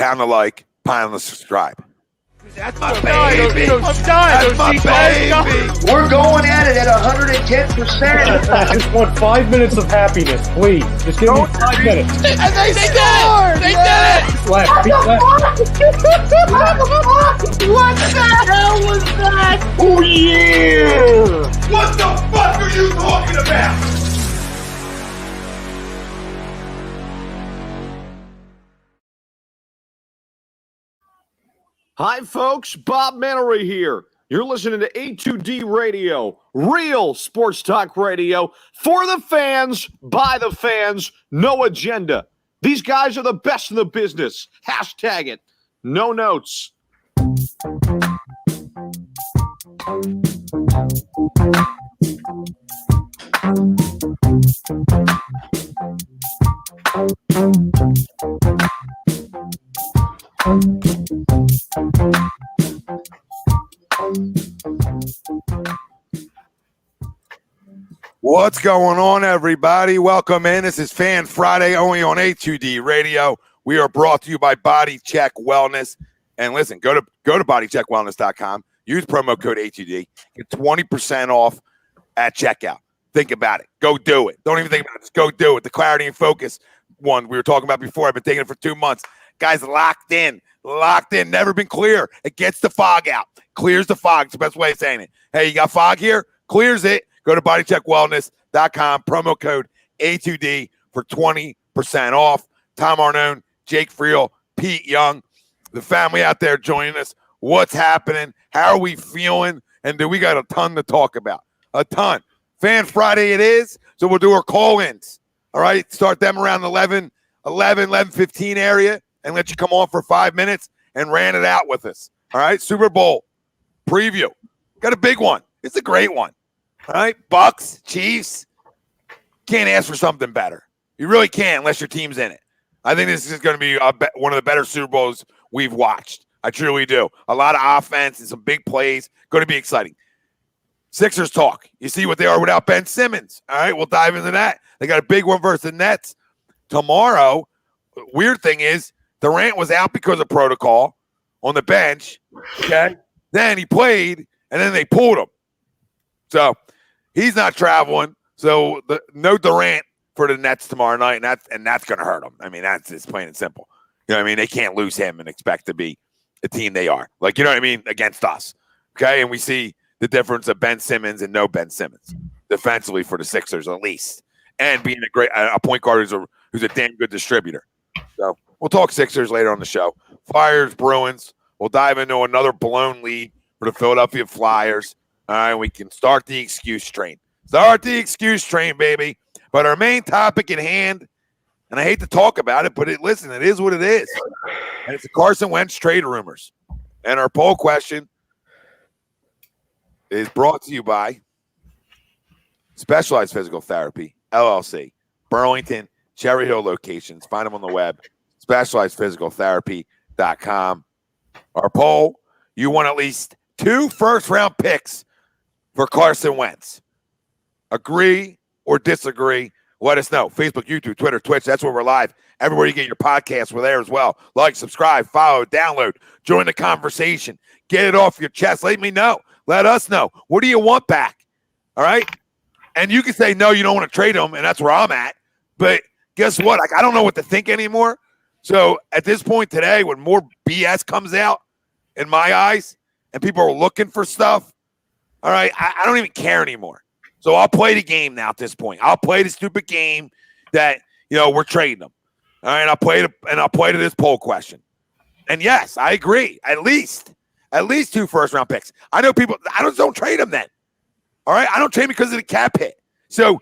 Pound the like, pound the subscribe. That's my baby. That's my baby. We're going at it at 110%. I just want 5 minutes of happiness, please. Just give me 5 minutes. And they scored. They did it. Left, beat left. What the hell was that? Oh, yeah. What the fuck are you talking about? Hi, folks. Bob Mannery here. You're listening to A2D Radio, real sports talk radio for the fans, by the fans, no agenda. These guys are the best in the business. Hashtag it. No notes. What's going on, everybody? Welcome in. This is Fan Friday, only on A2D Radio. We are brought to you by Body Check Wellness. And listen, go to bodycheckwellness.com. Use promo code A2D. Get 20% off at checkout. Think about it. Go do it. Don't even think about it. Just go do it. The clarity and focus one we were talking about before. I've been taking it for 2 months. Guys, locked in, never been clear. It gets the fog out, clears the fog. It's the best way of saying it. Hey, you got fog here? Clears it. Go to bodycheckwellness.com, promo code A2D for 20% off. Tom Arnone, Jake Friel, Pete Young, the family out there joining us. What's happening? How are we feeling? And we got a ton to talk about. A ton. Fan Friday it is, so we'll do our call-ins. All right, start them around 11:15 area. And let you come on for 5 minutes and ran it out with us. All right, Super Bowl preview. Got a big one. It's a great one. All right, Bucks, Chiefs. Can't ask for something better. You really can't unless your team's in it. I think this is going to be one of the better Super Bowls we've watched. I truly do. A lot of offense and some big plays. Going to be exciting. Sixers talk. You see what they are without Ben Simmons. All right, we'll dive into that. They got a big one versus the Nets tomorrow. Weird thing is, Durant was out because of protocol on the bench, okay? Then he played, and then they pulled him. So he's not traveling. So no Durant for the Nets tomorrow night, and that's going to hurt them. I mean, it's plain and simple. You know what I mean? They can't lose him and expect to be the team they are. Like, you know what I mean? Against us, okay? And we see the difference of Ben Simmons and no Ben Simmons defensively for the Sixers at least, and being a point guard who's a damn good distributor. So we'll talk Sixers later on the show. Flyers, Bruins. We'll dive into another blown lead for the Philadelphia Flyers. All right, we can start the excuse train. Start the excuse train, baby. But our main topic at hand, and I hate to talk about it, but listen, it is what it is. And it's the Carson Wentz trade rumors. And our poll question is brought to you by Specialized Physical Therapy, LLC, Burlington, Cherry Hill locations. Find them on the web. SpecializedPhysicalTherapy.com. Our poll, you want at least 2 first-round picks for Carson Wentz. Agree or disagree? Let us know. Facebook, YouTube, Twitter, Twitch. That's where we're live. Everywhere you get your podcasts, we're there as well. Like, subscribe, follow, download. Join the conversation. Get it off your chest. Let me know. Let us know. What do you want back? All right? And you can say, no, you don't want to trade him, and that's where I'm at. But guess what? Like, I don't know what to think anymore. So at this point today, when more BS comes out in my eyes and people are looking for stuff, all right, I don't even care anymore. So I'll play the game now at this point. I'll play the stupid game that, we're trading them. All right, I'll play to this poll question. And yes, I agree. At least 2 first-round picks. I know people, I don't trade them then. All right, I don't trade because of the cap hit. So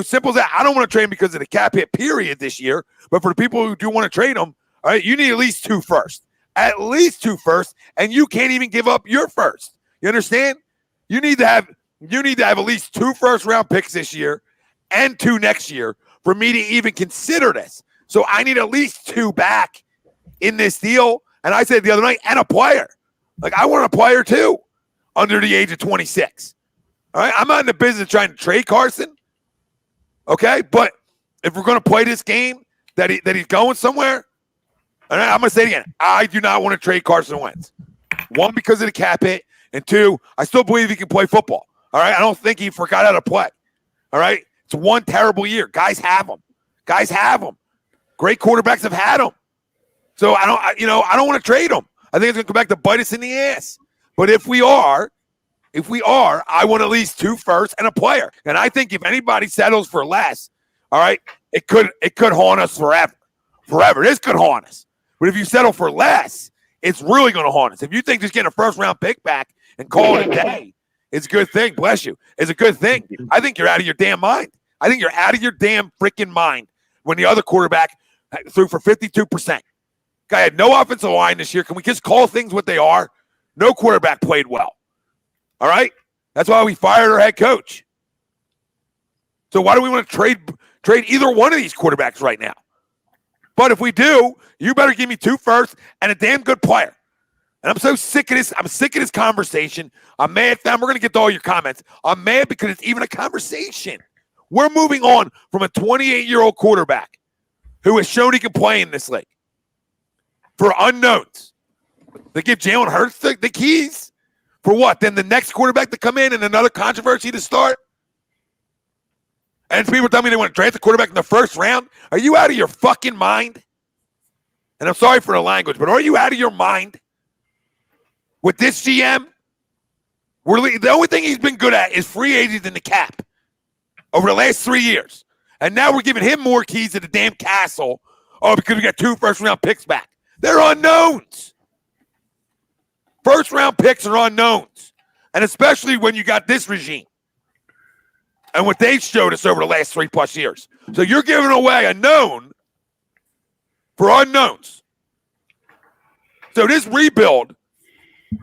simple as that. I don't want to trade him because of the cap hit period this year. But for the people who do want to trade him, all right, you need at least 2 first. At least 2 first, and you can't even give up your first. You understand? You need to have at least 2 first-round picks this year and 2 next year for me to even consider this. So I need at least 2 back in this deal. And I said the other night, and a player. Like, I want a player too under the age of 26. All right, I'm not in the business of trying to trade Carson. Okay, but if we're going to play this game that he's going somewhere, And I'm going to say it again. I do not want to trade Carson Wentz. One, because of the cap hit. And two, I still believe he can play football. All right? I don't think he forgot how to play. All right? It's one terrible year. Guys have them. Great quarterbacks have had them. So I don't want to trade them. I think it's going to come back to bite us in the ass. But if we are, I want at least 2 firsts and a player. And I think if anybody settles for less, all right, it could haunt us forever. This could haunt us. But if you settle for less, it's really going to haunt us. If you think just getting a first-round pick back and call it a day, it's a good thing. Bless you. It's a good thing. I think you're out of your damn mind. I think you're out of your damn freaking mind when the other quarterback threw for 52%. Guy had no offensive line this year. Can we just call things what they are? No quarterback played well. All right? That's why we fired our head coach. So why do we want to trade either one of these quarterbacks right now? But if we do, you better give me 2 firsts and a damn good player. And I'm so sick of this. I'm sick of this conversation. I'm mad, fam. We're going to get to all your comments. I'm mad because it's even a conversation. We're moving on from a 28-year-old quarterback who has shown he can play in this league for unknowns. They give Jalen Hurts the keys for what? Then the next quarterback to come in and another controversy to start? And people tell me they want to draft the quarterback in the first round. Are you out of your fucking mind? And I'm sorry for the language, but are you out of your mind? With this GM, the only thing he's been good at is free agents and the cap over the last 3 years. And now we're giving him more keys to the damn castle. Oh, because we got 2 first-round picks back. They're unknowns. First-round picks are unknowns. And especially when you got this regime and what they've showed us over the last 3+ years. So you're giving away a known for unknowns. So this rebuild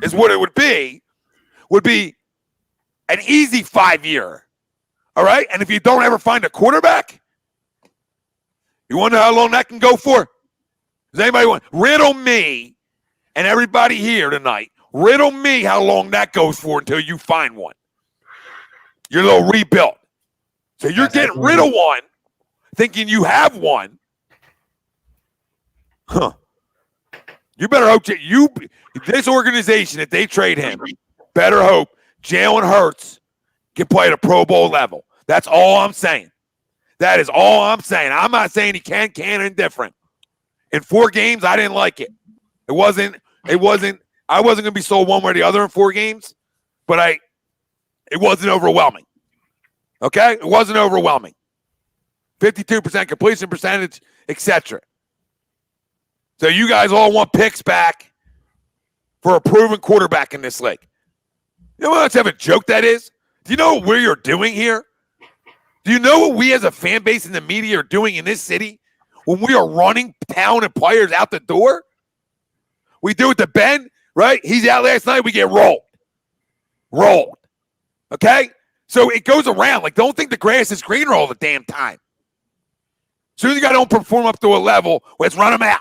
is what it would be an easy 5-year. All right? And if you don't ever find a quarterback, you wonder how long that can go for? Does anybody want? Riddle me and everybody here tonight. Riddle me how long that goes for until you find one. Your little rebuild. So you're getting rid of one, thinking you have one. Huh. You better hope this organization, if they trade him, better hope Jalen Hurts can play at a Pro Bowl level. That's all I'm saying. That is all I'm saying. I'm not saying he can, indifferent. In 4 games, I didn't like it. I wasn't going to be sold one way or the other in 4 games, but it wasn't overwhelming. Okay? It wasn't overwhelming. 52% completion percentage, etc. So you guys all want picks back for a proven quarterback in this league. You know how much of a joke that is? Do you know what you're doing here? Do you know what we as a fan base and the media are doing in this city when we are running talent and players out the door? We do it to Ben, right? He's out last night. We get rolled. Okay? So it goes around. Like, don't think the grass is greener all the damn time. As soon as you guys don't perform up to a level, let's run him out.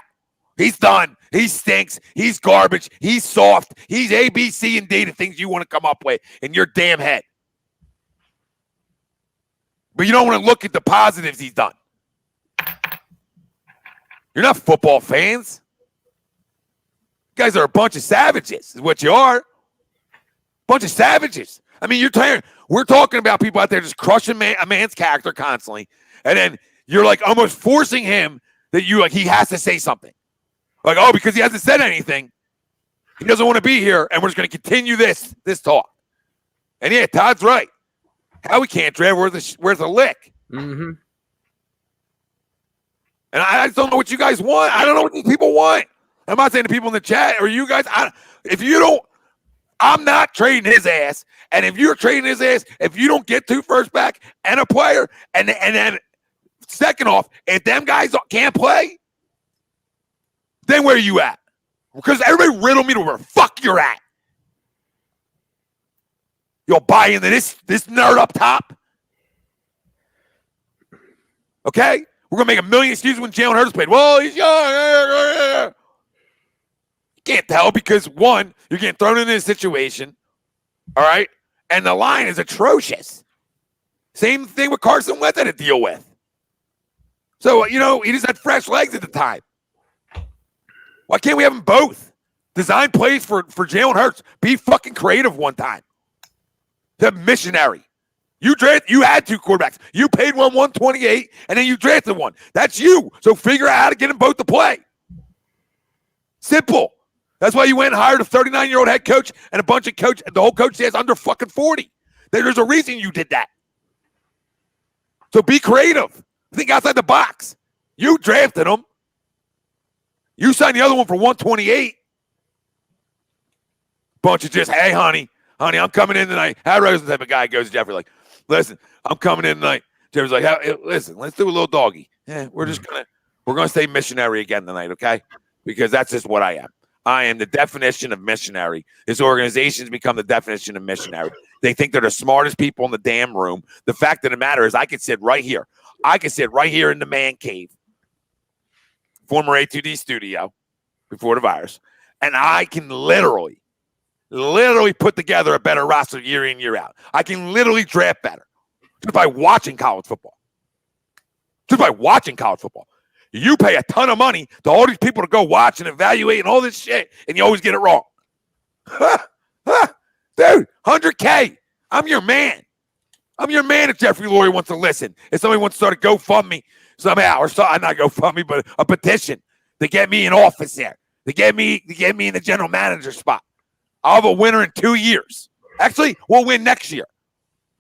He's done. He stinks. He's garbage. He's soft. He's A, B, C, and D, the things you want to come up with in your damn head. But you don't want to look at the positives he's done. You're not football fans. You guys are a bunch of savages, is what you are. Bunch of savages. I mean, we're talking about people out there just crushing a man's character constantly, and then you're like almost forcing him that he has to say something. Like, oh, because he hasn't said anything, he doesn't want to be here, and we're just going to continue this talk. And yeah, Todd's right. How we can't draft where's the lick? Mm-hmm. And I just don't know what you guys want. I don't know what these people want. I'm not saying to people in the chat or you guys. I'm not trading his ass. And if you're trading his ass, if you don't get 2 first back and a player, and then second off, if them guys can't play, then where are you at? Because everybody riddle me to where the fuck you're at. You'll buy into this nerd up top. Okay? We're going to make a million excuses when Jalen Hurts played. Well, he's young. You can't tell because, one, you're getting thrown into this situation. All right? And the line is atrocious. Same thing with Carson Wentz had to deal with. So, he just had fresh legs at the time. Why can't we have them both? Design plays for Jalen Hurts. Be fucking creative one time. The missionary. You had 2 quarterbacks. You paid one 128, and then you drafted one. That's you. So figure out how to get them both to play. Simple. That's why you went and hired a 39-year-old head coach and a bunch of coach. The whole coach staff's under fucking 40. There's a reason you did that. So be creative. Think outside the box. You drafted them. You signed the other one for 128. Bunch of just, hey, honey, I'm coming in tonight. How Rosen type of guy goes to Jeffrey like, listen, I'm coming in tonight. Jeffrey's like, hey, listen, let's do a little doggy. Yeah, we're gonna stay missionary again tonight, okay? Because that's just what I am. I am the definition of missionary. This organization's become the definition of missionary. They think they're the smartest people in the damn room. The fact of the matter is I could sit right here. I could sit right here in the man cave, former A2D studio before the virus, and I can literally put together a better roster year in, year out. I can literally draft better just by watching college football. You pay a ton of money to all these people to go watch and evaluate and all this shit, and you always get it wrong. Dude, $100K. I'm your man. If Jeffrey Lurie wants to listen. If somebody wants to start a GoFundMe somehow, or not GoFundMe, but a petition to get me in office there, to get me in the general manager spot. I'll have a winner in 2 years. Actually, we'll win next year.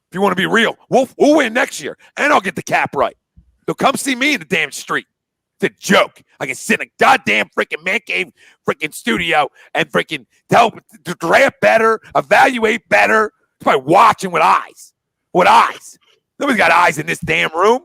If you want to be real, we'll win next year, and I'll get the cap right. So come see me in the damn street. It's a joke. I can sit in a goddamn freaking man cave freaking studio and freaking tell to draft better, evaluate better by watching with eyes. With eyes. Nobody's got eyes in this damn room.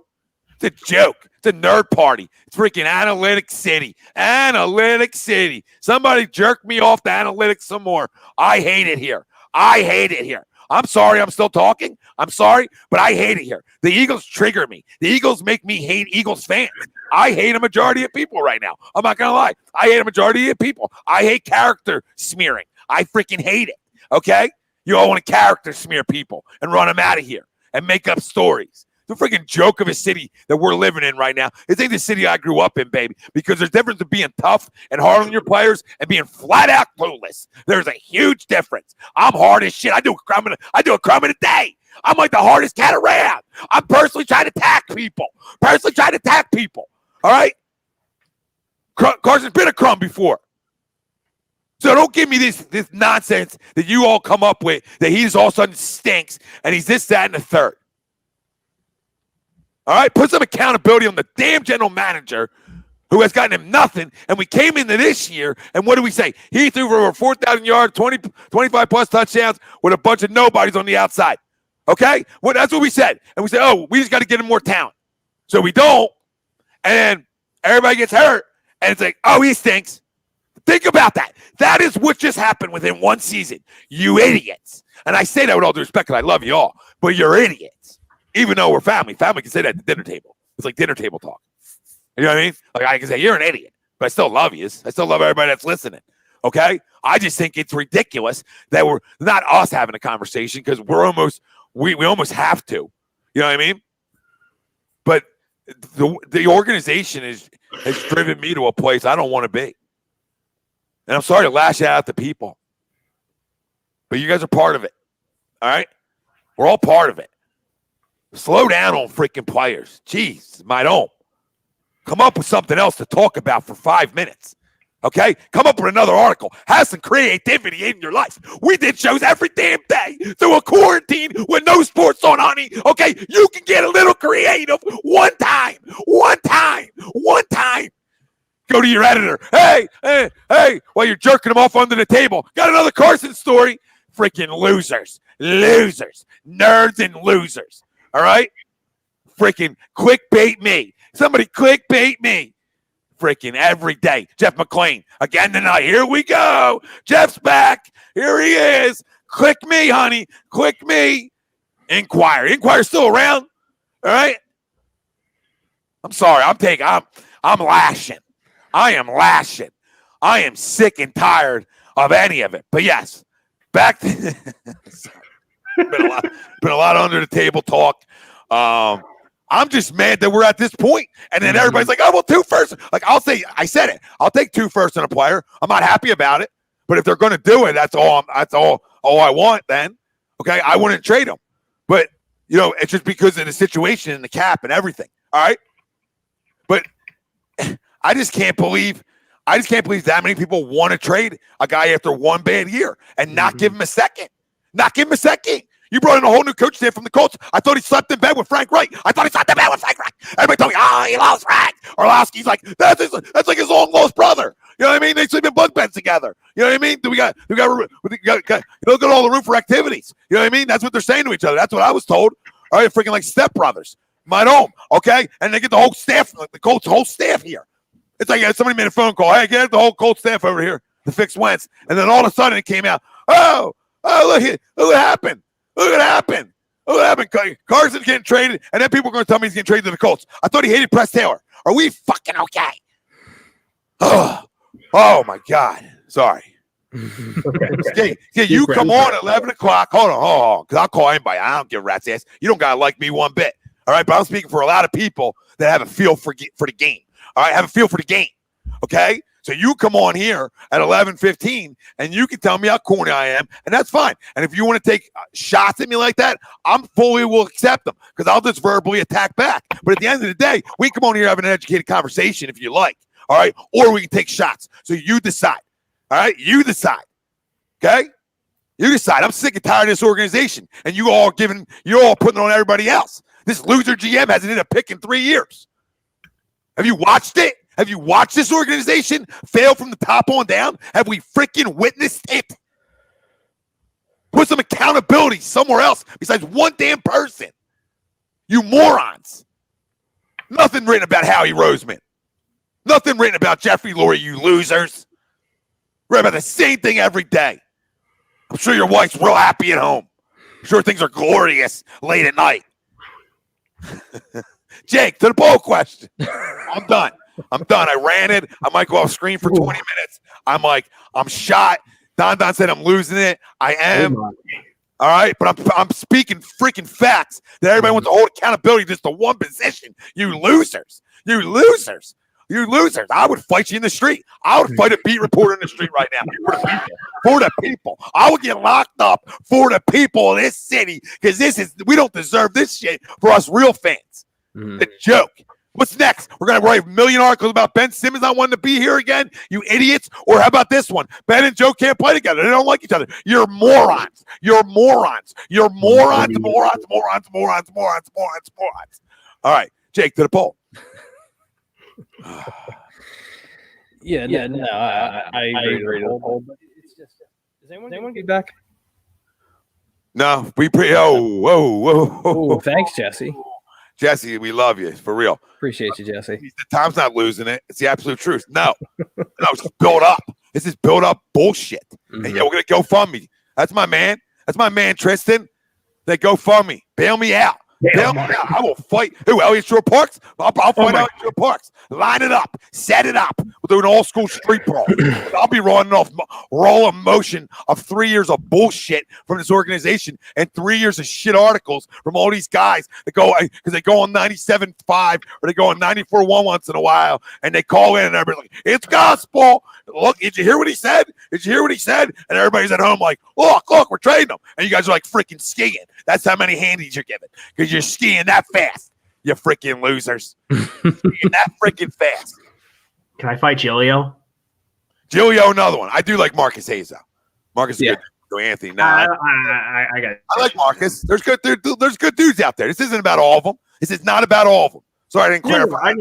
It's a joke. It's a nerd party. It's freaking Analytics City. Analytics City. Somebody jerk me off to analytics some more. I hate it here. I'm sorry I'm still talking. I'm sorry, but I hate it here. The Eagles trigger me. The Eagles make me hate Eagles fans. I hate a majority of people right now. I'm not going to lie. I hate a majority of people. I hate character smearing. I freaking hate it, okay? You all want to character smear people and run them out of here and make up stories. The freaking joke of a city that we're living in right now. It's like the city I grew up in, baby, because there's a difference of being tough and hard on your players and being flat out clueless. There's a huge difference. I'm hard as shit. I do a crumb in a day. I'm like the hardest cat around. I'm personally trying to attack people. All right? Carson's been a crumb before. So don't give me this nonsense that you all come up with that he just all of a sudden stinks and he's this, that, and the third. All right, put some accountability on the damn general manager who has gotten him nothing. And we came into this year, and what do we say? He threw for over 4,000 yards, 25-plus touchdowns with a bunch of nobodies on the outside. Okay? Well, that's what we said. And we said, oh, we just got to get him more talent. So we don't, and then everybody gets hurt, and it's like, oh, he stinks. Think about that. That is what just happened within one season. You idiots. And I say that with all due respect, because I love you all, but you're idiots. Even though we're family can say that at the dinner table. It's like dinner table talk. You know what I mean? Like I can say, you're an idiot, but I still love you. I still love everybody that's listening. Okay? I just think it's ridiculous that we're not us having a conversation because we almost have to. You know what I mean? But the organization has driven me to a place I don't want to be. And I'm sorry to lash out at the people. But you guys are part of it. All right? We're all part of it. Slow down on freaking players. Jeez, my own. Come up with something else to talk about for 5 minutes. Okay? Come up with another article. Have some creativity in your life. We did shows every damn day through a quarantine with no sports on, honey. Okay? You can get a little creative one time. Go to your editor. Hey, while you're jerking them off under the table. Got another Carson story. Freaking losers. Nerds and losers. All right? Freaking clickbait me. Somebody clickbait me. Freaking every day. Jeff McClain. Again tonight. Here we go. Jeff's back. Here he is. Click me, honey. Click me. Inquire. Inquire's still around. All right? I'm sorry. I'm lashing. I am lashing. I am sick and tired of any of it. But yes, back to been a lot under the table talk. I'm just mad that we're at this point. And then everybody's like, oh, well, 2 firsts. Like, I said it. I'll take 2 firsts on a player. I'm not happy about it. But if they're going to do it, that's all I want then. Okay, I wouldn't trade them. But, it's just because of the situation and the cap and everything. All right? But I just can't believe that many people want to trade a guy after 1 bad year and not give him a second. Not give him a second. You brought in a whole new coach there from the Colts. I thought he slept in bed with Frank Wright. Everybody told me, he loves Frank. Orlowski's like, that's like his long-lost brother. You know what I mean? They sleep in bunk beds together. You know what I mean? We got look at all the room for activities. You know what I mean? That's what they're saying to each other. That's what I was told. All right, freaking like stepbrothers. My home, okay? And they get the whole staff, like the Colts whole staff here. It's like somebody made a phone call. Hey, get the whole Colts staff over here to fix Wentz. And then all of a sudden it came out, look what happened. Look what happened. Carson's getting traded, and then people are going to tell me he's getting traded to the Colts. I thought he hated Press Taylor. Are we fucking okay? Oh my God. Sorry. Okay. You come on at 11 o'clock. Hold on, because I'll call anybody. I don't give a rat's ass. You don't got to like me one bit. All right, but I'm speaking for a lot of people that have a feel for the game. All right, have a feel for the game. Okay? So you come on here at 11:15, and you can tell me how corny I am, and that's fine. And if you want to take shots at me like that, I'm fully will accept them because I'll just verbally attack back. But at the end of the day, we come on here having an educated conversation if you like, all right? Or we can take shots. So you decide, all right? You decide, okay? You decide. I'm sick and tired of this organization, and you're all putting it on everybody else. This loser GM hasn't hit a pick in 3 years. Have you watched it? Have you watched this organization fail from the top on down? Have we freaking witnessed it? Put some accountability somewhere else besides one damn person. You morons. Nothing written about Howie Roseman. Nothing written about Jeffrey Lurie, you losers. Read about the same thing every day. I'm sure your wife's real happy at home. I'm sure things are glorious late at night. Jake, to the poll question. I'm done. I ran it. I might go off screen for 20 minutes. I'm shot. Don said I'm losing it. I am. All right, but I'm speaking freaking facts that everybody wants to hold accountability just to one position. You losers. I would fight you in the street. I would fight a beat reporter in the street right now. For the people. I would get locked up for the people of this city because we don't deserve this shit for us real fans. The joke. What's next? We're going to write a million articles about Ben Simmons not wanting to be here again, you idiots. Or how about this one? Ben and Joe can't play together. They don't like each other. You're morons. All right, Jake, to the poll. I agree. Does anyone get back? No, whoa. Thanks, Jesse. Jesse, we love you, for real. Appreciate you, Jesse. The Tom's not losing it. It's the absolute truth. No, it's built up. This is built up bullshit. And we're going to go fund me. That's my man. Tristan. They go fund me. Bail me out. I will fight. Who? Elliott Shore Parks? I'll fight Elliott Shore Parks. Line it up. Set it up. We'll do an old-school street brawl. I'll be rolling motion of 3 years of bullshit from this organization and 3 years of shit articles from all these guys that go because they go on 97.5 or they go on 94.1 once in a while and they call in and everybody's like, it's gospel. Look, did you hear what he said? And everybody's at home like, look, we're trading them. And you guys are like freaking skiing. That's how many handies you're giving because you're skiing that fast. You freaking losers. Skiing that freaking fast. Can I fight Gilio? Another one. I do like Marcus Hayes, though. Marcus is good. Anthony. No, I like Marcus. There's good dudes out there. This isn't about all of them. This is not about all of them. Sorry, I didn't clarify. I'm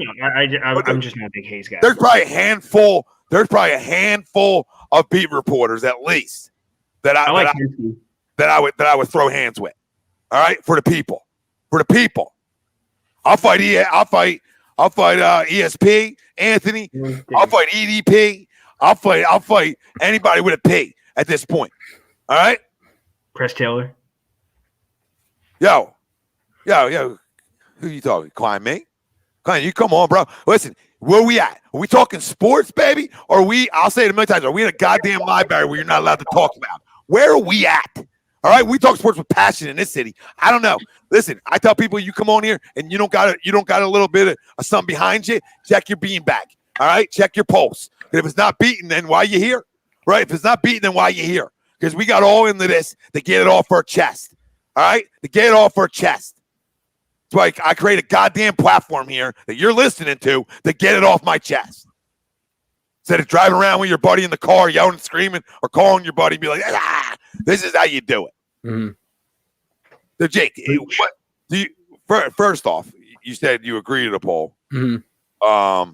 just not a big Hayes guy. There's probably a handful. Of beat reporters at least that I would throw hands with. All right, for the people. I'll fight ESP, Anthony. I'll fight EDP. I'll fight anybody with a P at this point. All right? Press Taylor. Yo. Who you talking? Klein, me? Klein, you come on, bro. Listen, where we at? Are we talking sports, baby? Or I'll say it a million times, are we in a goddamn library where you're not allowed to talk about? Where are we at? All All right, we talk sports with passion in this city. I don't know. Listen, I tell people you come on here and you don't got a little bit of something behind you. Check your beanbag. All right, check your pulse. And if it's not beating, then why you here? Right? If it's not beating, then why you here? Because we got all into this to get it off our chest. All right, to get it off our chest. It's like I create a goddamn platform here that you're listening to get it off my chest. Instead of driving around with your buddy in the car, yelling and screaming, or calling your buddy and be like, this is how you do it. Mm-hmm. So, Jake, what do you? First off, you said you agree to the poll. Mm-hmm.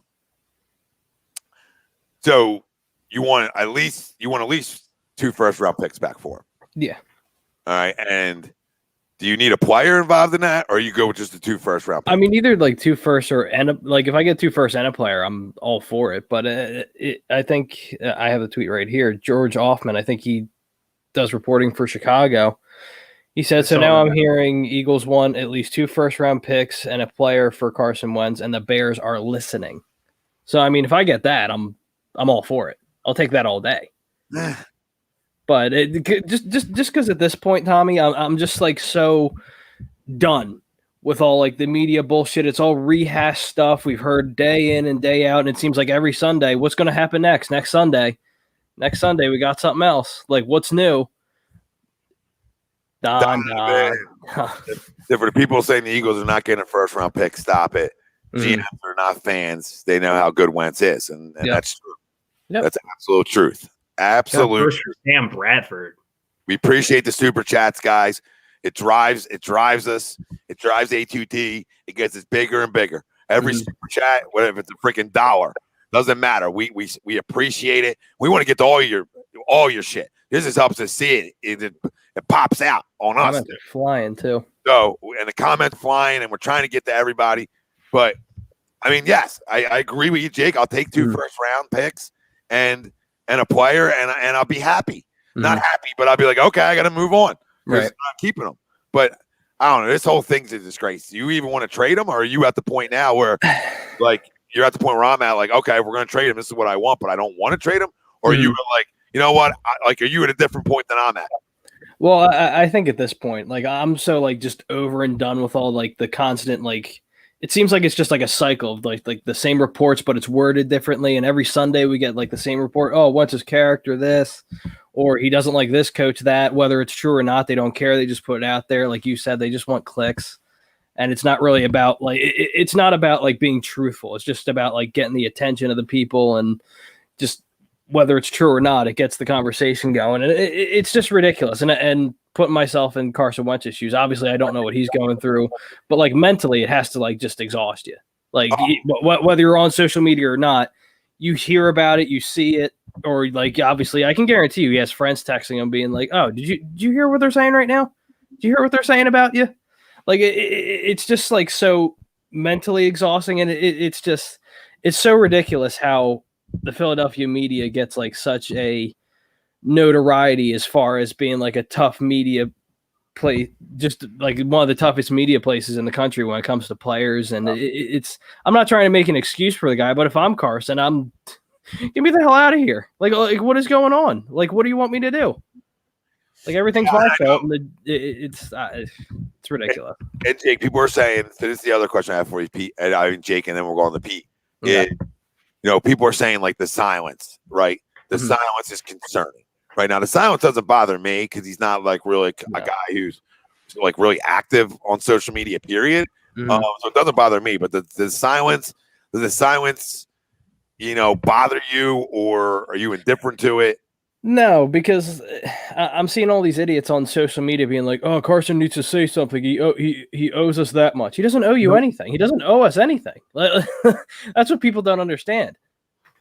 So you want at least 2 first-round picks back for him. Yeah. All right, and do you need a player involved in that, or you go with just the 2 first-round picks? I mean, either like 2 firsts like if I get 2 firsts and a player, I'm all for it. But I think I have the tweet right here. George Offman, I think he does reporting for Chicago. He said, so now I'm hearing Eagles want at least 2 first-round picks and a player for Carson Wentz, and the Bears are listening. So, I mean, if I get that, I'm all for it. I'll take that all day. But just because at this point, Tommy, I'm just like so done with all like the media bullshit. It's all rehashed stuff we've heard day in and day out, and it seems like every Sunday, what's going to happen next? Next Sunday, we got something else. Like, what's new? Don. For the people saying the Eagles are not getting a first-round pick, stop it. GMs are not fans. They know how good Wentz is, and that's true. Yep. That's absolute truth. Absolute. Sam Bradford. We appreciate the super chats, guys. It drives us. It drives A2D. It gets us bigger and bigger. Every super chat, whatever it's a freaking dollar, doesn't matter. We appreciate it. We want to get to all your shit. This just helps us see it. It pops out on us. Comments are flying too. So, and the comments flying, and we're trying to get to everybody. But I mean, yes, I agree with you, Jake. I'll take 2 first-round picks and a player, and I'll be happy. Not happy, but I'll be like, okay, I got to move on. Right. I'm not keeping them. But I don't know. This whole thing's a disgrace. Do you even want to trade them, or are you at the point now where, like, you're at the point where I'm at, like, okay, we're going to trade him. This is what I want, but I don't want to trade him? Or are you like, you know what? Are you at a different point than I'm at? Well, I think at this point, like, I'm so like just over and done with all like the constant, like, it seems like it's just like a cycle of like the same reports, but it's worded differently. And every Sunday we get like the same report. Oh, what's his character this, or he doesn't like this coach that. Whether it's true or not, they don't care. They just put it out there. Like you said, they just want clicks, and it's not really about like it's not about like being truthful. It's just about like getting the attention of the people, and just whether it's true or not, it gets the conversation going. And it's just ridiculous. And putting myself in Carson Wentz's shoes, obviously I don't know what he's going through, but like mentally it has to like just exhaust you. Like whether you're on social media or not, you hear about it, you see it, or like, obviously I can guarantee you he has friends texting him being like, oh, did you hear what they're saying right now? Do you hear what they're saying about you? Like it's just like so mentally exhausting. And it's so ridiculous how the Philadelphia media gets like such a notoriety as far as being like a tough media play, just like one of the toughest media places in the country when it comes to players. And it's I'm not trying to make an excuse for the guy, but if I'm Carson, get me the hell out of here. Like what is going on? Like, what do you want me to do? Like, everything's my fault. And it's ridiculous. And Jake, people are saying, so this is the other question I have for you, Pete, and I mean Jake, and then we're going to Pete. Okay. People are saying like the silence, right? The silence is concerning. Right now, the silence doesn't bother me because he's not like really a guy who's like really active on social media, period. So it doesn't bother me. But the silence, does the silence, bother you, or are you indifferent to it? No, because I'm seeing all these idiots on social media being like, "Oh, Carson needs to say something. He owes us that much. He doesn't owe you anything. He doesn't owe us anything." That's what people don't understand.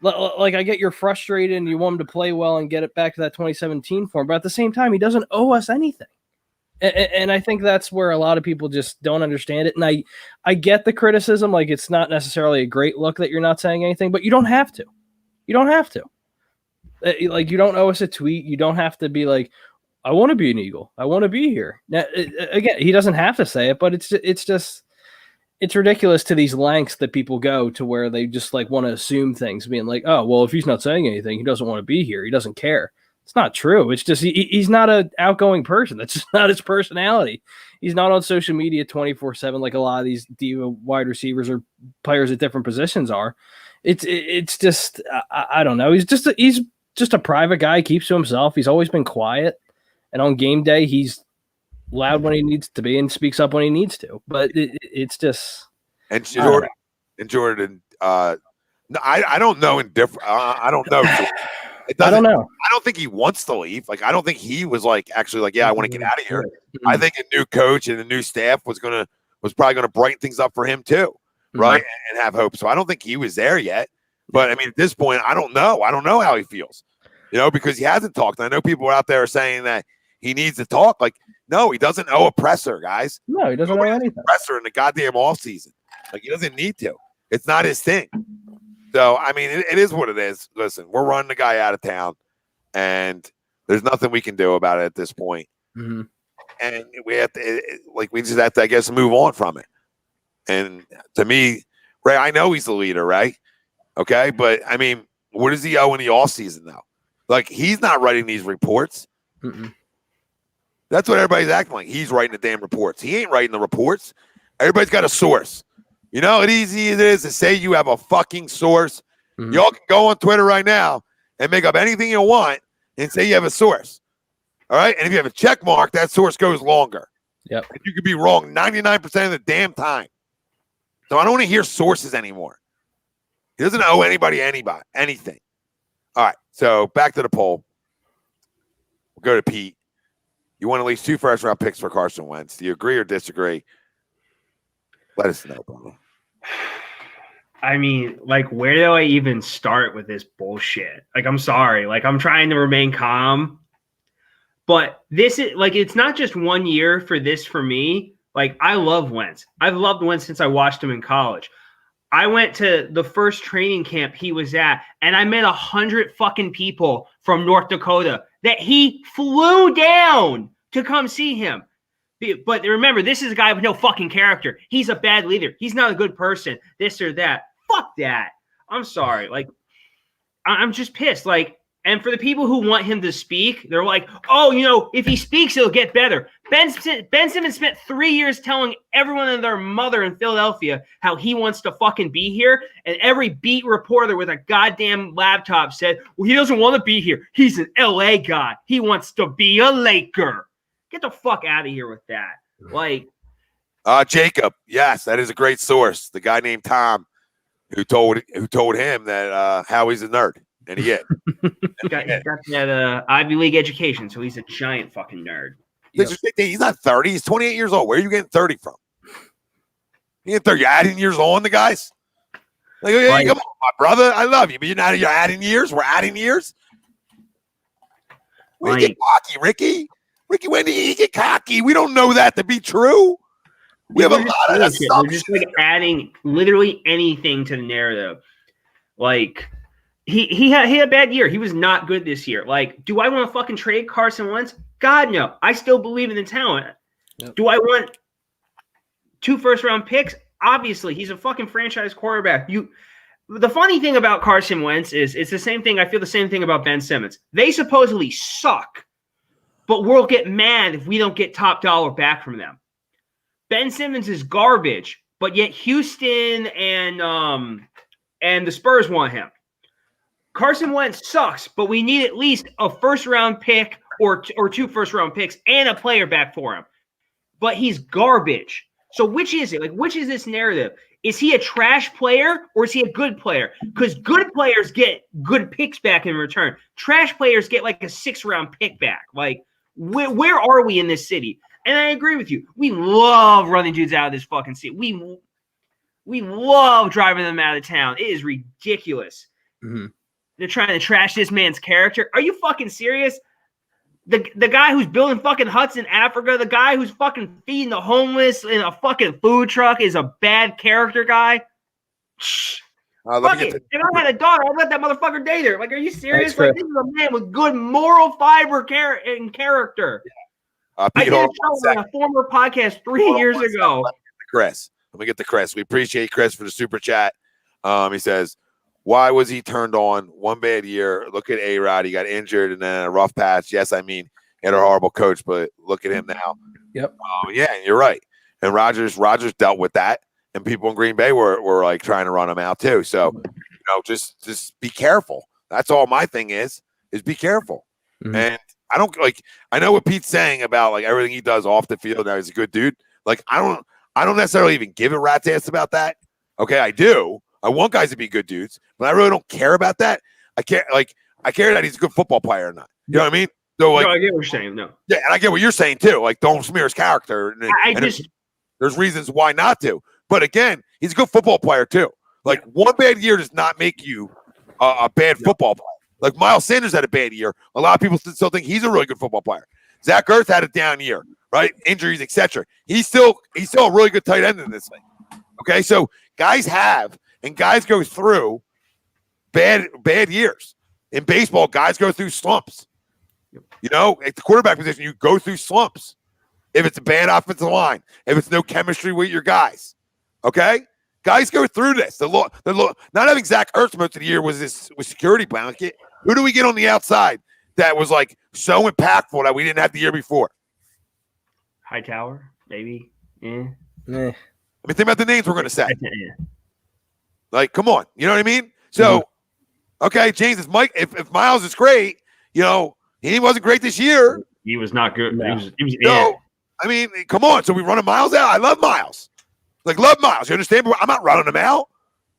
Like, I get you're frustrated and you want him to play well and get it back to that 2017 form, but at the same time, he doesn't owe us anything. And I think that's where a lot of people just don't understand it. And I get the criticism. Like, it's not necessarily a great look that you're not saying anything, but you don't have to. You don't have to. Like, you don't owe us a tweet. You don't have to be like, I want to be an Eagle. I want to be here. Now, again, he doesn't have to say it, but it's ridiculous to these lengths that people go to where they just like want to assume things, being like, oh, well, if he's not saying anything, he doesn't want to be here. He doesn't care. It's not true. It's just he's not an outgoing person. That's just not his personality. He's not on social media 24/7 like a lot of these diva wide receivers or players at different positions are. It's just I don't know. He's just a private guy. He keeps to himself. He's always been quiet, and on game day he's loud when he needs to be and speaks up when he needs to. But it's just Jordan. No, I don't know. I don't know. I don't know. I don't think he wants to leave. Like, I don't think he was actually yeah, I want to get out of here. Mm-hmm. I think a new coach and a new staff was probably gonna brighten things up for him too, right? Mm-hmm. And have hope. So I don't think he was there yet. But I mean, at this point, I don't know. I don't know how he feels, because he hasn't talked. And I know people out there are saying that he needs to talk. Like, no, he doesn't owe a presser, guys. No, he doesn't owe anything. Presser in the goddamn off season. Like, he doesn't need to. It's not his thing. So, I mean, it is what it is. Listen, we're running the guy out of town, and there's nothing we can do about it at this point. Mm-hmm. And we just have to, I guess, move on from it. And to me, Ray, I know he's the leader, right? Okay, but I mean, what does he owe in the offseason, though? Like, he's not writing these reports. Mm-mm. That's what everybody's acting like. He's writing the damn reports. He ain't writing the reports. Everybody's got a source. You know how easy it is to say you have a fucking source? Mm-hmm. Y'all can go on Twitter right now and make up anything you want and say you have a source. All right? And if you have a check mark, that source goes longer. Yep. And you could be wrong 99% of the damn time. So I don't want to hear sources anymore. He doesn't owe anybody anything. All right. So back to the poll. We'll go to Pete. You want at least 2 first-round picks for Carson Wentz. Do you agree or disagree? Let us know, bro. I mean, where do I even start with this bullshit? I'm sorry. I'm trying to remain calm. But this is, it's not just 1 year for this for me. I love Wentz. I've loved Wentz since I watched him in college. I went to the first training camp he was at, and I met 100 fucking people from North Dakota that he flew down to come see him. But remember, this is a guy with no fucking character. He's a bad leader. He's not a good person. This or that. Fuck that. I'm sorry. I'm just pissed. And for the people who want him to speak, they're like, oh, if he speaks, it'll get better. Ben Simmons spent 3 years telling everyone and their mother in Philadelphia how he wants to fucking be here. And every beat reporter with a goddamn laptop said, well, he doesn't want to be here. He's an LA guy. He wants to be a Laker. Get the fuck out of here with that. Jacob, yes, that is a great source. The guy named Tom who told him that Howie's a nerd, and he is. He's got that Ivy League education, so he's a giant fucking nerd. Yep. He's not 30. He's 28 years old. Where are you getting 30 from? You get 30. You're adding years on the guys? Hey, come on, my brother. I love you, but you're adding years? We're adding years? Where you get cocky, Ricky? Ricky, when did he get cocky? We don't know that to be true. We have a lot of that stuff. They're just adding literally anything to the narrative. He had a bad year. He was not good this year. Do I want to fucking trade Carson Wentz? God, no. I still believe in the talent. Yep. Do I want 2 first-round picks? Obviously, he's a fucking franchise quarterback. The funny thing about Carson Wentz is it's the same thing. I feel the same thing about Ben Simmons. They supposedly suck, but we'll get mad if we don't get top dollar back from them. Ben Simmons is garbage, but yet Houston and the Spurs want him. Carson Wentz sucks, but we need at least a first-round pick or 2 first-round picks and a player back for him. But he's garbage. So which is it? Which is this narrative? Is he a trash player or is he a good player? Because good players get good picks back in return. Trash players get a 6th-round pick back. Where are we in this city? And I agree with you. We love running dudes out of this fucking city. We love driving them out of town. It is ridiculous. Mm-hmm. They're trying to trash this man's character. Are you fucking serious? The guy who's building fucking huts in Africa, the guy who's fucking feeding the homeless in a fucking food truck is a bad character guy. Fuck it. If I had a daughter, I'd let that motherfucker date her. Are you serious? This is a man with good moral fiber and character. Pete, I did a show on a former podcast 3 years ago. Let me get to Chris. We appreciate Chris for the super chat. He says, Why was he turned on? One bad year. Look at A-Rod. He got injured and then a rough patch. Yes, I mean, he had a horrible coach, but look at him now. Yep. Yeah, you're right. And Rodgers dealt with that, and people in Green Bay were like trying to run him out too. So, just be careful. That's all my thing is be careful. Mm-hmm. And I know what Pete's saying about like everything he does off the field. Now he's a good dude. Like I don't necessarily even give a rat's ass about that. Okay, I do. I want guys to be good dudes, but I really don't care about that. I care that he's a good football player or not. You know what I mean? So like, no, I get what you're saying. No. Yeah, and I get what you're saying too. Like, don't smear his character. There's reasons why not to. But again, he's a good football player too. Like one bad year does not make you a bad football player. Like Miles Sanders had a bad year. A lot of people still think he's a really good football player. Zach Ertz had a down year, right? Injuries, etc. He's still a really good tight end in this thing. Okay, so guys go through bad years. In baseball, guys go through slumps. At the quarterback position, you go through slumps. If it's a bad offensive line, if it's no chemistry with your guys, okay? Guys go through this. Not having Zach Ertz most of the year was security blanket. Who do we get on the outside that was like so impactful that we didn't have the year before? Hightower, maybe. Yeah. I mean, think about the names we're going to say. Like, come on. You know what I mean? So, okay, James, if Miles is great, he wasn't great this year. He was not good. No. I mean, come on. So we running Miles out? I love Miles. Love Miles. You understand? I'm not running him out.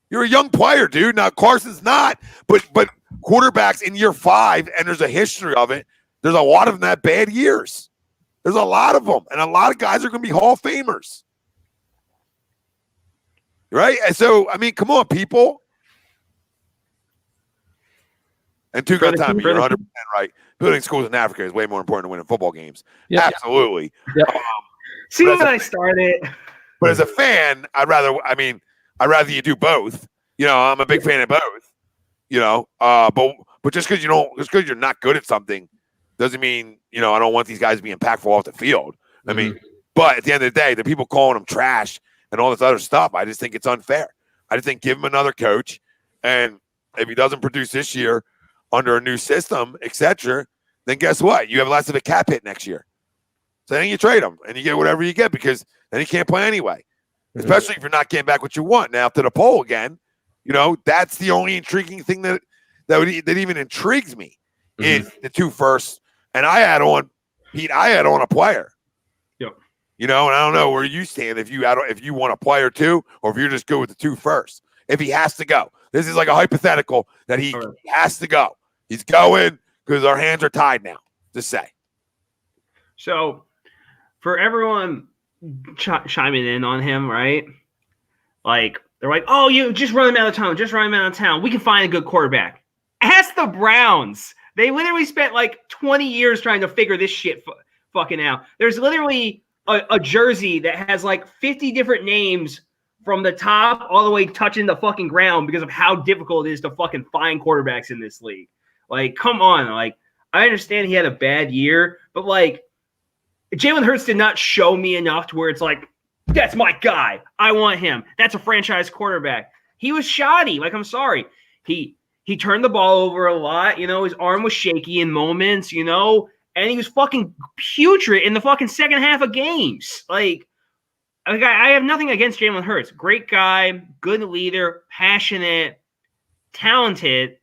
You're a young player, dude. Now, Carson's not. But quarterbacks in year 5, and there's a history of it, there's a lot of them that have bad years. There's a lot of them. And a lot of guys are going to be Hall of Famers. Right? And so, I mean, come on, people. And two good time, you're 100% right. Building schools in Africa is way more important than winning football games. Yep. Absolutely. Yep. See when I started. But as a fan, I'd rather you do both. I'm a big fan of both. But just because you're not good at something doesn't mean, I don't want these guys to be impactful off the field. I mean, but at the end of the day, the people calling them trash and all this other stuff, I just think it's unfair. I just think give him another coach, and if he doesn't produce this year under a new system, etc., then guess what? You have less of a cap hit next year. So then you trade him, and you get whatever you get because then he can't play anyway, especially if you're not getting back what you want. Now, to the poll again, that's the only intriguing thing that even intrigues me is the 2 firsts. And I add on a player. Yep. And I don't know where you stand if you want a player too, or if you're just good with the 2 firsts. If he has to go. This is like a hypothetical that he has to go. He's going because our hands are tied now, to say. So, for everyone chiming in on him, right? Like, they're like, oh, you just run him out of town. We can find a good quarterback. Ask the Browns. They literally spent like 20 years trying to figure this shit fucking out. There's literally a jersey that has like 50 different names from the top all the way touching the fucking ground because of how difficult it is to fucking find quarterbacks in this league. Like, come on. Like, I understand he had a bad year, but like, Jalen Hurts did not show me enough to where it's like, that's my guy. I want him. That's a franchise quarterback. He was shoddy. Like, I'm sorry. He turned the ball over a lot. His arm was shaky in moments, and he was fucking putrid in the fucking second half of games. Like I have nothing against Jalen Hurts. Great guy, good leader, passionate, talented.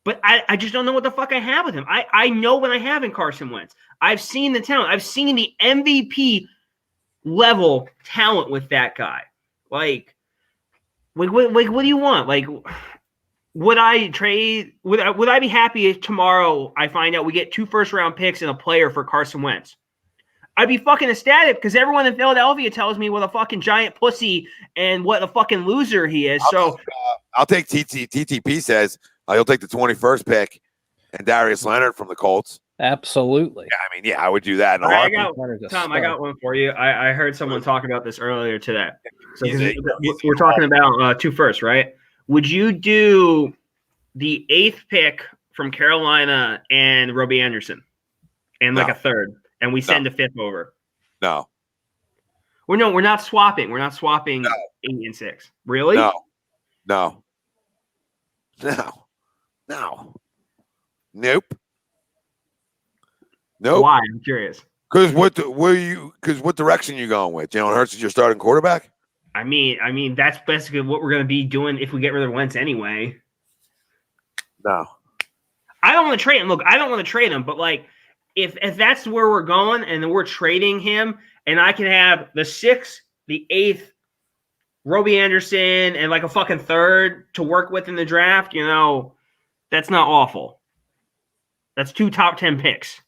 But I just don't know what the fuck I have with him. I know what I have in Carson Wentz. I've seen the talent. I've seen the MVP level talent with that guy. Like what do you want? Like, would I trade? Would I be happy if tomorrow I find out we get 2 first-round picks and a player for Carson Wentz? I'd be fucking ecstatic because everyone in Philadelphia tells me what a fucking giant pussy and what a fucking loser he is. I'll take TTP says he'll take the 21st pick and Darius Leonard from the Colts. Absolutely. Yeah, I would do that. I got one for you. I heard someone talk about this earlier today. So we're talking about 2 firsts, right? Would you do the 8th pick from Carolina and Robbie Anderson and like a 3rd, and we send a 5th over? No. We're not swapping. We're not swapping 8 and 6. Really? No. No. Nope. Nope. Why? I'm curious. Because what direction you going with? Jalen Hurts is your starting quarterback? I mean, that's basically what we're going to be doing if we get rid of Wentz anyway. No. I don't want to trade him. Look, I don't want to trade him, but like, if that's where we're going and then we're trading him, and I can have the 6th, the 8th, Robbie Anderson, and like a fucking 3rd to work with in the draft, that's not awful. That's 2 top 10 picks.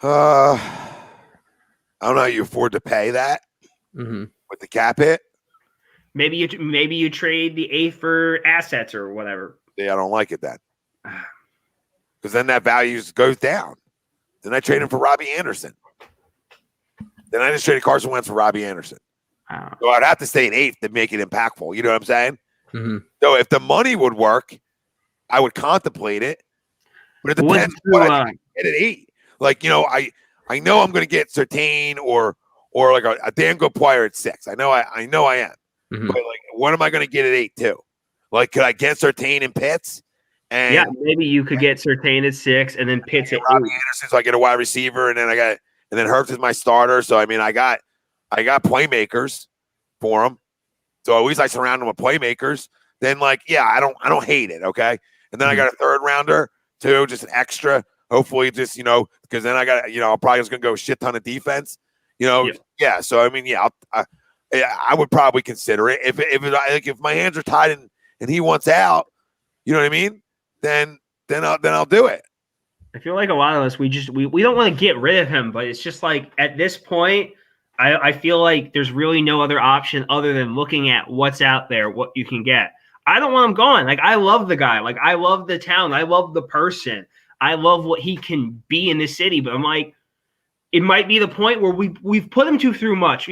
I don't know how you afford to pay that with the cap hit. Maybe you trade the 8th for assets or whatever. Yeah, I don't like it then. Because then that value goes down. Then I trade him for Robbie Anderson. Then I just traded Carson Wentz for Robbie Anderson. So I'd have to stay in 8th to make it impactful. You know what I'm saying? So if the money would work, I would contemplate it. But it depends what I can get at 8. Like, I know I'm going to get Surtain or like a damn good player at 6. I know I am. But like, what am I going to get at 8 too? Like, could I get Surtain and Pitts? And yeah, maybe you could get Surtain at 6 and then Pitts at 8. Robbie Anderson, so I get a wide receiver, and then Hurts is my starter. So I mean, I got playmakers for him. So at least I surround him with playmakers. Then I don't hate it. Okay, and then I got a 3rd rounder too, just an extra. Hopefully, just because then I got I'm probably just gonna go a shit ton of defense. Yeah. So I mean, I would probably consider it if my hands are tied and he wants out. You know what I mean? Then I'll do it. I feel like a lot of us we don't want to get rid of him, but it's just like at this point, I feel like there's really no other option other than looking at what's out there, what you can get. I don't want him gone. Like, I love the guy. Like, I love the town. I love the person. I love what he can be in this city. But I'm like, it might be the point where we've put him through much.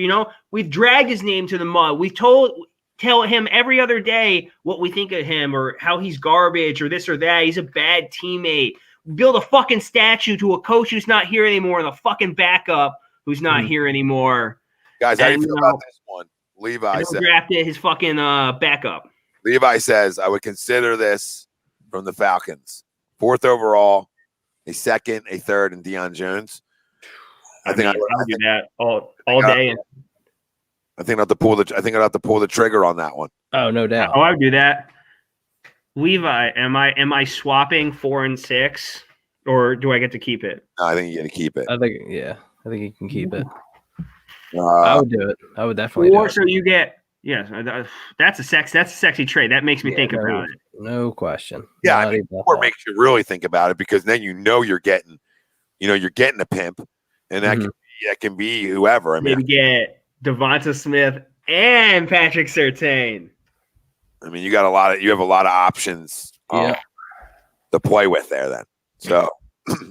We've dragged his name to the mud. We've tell him every other day what we think of him or how he's garbage or this or that. He's a bad teammate. Build a fucking statue to a coach who's not here anymore and a fucking backup who's not here anymore. Guys, how do you feel about this one? Levi said drafted his fucking backup. Levi says I would consider this from the Falcons. 4th overall, a 2nd, a 3rd, and Deion Jones. I think I'd do that all day. I think I'd have to pull the trigger on that one. Oh, no doubt. Oh, I would do that. Levi, am I swapping 4 and 6, or do I get to keep it? No, I think you got to keep it. I think you can keep it. I would do it. I would definitely do it. So you get that's a sexy trade. That makes me think about it. No question. Yeah, or makes you really think about it because then you're getting a pimp, and that can be whoever. I mean, maybe get Devonta Smith and Patrick Surtain. I mean, you have a lot of options to play with there. Then, so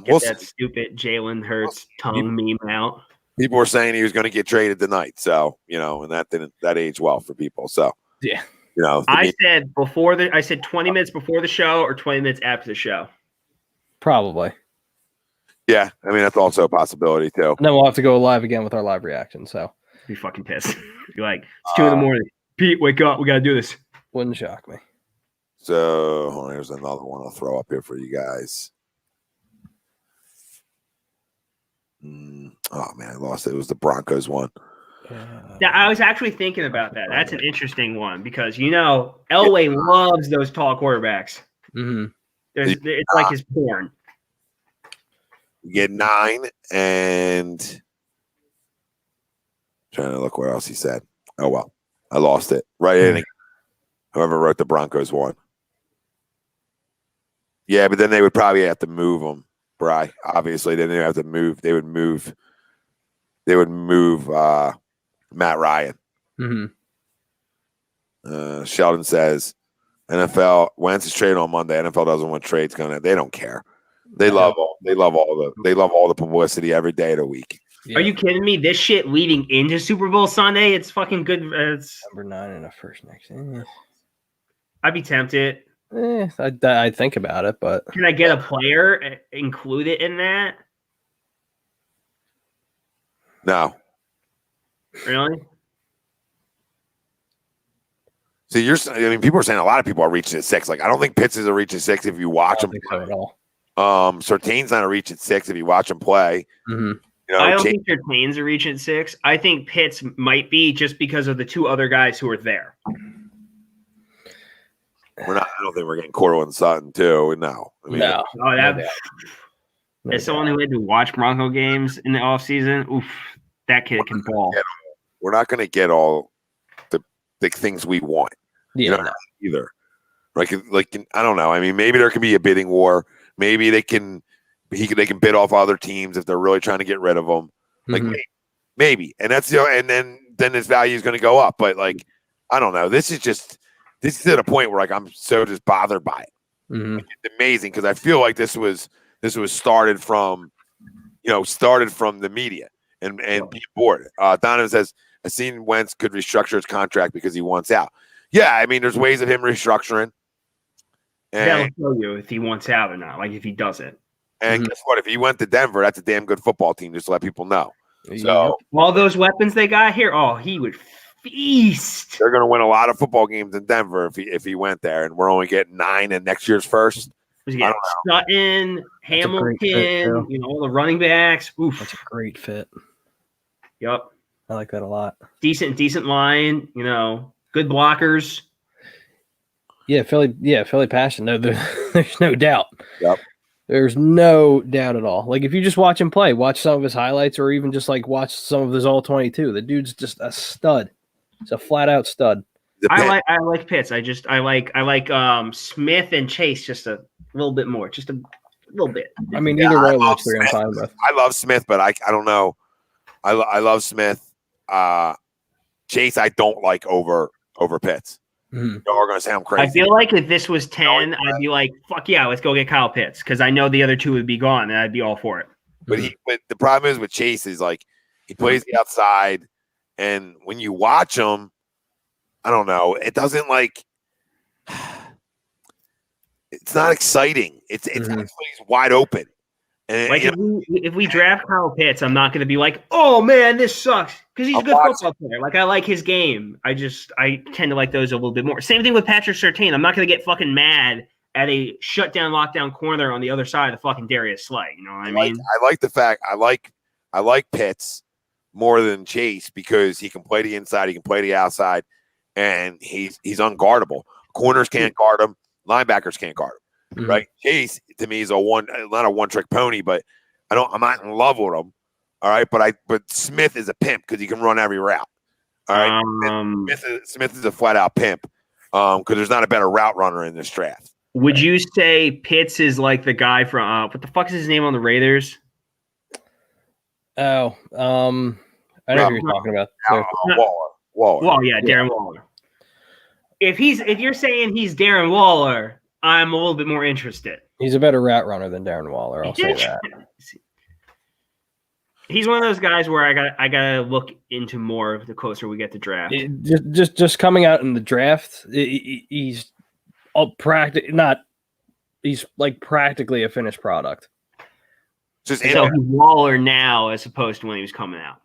we'll that stupid Jalen Hurts tongue meme out. People were saying he was going to get traded tonight, so and that aged well for people. So yeah, I said 20 minutes before the show or 20 minutes after the show. Probably. Yeah, I mean that's also a possibility too. And then we'll have to go live again with our live reaction. So be fucking pissed. Be like, it's 2 a.m. Pete, wake up. We got to do this. Wouldn't shock me. So hold on, here's another one I'll throw up here for you guys. Oh man, I lost it. It was the Broncos one. Yeah, I was actually thinking about that. That's an interesting one because Elway loves those tall quarterbacks. Mm-hmm. It's like his porn. You get 9 and trying to look what else he said. Oh well, I lost it. Right in. Whoever wrote the Broncos one. Yeah, but then they would probably have to move them. Bry, obviously, then they have to move. They would move Matt Ryan. Mm-hmm. Sheldon says, NFL Wentz is trading on Monday. NFL doesn't want trades coming in. They don't care. They love all the publicity every day of the week. Yeah. Are you kidding me? This shit leading into Super Bowl Sunday, it's fucking good. It's number 9 in a first next. I'd be tempted. I'd think about it, but can I get a player included in that? No. Really? So people are saying a lot of people are reaching at 6. Like, I don't think Pitts is a reach at 6 if you watch him. So at all. Surtain's not a reach at 6 if you watch him play. Mm-hmm. I don't think Surtain's a reach at 6. I think Pitts might be just because of the 2 other guys who are there. I don't think we're getting Cortland Sutton too. No. No. As someone who had to watch Bronco games in the offseason, oof, that kid can ball. We're not going to get all the things we want. Yeah. Either. Like I don't know. I mean, maybe there can be a bidding war. Maybe they can bid off other teams if they're really trying to get rid of them. Like maybe. And that's and then his value is going to go up. But like, I don't know. This is at a point where like I'm so just bothered by it. Like, it's amazing because I feel like this was started from the media and being bored. Donovan says, "I seen Wentz could restructure his contract because he wants out." Yeah, I mean, there's ways of him restructuring. That'll tell you if he wants out or not. Like if he doesn't. And guess what? If he went to Denver, that's a damn good football team. Just to let people know. So all those weapons they got here, he would feast. They're going to win a lot of football games in Denver if he went there, and we're only getting 9 in next year's first. Sutton, Hamilton, all the running backs. Oof, that's a great fit. Yep, I like that a lot. Decent line. Good blockers. Yeah, Philly passion. No, there's no doubt. Yep. There's no doubt at all. Like if you just watch him play, watch some of his highlights, or even just like watch some of his all 22. The dude's just a stud. He's a flat out stud. I like Pitts. I like Smith and Chase just a little bit more, just a little bit. I mean, either way, I'm fine with. I love Smith, but I don't know. I love Smith. Chase, I don't like over Pitts. Y'all are going to say I'm crazy. I feel like if this was 10, I'd be like, fuck yeah, let's go get Kyle Pitts because I know the other 2 would be gone, and I'd be all for it. But the problem is with Chase is like he plays the outside, and when you watch him, I don't know, it doesn't like it's not exciting. It's actually he's wide open. And like if we draft Kyle Pitts, I'm not going to be like, oh man, this sucks because he's a good football player. Like I like his game. I tend to like those a little bit more. Same thing with Patrick Surtain. I'm not going to get fucking mad at a shutdown lockdown corner on the other side of the fucking Darius Slay. You know what I mean? I like the fact I like Pitts more than Chase because he can play the inside, he can play the outside, and he's unguardable. Corners can't guard him, linebackers can't guard him. Right, Chase to me is not a one-trick pony, but I'm not in love with him. All right, but Smith is a pimp because he can run every route. All right, Smith is a flat-out pimp because there's not a better route runner in this draft. Would you say Pitts is like the guy from what the fuck is his name on the Raiders? Oh, I know who you're talking about. Waller. Well, yeah, Darren Waller. If you're saying he's Darren Waller, I'm a little bit more interested. He's a better route runner than Darren Waller. I'll say that. He's one of those guys where I gotta look into more the closer we get to draft. Just coming out in the draft, he's he's like practically a finished product. So he's Waller now as opposed to when he was coming out.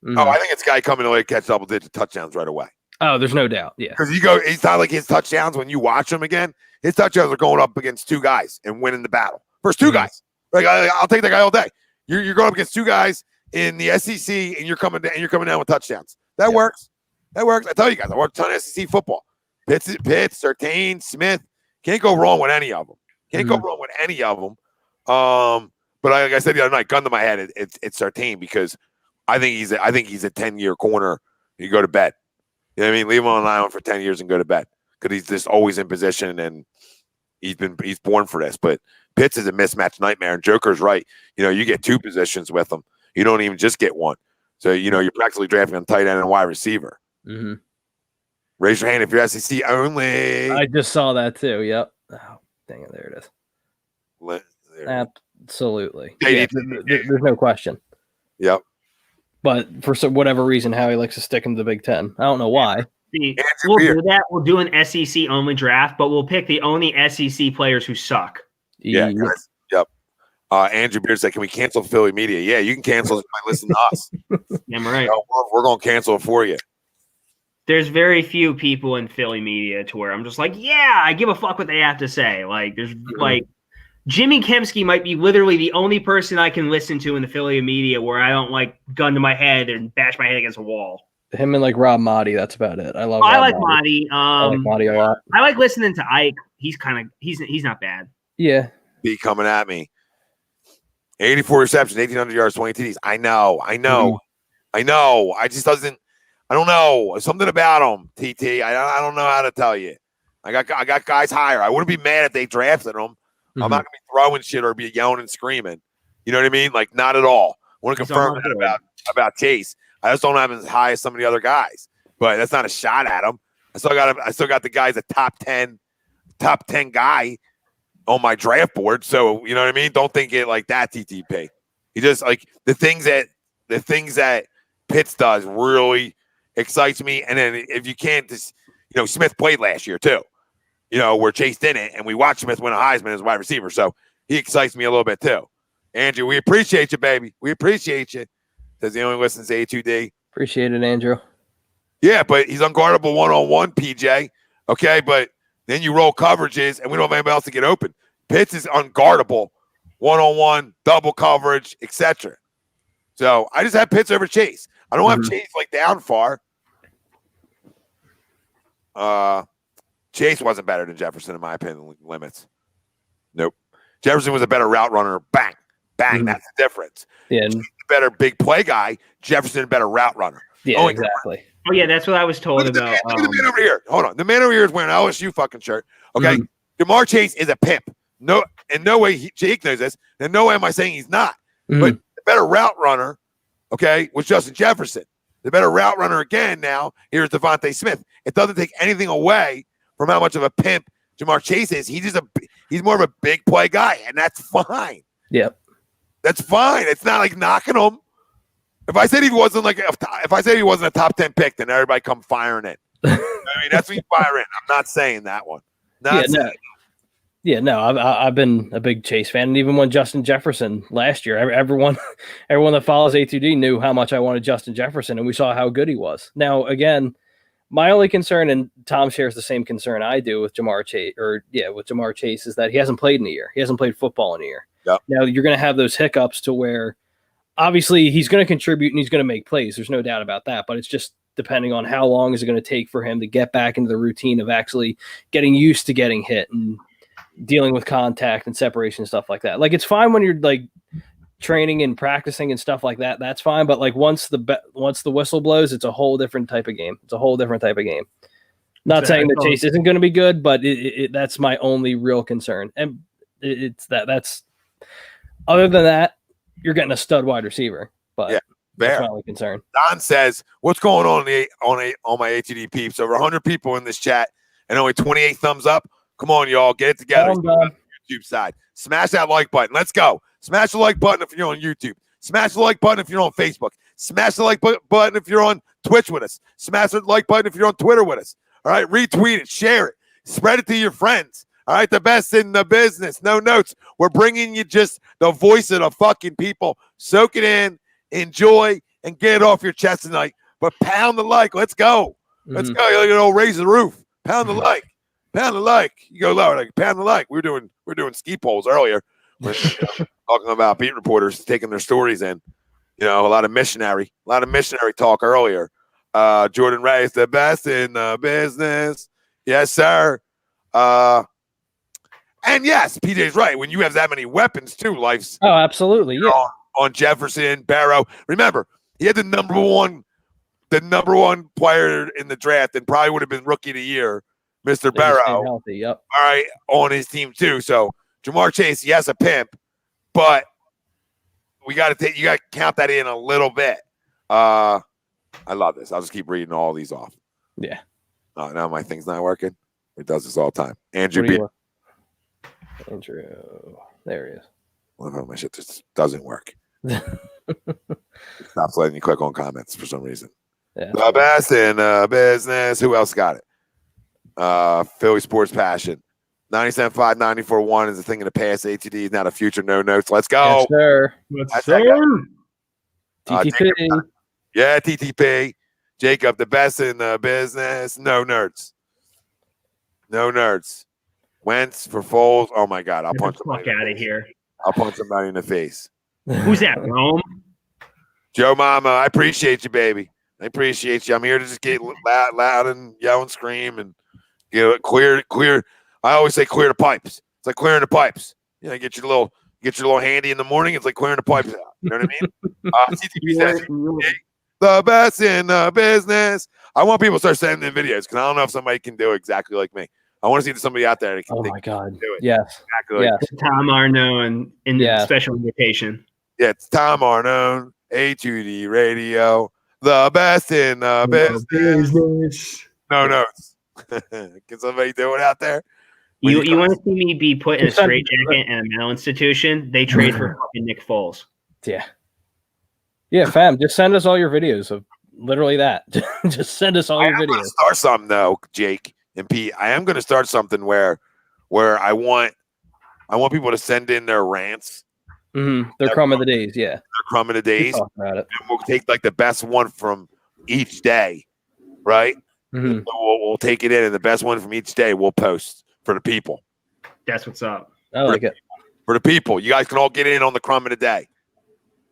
Oh, I think it's a guy coming to catch double-digit touchdowns right away. Oh, there's no doubt. Yeah, because it's not like his touchdowns when you watch him again. His touchdowns are going up against 2 guys and winning the battle. First 2 guys. Like I'll take that guy all day. You're going up against 2 guys in the SEC, and you're coming down with touchdowns. That works. I tell you guys, I watch a ton of SEC football. Pitts, Surtain, Smith. Can't go wrong with any of them. But like I said the other night, gun to my head, it's Surtain because I think he's a 10-year corner. You go to bed. You know what I mean? Leave him on an island for 10 years and go to bed because he's just always in position and he's born for this. But Pitts is a mismatch nightmare, and Joker's right. You get 2 positions with him. You don't even just get 1. So you're practically drafting a tight end and wide receiver. Mm-hmm. Raise your hand if you're SEC only. I just saw that too. Yep. Oh, dang it! There it is. Absolutely. Yeah, there's no question. Yep. But for whatever reason, Howie likes to stick into the Big Ten. I don't know why. We'll do that. We'll do an SEC only draft, but we'll pick the only SEC players who suck. Yeah. Yep. Andrew Beard said, "Can we cancel Philly media?" Yeah, you can cancel it by listening to us. Yeah, right. We're going to cancel it for you. there's very few people in Philly media to where I'm just like, yeah, I give a fuck what they have to say. Like, there's like Jimmy Kempski might be literally the only person I can listen to in the Philly media where I don't like gun to my head and bash my head against a wall. Him and like Rob Motti, that's about it. I like Motti. I like Motti a lot. I like listening to Ike. He's not bad. Yeah. Be coming at me. 84 receptions, 1,800 yards, 20 TDs. I know. I just doesn't. I don't know. Something about him, TT. I don't know how to tell you. I got guys higher. I wouldn't be mad if they drafted him. I'm not gonna be throwing shit or be yelling and screaming. You know what I mean? Like, not at all. I want to confirm that about Chase. I just don't have him as high as some of the other guys. But that's not a shot at him. I still got the guys a top 10 guy on my draft board. So you know what I mean? Don't think it like that, TTP. He just like the things that Pitts does really excites me. And then if you can't just, Smith played last year too. Where Chase didn't, and we watched Smith win a Heisman as a wide receiver. So he excites me a little bit too. Andrew, we appreciate you, baby. We appreciate you. Says he only listens to A2D. Appreciate it, Andrew. Yeah, but he's unguardable one-on-one, PJ. Okay, but then you roll coverages, and we don't have anybody else to get open. Pitts is unguardable, one-on-one, double coverage, etc. So I just have Pitts over Chase. I don't have Chase like down far. Chase wasn't better than Jefferson, in my opinion, limits. Nope. Jefferson was a better route runner. Bang. Bang. That's the difference. Yeah. Better big play guy. Jefferson, a better route runner. Yeah, exactly. Oh, yeah, that's what I was told about. Look at the man over here. Hold on. The man over here is wearing an LSU fucking shirt. Okay? Jamar Chase is a pimp. No, in no way, Jake knows this. In no way am I saying he's not. But the better route runner, okay, was Justin Jefferson. The better route runner again now, here's Devontae Smith. It doesn't take anything away from how much of a pimp Jamar Chase is. He's more of a big play guy, and that's fine. Yep. That's fine. It's not like knocking him. If I said he wasn't a top 10 pick, then everybody come firing it. I mean, that's me firing. I'm not saying that one. I've been a big Chase fan, and even when Justin Jefferson last year, everyone that follows A2D knew how much I wanted Justin Jefferson, and we saw how good he was. Now, again, my only concern, and Tom shares the same concern I do with Jamar Chase, is that he hasn't played in a year. He hasn't played football in a year. Yep. Now, you're going to have those hiccups to where obviously he's going to contribute and he's going to make plays. There's no doubt about that, but it's just depending on how long is it going to take for him to get back into the routine of actually getting used to getting hit and dealing with contact and separation and stuff like that. Like, it's fine when you're like training and practicing and stuff like that. That's fine. But like once the whistle blows, it's a whole different type of game. Not saying that Chase isn't going to be good, but that's my only real concern. And that's other than that, you're getting a stud wide receiver. But yeah, that's my only concern. Don says, what's going on my ATD peeps? Over 100 people in this chat and only 28 thumbs up. Come on, y'all. Get it together. YouTube side. Smash that like button. Let's go. Smash the like button if you're on YouTube. Smash the like button if you're on Facebook. Smash the like button if you're on Twitch with us. Smash the like button if you're on Twitter with us. All right, retweet it. Share it. Spread it to your friends. All right, the best in the business. No notes. We're bringing you just the voice of the fucking people. Soak it in, enjoy, and get it off your chest tonight. But pound the like. Let's go. Let's go. Raise the roof. Pound the like. Pound the like. You go lower. Like pound the like. We're doing ski poles earlier. We're talking about beat reporters taking their stories in. A lot of missionary talk earlier. Jordan Ray is the best in the business. Yes, sir. And yes, PJ's right. When you have that many weapons too, life's absolutely, yeah. On Jefferson, Barrow. Remember, he had the number one player in the draft, and probably would have been rookie of the year, Mr. Barrow. Healthy, yep. All right, on his team too. So Jamar Chase, yes, a pimp, but you got to count that in a little bit. I love this. I'll just keep reading all these off. Yeah. Oh, now my thing's not working. It does this all the time. Andrew B. Andrew, there he is. Well, my shit just doesn't work. Stops letting you click on comments for some reason. Yeah. The best in business. Who else got it? Philly Sports Passion. 97.5, 94.1 is a thing in the past. ATD is not a future. No notes. Let's go. Yes, sir. Let's go. TTP. Yeah, TTP. Jacob, the best in the business. No nerds. No nerds. Wentz for Foles. Oh my God! I'll Get punch the somebody fuck in the out of face. here. I'll punch somebody in the face. Who's that, Rome? Joe Mama, I appreciate you, baby. I appreciate you. I'm here to just get loud and yell and scream and clear. I always say clear the pipes. It's like clearing the pipes. You know, get your little handy in the morning. It's like clearing the pipes out. You know what I mean? CTP says, the best in the business. I want people to start sending in videos because I don't know if somebody can do exactly like me. I want to see somebody out there that can, Oh my God. do it. Yes. Exactly Yes. Tom Arno in the special invitation. Yeah, it's Tom Arno, A2D Radio, the best in the business. No notes. Can somebody do it out there? You want to see me be put in a straitjacket in a mental institution? They trade for fucking Nick Foles. Yeah. Yeah, fam, just send us all your videos of literally that. Just send us all your videos. Start something though, Jake and Pete. I am going to start something where I want people to send in their rants. Mm-hmm. Their crumb of the days, yeah. Their crumb of the days. We'll talk about it. And we'll take like the best one from each day, right? Mm-hmm. So we'll take it in, and the best one from each day we'll post for the people. That's what's up. I like it. For the people. You guys can all get in on the crumb of the day.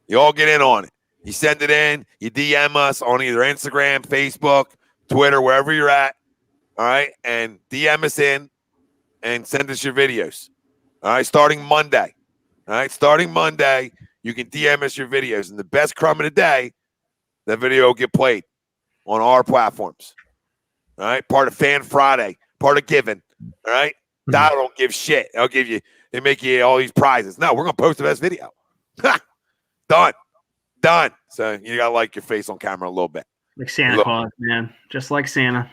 You all get in on it. You send it in. You DM us on either Instagram, Facebook, Twitter, wherever you're at. All right? And DM us in and send us your videos. All right? Starting Monday. All right? Starting Monday, you can DM us your videos. And the best crumb of the day, that video will get played on our platforms. All right? Part of Fan Friday. Part of Giving. All right? I don't give shit. They make you all these prizes. No, we're going to post the best video. Done. So you got to like your face on camera a little bit. Like Santa Claus, man. Just like Santa.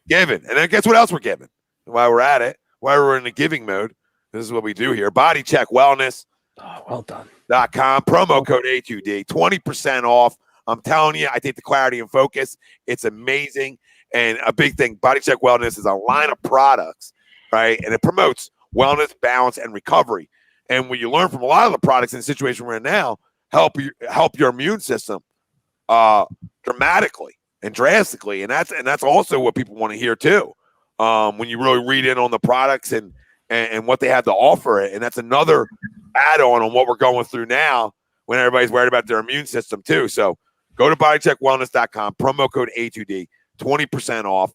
Giving. And then guess what else we're giving? While we're at it, while we're in the giving mode, this is what we do here. Body Check Wellness. Oh, well done. .com. Promo code A2D. 20% off. I'm telling you, I take the clarity and focus. It's amazing. And a big thing, Body Check Wellness is a line of products, right? And it promotes wellness, balance, and recovery. And what you learn from a lot of the products in the situation we're in now, help your immune system dramatically and drastically. And that's also what people want to hear too. When you really read in on the products and what they have to offer it. And that's another add-on on what we're going through now when everybody's worried about their immune system too. So go to bodycheckwellness.com, promo code A2D, 20% off.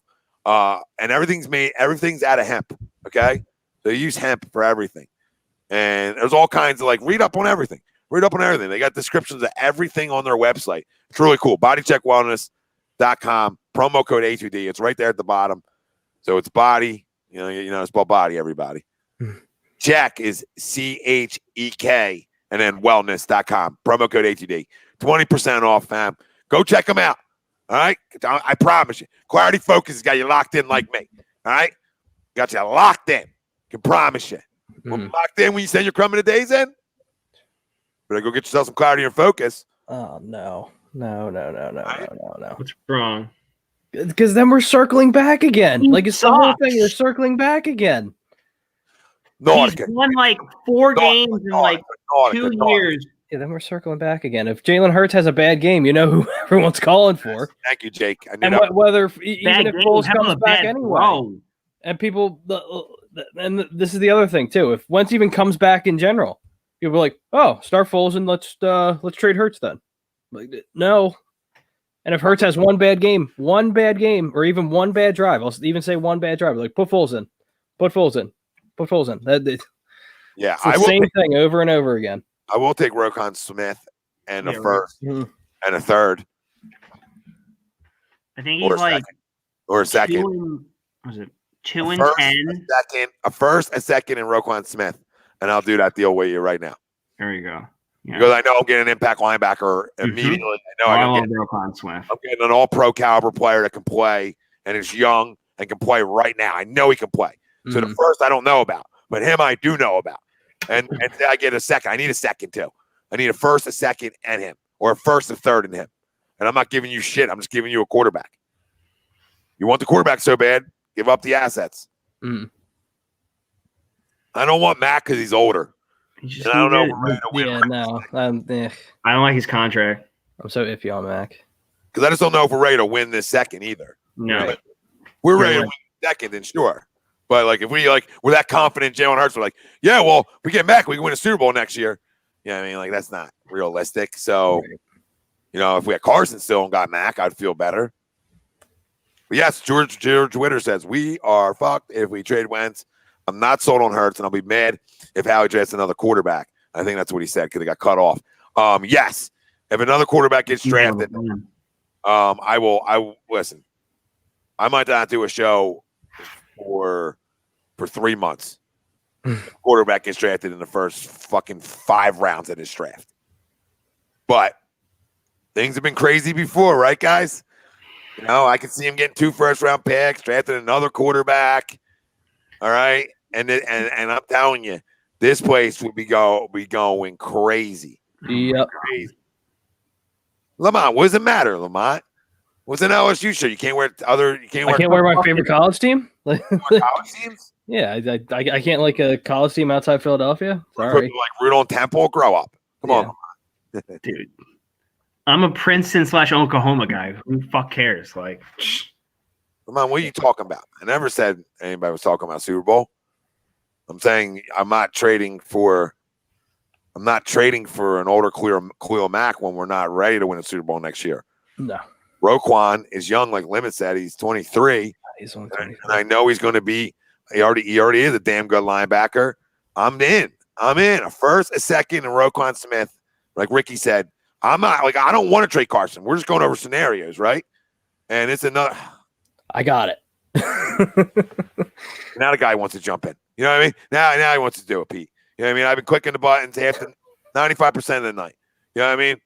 And everything's out of hemp. Okay. So you use hemp for everything. And there's all kinds of read up on everything. They got descriptions of everything on their website. It's really cool. Bodycheckwellness.com, promo code A2D. It's right there at the bottom. So it's body, it's spelled body, everybody. Check is CHEK and then wellness.com, promo code A2D. 20% off, fam. Go check them out. All right. I promise you. Clarity Focus has got you locked in like me. All right. Got you locked in. Can promise you. We'll be locked in when you send your crumb of the days in. Better go get yourself some clarity and focus. Oh, no. No. What's wrong? Because then we're circling back again. It's the whole thing. We're circling back again. He's won 4 games in 2 years. Yeah, then we're circling back again. If Jalen Hurts has a bad game, you know who everyone's calling for. Thank you, Jake. And whether even if Foles comes back anyway, and people, and this is the other thing too. If Wentz even comes back in general, people are like, "Oh, start Foles and let's trade Hurts then." No. And if Hurts has one bad game, or even one bad drive, I'll even say one bad drive. Put Foles in. Yeah, it's the same thing over and over again. I will take Roquan Smith and a first and a third. I think he's a second. Was it 2 and 10? A first, a second, and Roquan Smith, and I'll do that deal with you right now. There you go. Yeah. Because I know I'm getting an impact linebacker immediately. I know Roquan Smith. I'm getting an all-pro caliber player that can play and is young and can play right now. I know he can play. So the first I don't know about, but him I do know about. And I get a second. I need a second too. I need a first, a second, and him, or a first, a third, and him. And I'm not giving you shit. I'm just giving you a quarterback. You want the quarterback so bad, give up the assets. I don't want Mac because he's older. And I don't know. Yeah, no. I don't like his contract. I'm so iffy on Mac. Because I just don't know if we're ready to win this second either. No. Right? We're ready to win second, then sure. But like if we're that confident Jalen Hurts, we're like, yeah, well, if we get back, we can win a Super Bowl next year. Yeah, I mean, like that's not realistic. So, if we had Carson still and got Mac, I'd feel better. But yes, George Witter says we are fucked if we trade Wentz. I'm not sold on Hurts, and I'll be mad if Howie drafts another quarterback. I think that's what he said because he got cut off. Yes, if another quarterback gets drafted, I will listen. I might not do a show for 3 months. Quarterback gets drafted in the first fucking 5 rounds of this draft. But things have been crazy before, right, guys? I can see him getting 2 first-round picks, drafting another quarterback. All right, and I'm telling you, this place would be going crazy. Yep. Crazy. Lamont, what does it matter, Lamont? What's an LSU shirt? You can't wear I can't wear my favorite college team. college teams? Yeah, I can't like a college team outside Philadelphia. Sorry, like Rudolph Temple, grow up. Come on, dude. I'm a Princeton/Oklahoma guy. Who the fuck cares? Like, come on, what are you talking about? I never said anybody was talking about Super Bowl. I'm saying I'm not trading for an older Khalil Mack when we're not ready to win a Super Bowl next year. No. Roquan is young, like Limit said. He's 23. He's only 23. And I know he's going to be. He already is a damn good linebacker. I'm in. A first, a second, and Roquan Smith. Like Ricky said, I'm not like I don't want to trade Carson. We're just going over scenarios, right? And it's another. I got it. Now the guy wants to jump in. You know what I mean? Now he wants to do it, Pete. You know what I mean? I've been clicking the buttons after 95% of the night. You know what I mean?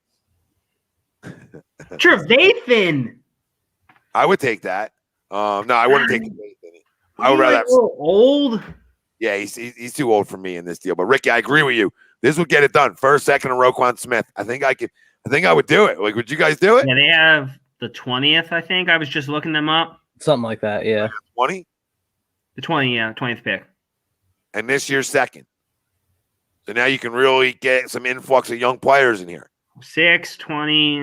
Trevathan. I would take that. No, I wouldn't take Trevathan. I would rather have old. Yeah, he's too old for me in this deal. But Ricky, I agree with you. This would get it done. First, second, and Roquan Smith. I think I would do it. Like, would you guys do it? Yeah, they have the 20th. I think I was just looking them up. Something like that. Yeah. 20. The 20th pick. And this year's second. So now you can really get some influx of young players in here. 6, 20.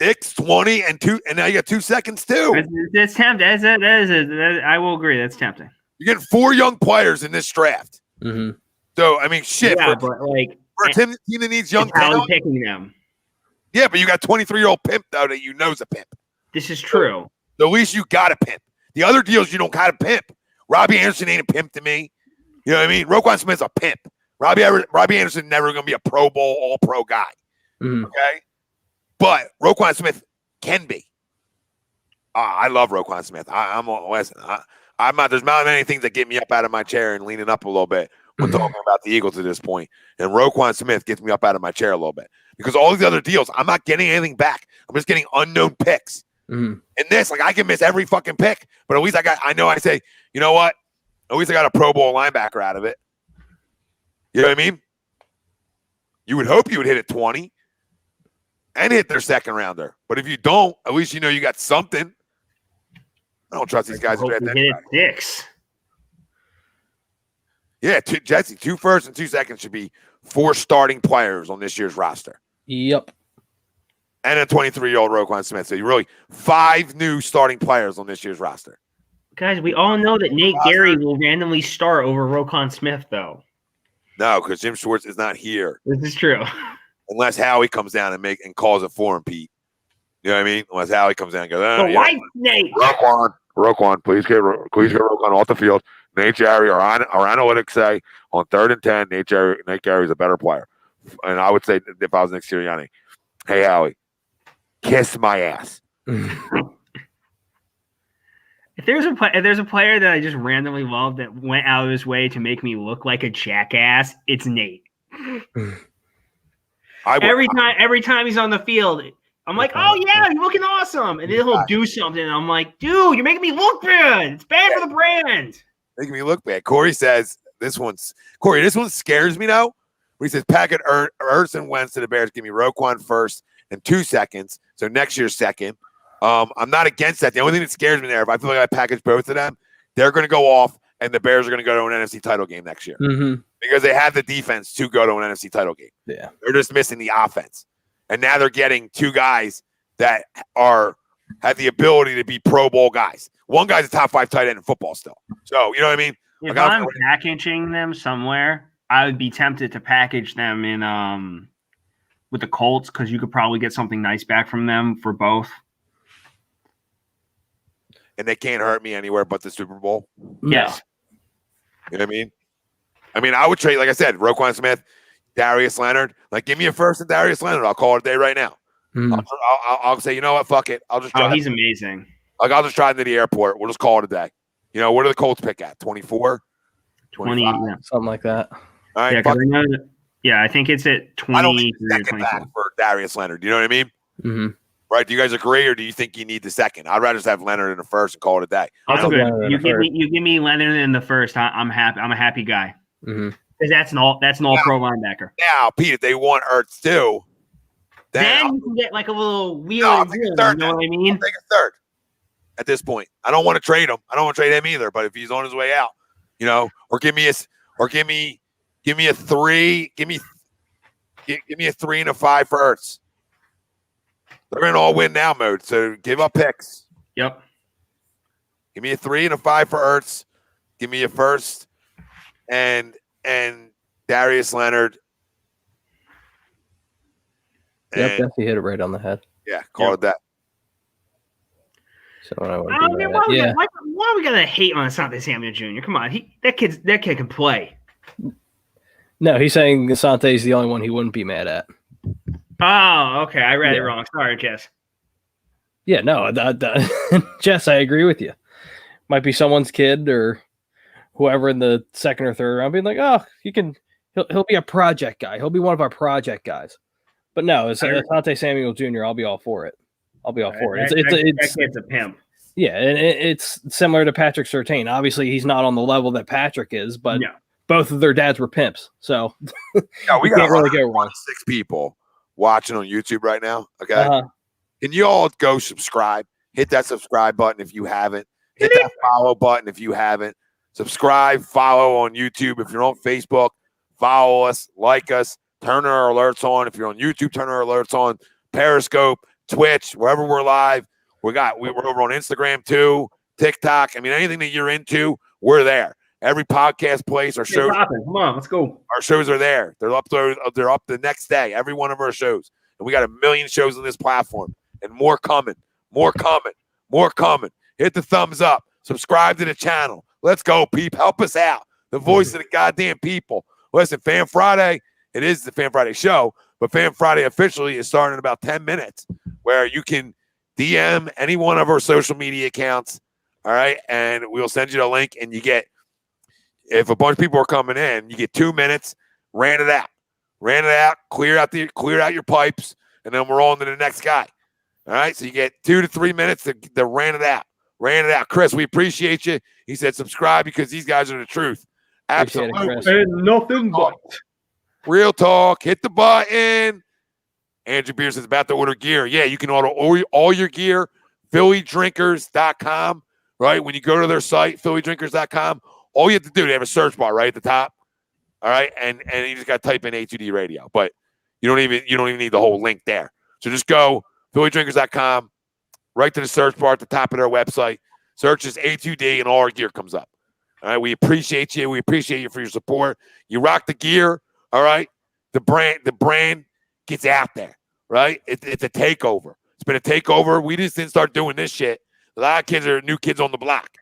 6, 20, and 2, and now you got 2 seconds too. That's tempting. I will agree. That's tempting. You're getting 4 young players in this draft. Mm-hmm. So I mean, shit. Yeah, for a team that needs young talent, picking them. Yeah, but you got 23-year-old pimp though that you know's a pimp. This is true. So at least you got a pimp. The other deals you don't got a pimp. Robbie Anderson ain't a pimp to me. You know what I mean? Roquan Smith's a pimp. Robbie Anderson never going to be a Pro Bowl All-Pro guy. Mm. Okay? But Roquan Smith can be. I love Roquan Smith. I'm not. There's not many things that get me up out of my chair and leaning up a little bit when talking about the Eagles at this point. And Roquan Smith gets me up out of my chair a little bit because all these other deals, I'm not getting anything back. I'm just getting unknown picks. Mm. And this, like, I can miss every fucking pick, but at least I say, you know what? At least I got a Pro Bowl linebacker out of it. You know what I mean? You would hope you would hit it 20 and hit their second rounder. But if you don't, at least you know you got something. I don't trust these guys to draft anybody. Hit it 6. Yeah, Jesse, 2 firsts and 2 seconds should be 4 starting players on this year's roster. Yep. And a 23-year-old Roquan Smith. So you really 5 new starting players on this year's roster. Guys, we all know that Nate Gary will randomly start over Roquan Smith, though. No, because Jim Schwartz is not here. This is true. Unless Howie comes down and calls it for him, Pete. You know what I mean? Unless Howie comes down and goes, The white snake. Roquan, please get Roquan off the field. Nate Gary, our analytics say on 3rd and 10, Nate Gary is a better player. And I would say if I was Nick Sirianni, hey Howie, kiss my ass. If there's a player that I just randomly love that went out of his way to make me look like a jackass, it's Nate. Every time he's on the field, I'm like, oh yeah, you're looking awesome, and then he'll do something, and I'm like, dude, you're making me look bad. It's bad for the brand. Making me look bad. Corey says this one scares me now. When he says packet Hurts and Wentz to the Bears, give me Roquan first and 2 seconds. So next year's second. I'm not against that. The only thing that scares me there, if I feel like I package both of them, they're going to go off, and the Bears are going to go to an NFC title game next year because they have the defense to go to an NFC title game. Yeah, they're just missing the offense, and now they're getting 2 guys that have the ability to be Pro Bowl guys. One guy's a top 5 tight end in football still. So, you know what I mean? If I'm packaging them somewhere, I would be tempted to package them in with the Colts because you could probably get something nice back from them for both. And they can't hurt me anywhere but the Super Bowl. Yes. You know what I mean? I would trade, like I said, Roquan Smith, Darius Leonard. Like, give me a first and Darius Leonard. I'll call it a day right now. I'll say, you know what? Fuck it. I'll just drive. Oh, he's amazing. Like, I'll just drive to the airport. We'll just call it a day. You know, what do the Colts pick at? 24? 20, yeah. Something like that. All right. I think it's at 20. I don't need the second back for Darius Leonard. You know what I mean? Mm-hmm. Right? Do you guys agree, or do you think you need the second? I'd rather just have Leonard in the first and call it a day. That's good. You give me Leonard in the first. I'm happy. I'm a happy guy. Because that's an all pro linebacker. Now, Pete, if they want Ertz too, then you can get like a little wheel and deal. You know what I mean? I'll take a third at this point. I don't want to trade him. I don't want to trade him either. But if he's on his way out, you know, or give me a 3. Give me a 3 and a 5 for Ertz. They're in all win now mode, so give up picks. Yep. Give me a 3 and a 5 for Ertz. Give me a first and Darius Leonard. Yep, definitely hit it right on the head. Yeah, call it that. So I why we gotta hate on Asante Samuel Jr.? Come on, that kid can play. No, he's saying Asante is the only one he wouldn't be mad at. Oh, okay. I read it wrong. Sorry, Jess. Yeah, no, Jess, I agree with you. Might be someone's kid or whoever in the second or third round being like, oh, he'll be a project guy. He'll be one of our project guys. But no, it's Asante Samuel Jr. I'll be all for it. That kid's a pimp. Yeah, and it's similar to Patrick Surtain. Obviously, he's not on the level that Patrick is, but both of their dads were pimps. So we can't really go wrong. 6 people watching on YouTube right now. Okay. Can you all go subscribe? Hit that subscribe button if you haven't. Hit that follow button if you haven't. Subscribe, follow on YouTube. If you're on Facebook, follow us, like us, turn our alerts on. If you're on YouTube, turn our alerts on. Periscope, Twitch, wherever we're live. We're over on Instagram too, TikTok. I mean, anything that you're into, we're there. Every podcast place, our shows. Come on, let's go. Our shows are there. They're up there. They're up the next day. Every one of our shows, and we got 1 million shows on this platform, and more coming. Hit the thumbs up. Subscribe to the channel. Let's go, peep. Help us out. The voice of the goddamn people. Listen, Fan Friday. It is the Fan Friday show, but Fan Friday officially is starting in about 10 minutes, where you can DM any one of our social media accounts. All right, and we'll send you the link, and you get. If a bunch of people are coming in, you get 2 minutes, ran it out, clear out your pipes, and then we're on to the next guy. All right, so you get 2 to 3 minutes to ran it out. Chris, we appreciate you. He said subscribe because these guys are the truth. Absolutely. And nothing but. Real talk. Hit the button. Andrew Beers is about to order gear. Yeah, you can order all your gear, phillydrinkers.com, right? When you go to their site, phillydrinkers.com, all you have to do, they have a search bar right at the top. All right. And you just got to type in A2D radio, but you don't even need the whole link there. So just go phillydrinkers.com, right to the search bar at the top of their website. Search is A2D and all our gear comes up. All right. We appreciate you. We appreciate you for your support. You rock the gear. All right. The brand gets out there, right? It's a takeover. It's been a takeover. We just didn't start doing this shit. A lot of kids are new kids on the block.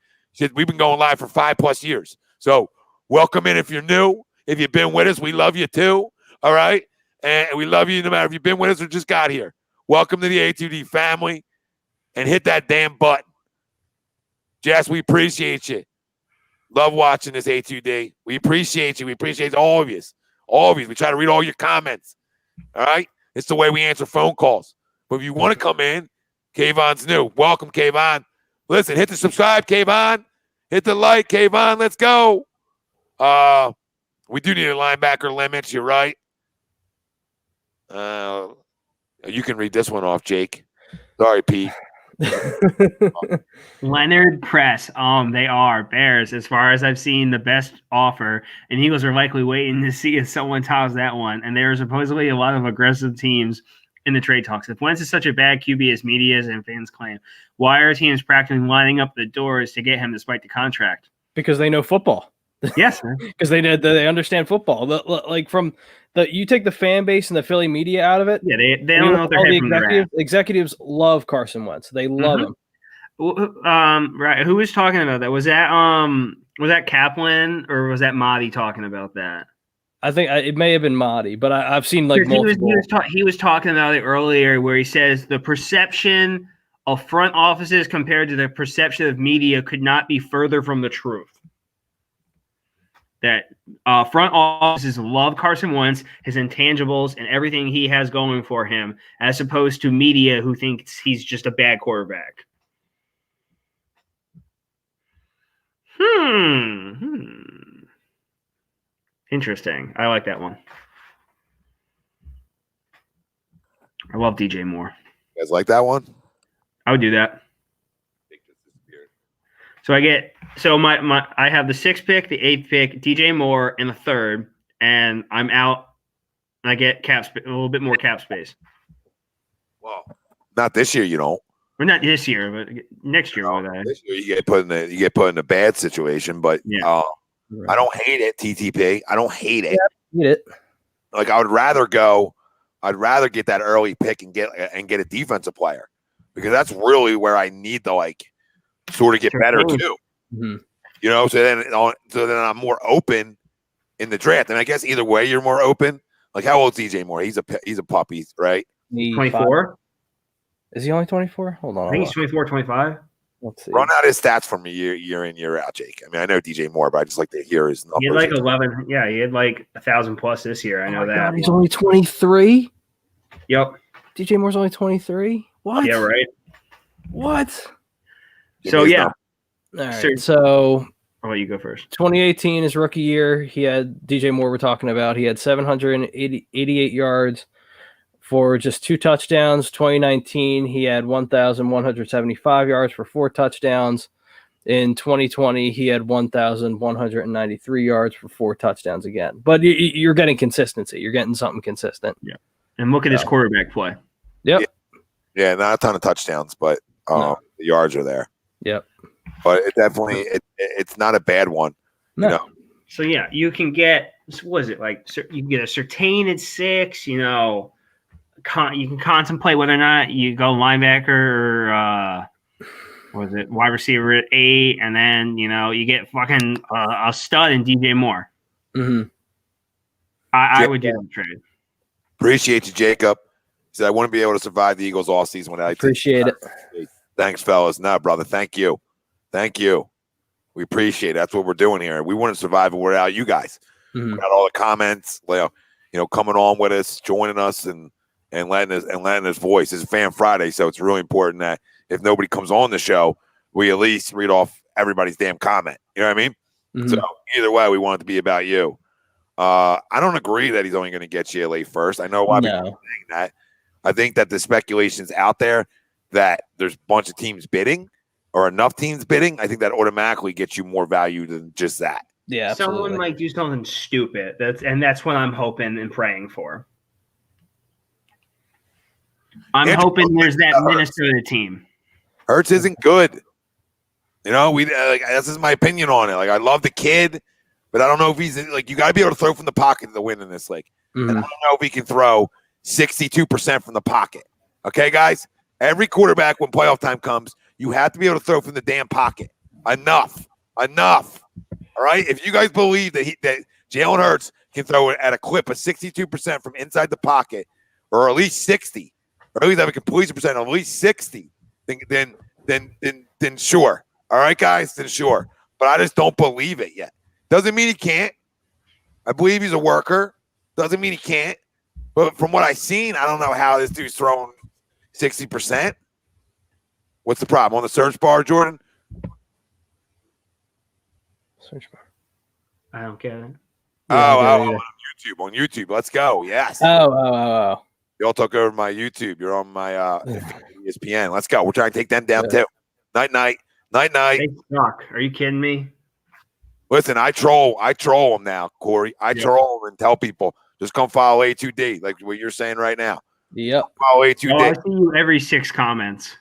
We've been going live for 5+ years. So welcome in if you're new. If you've been with us, we love you too. All right. And we love you no matter if you've been with us or just got here. Welcome to the A2D family. And hit that damn button. Jess, we appreciate you. Love watching this A2D. We appreciate you. We appreciate all of you. All of you. We try to read all your comments. All right. It's the way we answer phone calls. But if you want to come in, Kayvon's new. Welcome, Kayvon. Listen, hit the subscribe, Kayvon. Hit the like, Kayvon. Let's go. We do need a linebacker limit. You're right. You can read this one off, Jake. Sorry, Pete. Leonard Press. They are Bears, as far as I've seen, the best offer, and Eagles are likely waiting to see if someone tops that one. And there are supposedly a lot of aggressive teams in the trade talks. If Wentz is such a bad QB as media and fans claim, why are teams practically lining up the doors to get him despite the contract? Because they know football. Yes, because they understand football. Like from you take the fan base and the Philly media out of it. Yeah, they don't know what they're hitting from the executives love Carson Wentz. They love him. Right. Who was talking about that? Was that Kaplan or was that Mahdi talking about that? I think it may have been Mahdi, but I've seen like multiple. He was talking about it earlier where he says the perception of front offices compared to the perception of media could not be further from the truth. That front offices love Carson Wentz, his intangibles, and everything he has going for him, as opposed to media who thinks he's just a bad quarterback. Interesting. I like that one. I love DJ Moore. You guys like that one? I would do that. So I have the 6th pick, the 8th pick, DJ Moore in the 3rd, and I'm out. And I get a little bit more cap space. Well, not this year, you don't. Or not this year, but next year. This year you get put in a bad situation, but yeah. I don't hate it, TTP. I don't hate it. Yeah, hate it. Like I'd rather get that early pick and get a defensive player because that's really where I need to sort of get better too. Mm-hmm. You know, so then I'm more open in the draft. And I guess either way you're more open. Like how old's DJ Moore? He's a puppy, right? 24. Is he only 24? Hold on. I think he's 24, 25. Let's see. Run out his stats from year in, year out, Jake. I mean, I know DJ Moore, but I just like to hear his numbers. He had like 11. Yeah, he had like 1,000 plus this year. I know that. God, he's only 23. Yep. DJ Moore's only 23. What? Yeah, right. What? So yeah. All right. So I'll let you go first. 2018, his rookie year, he had DJ Moore. We're talking about. He had 788 yards for just 2 touchdowns. 2019, he had 1,175 yards for 4 touchdowns. In 2020, he had 1,193 yards for 4 touchdowns again. But you're getting consistency. You're getting something consistent. Yeah. And look at his quarterback play. Yep. Yeah, not a ton of touchdowns, but the yards are there. Yep. But it definitely it's not a bad one. No. You know? So yeah, you can get what is it like? You can get a Surtain at 6. You know, you can contemplate whether or not you go linebacker or wide receiver at 8, and then you get fucking a stud in DJ Moore. Mm-hmm. I would do the trade. Appreciate you, Jacob. He said I want to be able to survive the Eagles all season without. Appreciate it. Thanks, fellas. No, brother. Thank you. We appreciate it. That's what we're doing here. We wouldn't survive without you guys. Mm-hmm. Got all the comments, coming on with us, joining us, and letting us voice. It's Fan Friday, so it's really important that if nobody comes on the show, we at least read off everybody's damn comment. You know what I mean? Mm-hmm. So either way, we want it to be about you. I don't agree that he's only going to get you a late first. I know why people are saying that. I think that the speculation's out there that there's a bunch of teams bidding or enough teams bidding. I think that automatically gets you more value than just that. Yeah, absolutely. Someone might do something stupid. That's what I'm hoping and praying for. I'm hoping there's that Minnesota team. Hurts isn't good. This is my opinion on it. Like, I love the kid, but I don't know if he's you got to be able to throw from the pocket to win in this league. Mm-hmm. And I don't know if he can throw 62% from the pocket. Okay, guys? Every quarterback, when playoff time comes, you have to be able to throw from the damn pocket. Enough. All right? If you guys believe that Jalen Hurts can throw it at a clip of 62% from inside the pocket, or at least 60, or at least have a completion percent of at least 60, then sure. All right, guys? Then sure. But I just don't believe it yet. Doesn't mean he can't. I believe he's a worker. Doesn't mean he can't. But from what I've seen, I don't know how this dude's throwing 60%. What's the problem? On the search bar, Jordan? Search bar. I don't get it. On YouTube. Let's go. Yes. Oh. Y'all took over my YouTube. You're on my ESPN. Let's go. We're trying to take them down too. Night. They suck. Are you kidding me? Listen, I troll them now, Corey. I troll them and tell people, just come follow A2D, like what you're saying right now. Yep. Oh, A2D. Oh, I see you every 6 comments.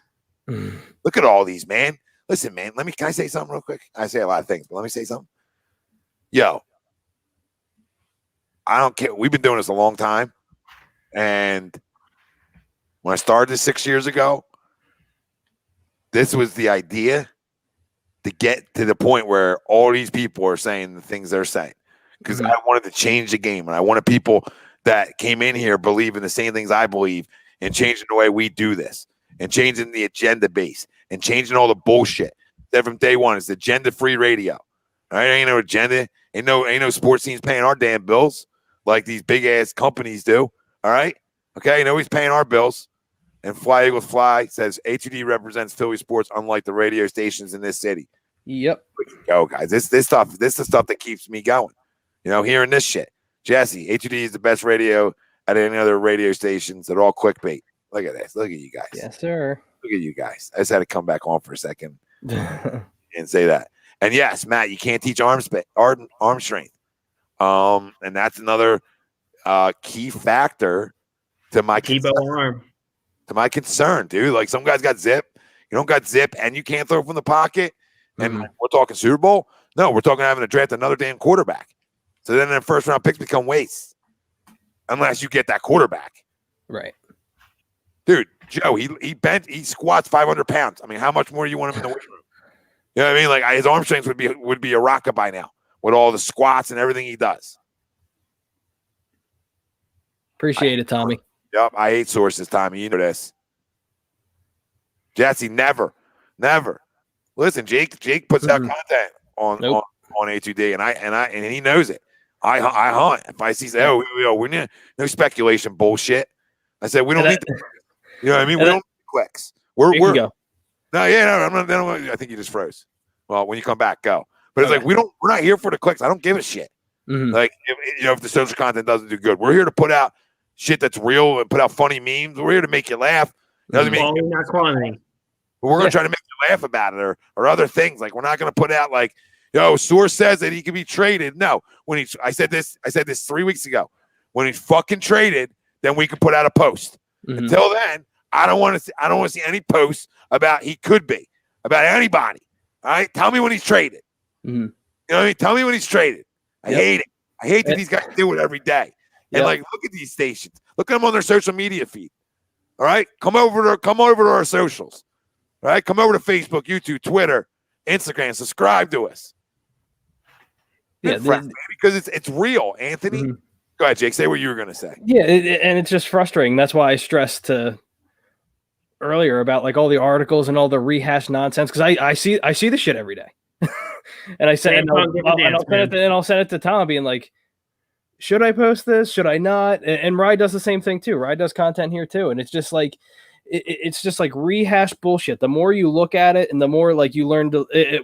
Look at all these, man. Listen, man. Can I say something real quick? I say a lot of things, but let me say something. Yo, I don't care. We've been doing this a long time, and when I started this 6 years ago, this was the idea to get to the point where all these people are saying the things they're saying. Because I wanted to change the game, and I wanted people that came in here believing the same things I believe, and changing the way we do this, and changing the agenda base, and changing all the bullshit. That from day one, it's agenda-free radio. All right, ain't no agenda, ain't no sports teams paying our damn bills like these big ass companies do. All right, okay, nobody's paying our bills. And Fly Eagles Fly says A2D represents Philly sports, unlike the radio stations in this city. Yep. Go, guys. This is the stuff that keeps me going. You know, hearing this shit. Jesse, A2D is the best radio at any other radio stations. They're all clickbait. Look at this. Look at you guys. Yes, sir. Look at you guys. I just had to come back on for a second and say that. And yes, Matt, you can't teach arm strength. And that's another key factor to my arm. To my concern, dude. Like some guys got zip. You don't got zip, and you can't throw from the pocket. And we're talking Super Bowl. No, we're talking having to draft another damn quarterback. So then the first round picks become waste unless you get that quarterback. Right. Dude, Joe, he squats 500 pounds. I mean, how much more do you want him in the weight room? You know what I mean? Like his arm strength would be a rocket by now with all the squats and everything he does. Appreciate it, Tommy. Yep, I hate sources, Tommy. You know this. Jesse, never. Listen, Jake puts out content on A2D, and he knows it. I hunt. If I see, we're no speculation bullshit. I said we don't need. You know what I mean? We don't need clicks. We're go. No, I'm not. I think you just froze. Well, when you come back, go. But it's like we're not here for the clicks. I don't give a shit. Like if the social content doesn't do good, we're here to put out shit that's real and put out funny memes. We're here to make you laugh. Doesn't mean not quantity. But we're gonna try to make you laugh about it or other things. Like we're not gonna put out like, source says that he can be traded. No, I said this 3 weeks ago. When he's fucking traded, then we can put out a post. Until then, I don't want to see any posts about he could be about anybody. All right, tell me when he's traded. You know what I mean? Tell me when he's traded. I hate it. I hate that these guys do it every day. And like, look at these stations. Look at them on their social media feed. All right, come over to our socials. All right, come over to Facebook, YouTube, Twitter, Instagram. Subscribe to us. Yeah, because it's real, Anthony. Go ahead, Jake. Say what you were going to say. Yeah, and it's just frustrating. That's why I stressed earlier about like all the articles and all the rehashed nonsense because I see the shit every day. And I said, I'll send it to Tom, being like, should I post this? Should I not? And Rye does the same thing too. Rye does content here too, and it's just like it's just like rehashed bullshit. The more you look at it, and the more like you learn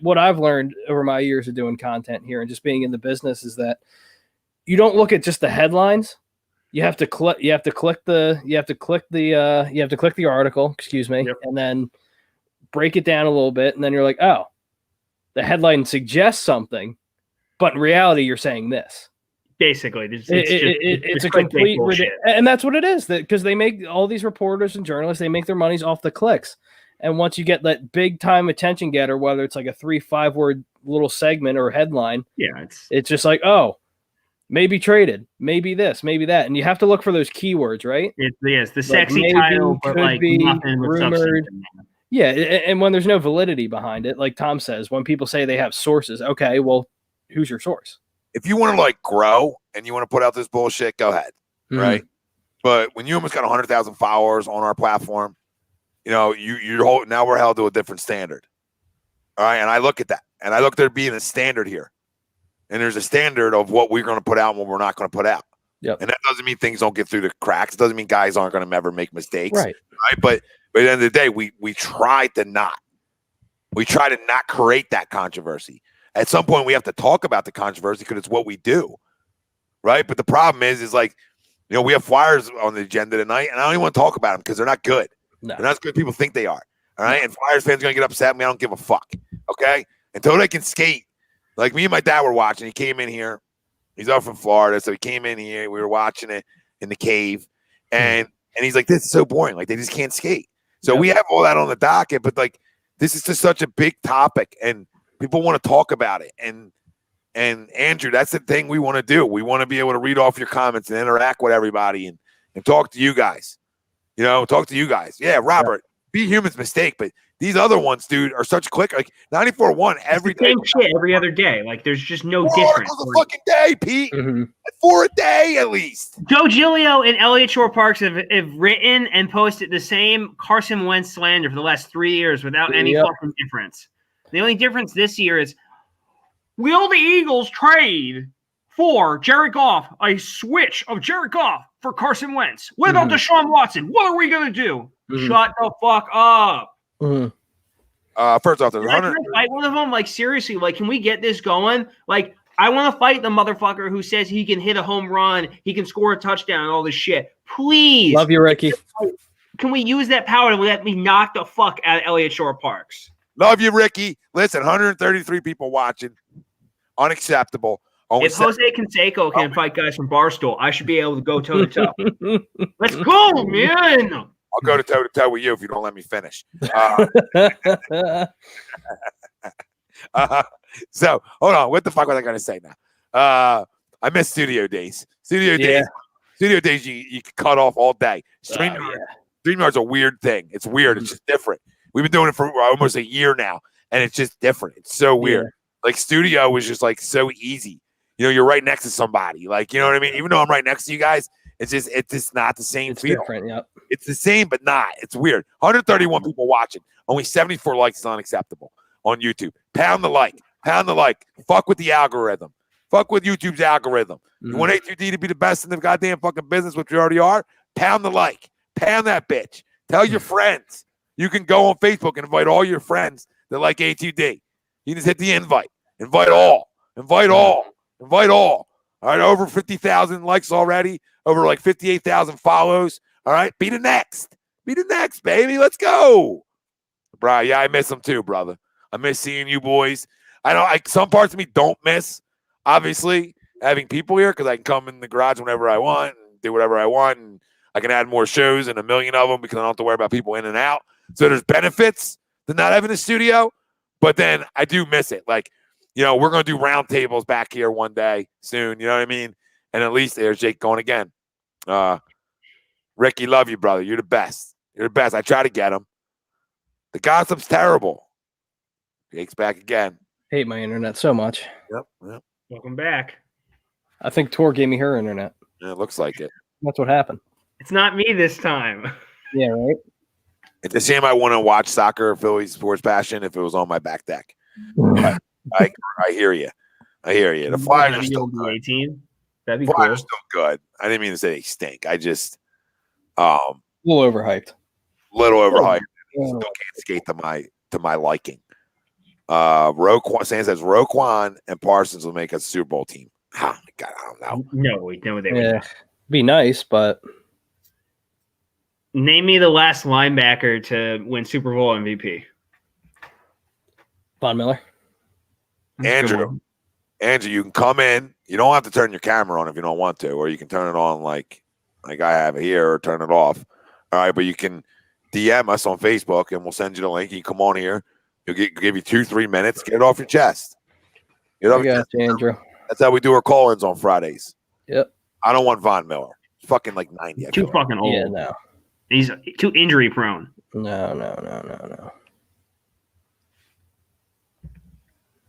what I've learned over my years of doing content here and just being in the business is that you don't look at just the headlines. You have to click the article, and then break it down a little bit, and then you're like, oh, the headline suggests something, but in reality, you're saying this. Basically, it's a complete and that's what it is. Because they make all these reporters and journalists, they make their monies off the clicks. And once you get that big time attention getter, whether it's like a 3-5 word little segment or headline, it's just like, oh, maybe traded, maybe this, maybe that, and you have to look for those keywords, right? It's the sexy title, but like nothing with rumored. Yeah, and when there's no validity behind it, like Tom says, when people say they have sources, okay, well, who's your source? If you want to like grow and you want to put out this bullshit, go ahead, right? But when you almost got 100,000 followers on our platform, now we're held to a different standard. All right, and I look at that, and I look there being a standard here, and there's a standard of what we're going to put out and what we're not going to put out. Yep. And that doesn't mean things don't get through the cracks. It doesn't mean guys aren't going to ever make mistakes, right? But at the end of the day, we try to not create that controversy. At some point, we have to talk about the controversy because it's what we do, right? But the problem is like, we have Flyers on the agenda tonight, and I don't even want to talk about them because they're not good. No. They're not as good as people think they are, all right? And Flyers fans are going to get upset at me. I don't give a fuck, okay? Until they can skate. Like me and my dad were watching. He came in here. He's out from Florida, so he came in here. We were watching it in the cave, and And he's like, this is so boring. Like, they just can't skate. So Yep. we have all that on the docket, but like, this is just such a big topic and people want to talk about it. And Andrew, that's the thing we want to do. We want to be able to read off your comments and interact with everybody and talk to you guys. Talk to you guys. Yeah, Robert, be human's mistake, but these other ones, dude, are such quick. Like 94-1 every day. Same shit every other day. Like there's just no 4 difference. articles a fucking day, Pete. Mhm. 4 a day at least. Joe Giglio and Elliot Shore Parks have written and posted the same Carson Wentz slander for the last 3 years without any fucking difference. The only difference this year is, will the Eagles trade for Jared Goff, a switch of Jared Goff for Carson Wentz? What about Deshaun Watson? What are we going to do? Shut the fuck up. First off, there's Can I fight one of them? Like, seriously, like, can we get this going? Like, I want to fight the motherfucker who says he can hit a home run, he can score a touchdown, and all this shit. Please. Love you, Ricky. Can we use that power to let me knock the fuck out of Elliot Shore Parks? Love you, Ricky. Listen, 133 people watching. Unacceptable. Only If Jose Canseco can fight guys from Barstool, I should be able to go toe-to-toe. Let's go, man. I'll go to toe-to-toe with you if you don't let me finish. So, hold on. What the fuck was I going to say now? I miss studio days. Studio days, you can cut off all day. StreamYard's a weird thing. It's weird. It's just different. We've been doing it for almost a year now, and it's just different. It's so weird. Like, studio was just, like, so easy. You're right next to somebody. Like, you know what I mean? Even though I'm right next to you guys, it's just not the same feel. Different, yep. It's the same, but not. It's weird. 131 people watching. Only 74 likes is unacceptable on YouTube. Pound the like. Pound the like. Fuck with the algorithm. Fuck with YouTube's algorithm. You want A2D to be the best in the goddamn fucking business, which you already are? Pound the like. Pound that bitch. Tell your friends. You can go on Facebook and invite all your friends that like A2D. You just hit the invite. Invite all. Invite all. Invite all. All right, over 50,000 likes already. Over like 58,000 follows. All right, be the next. Be the next, baby. Let's go. Bro, yeah, I miss them too, brother. I miss seeing you boys. Some parts of me don't miss, obviously, having people here because I can come in the garage whenever I want and do whatever I want. And I can add more shows and a million of them because I don't have to worry about people in and out. So there's benefits to not having a studio. But then I do miss it. Like, we're going to do roundtables back here one day soon. You know what I mean? And at least there's Jake going again. Ricky, love you, brother. You're the best. You're the best. I try to get him. The gossip's terrible. Jake's back again. Hate my internet so much. Yep. Welcome back. I think Tor gave me her internet. Yeah, it looks like it. That's what happened. It's not me this time. Yeah, right? It's a shame I wouldn't watch soccer, Philly Sports Passion, if it was on my back deck. I hear you. The Flyers are still good. That'd be Flyers are cool. still good. I didn't mean to say they stink. I just A little overhyped. little overhyped. Still can't skate to my liking. Roquan says Roquan and Parsons will make a Super Bowl team. Oh my God, I don't know. No, they would. Yeah, be nice, but Name me the last linebacker to win Super Bowl MVP. Von Miller. Andrew, you can come in. You don't have to turn your camera on if you don't want to, or you can turn it on like I have it here, or turn it off. All right, but you can DM us on Facebook, and we'll send you the link. You come on here. We'll give you 2-3 minutes. Get it off your chest. Get it off your chest. Andrew. That's how we do our call-ins on Fridays. Yep. I don't want Von Miller. He's fucking like 90. Too fucking old. Yeah, no. He's too injury prone. No.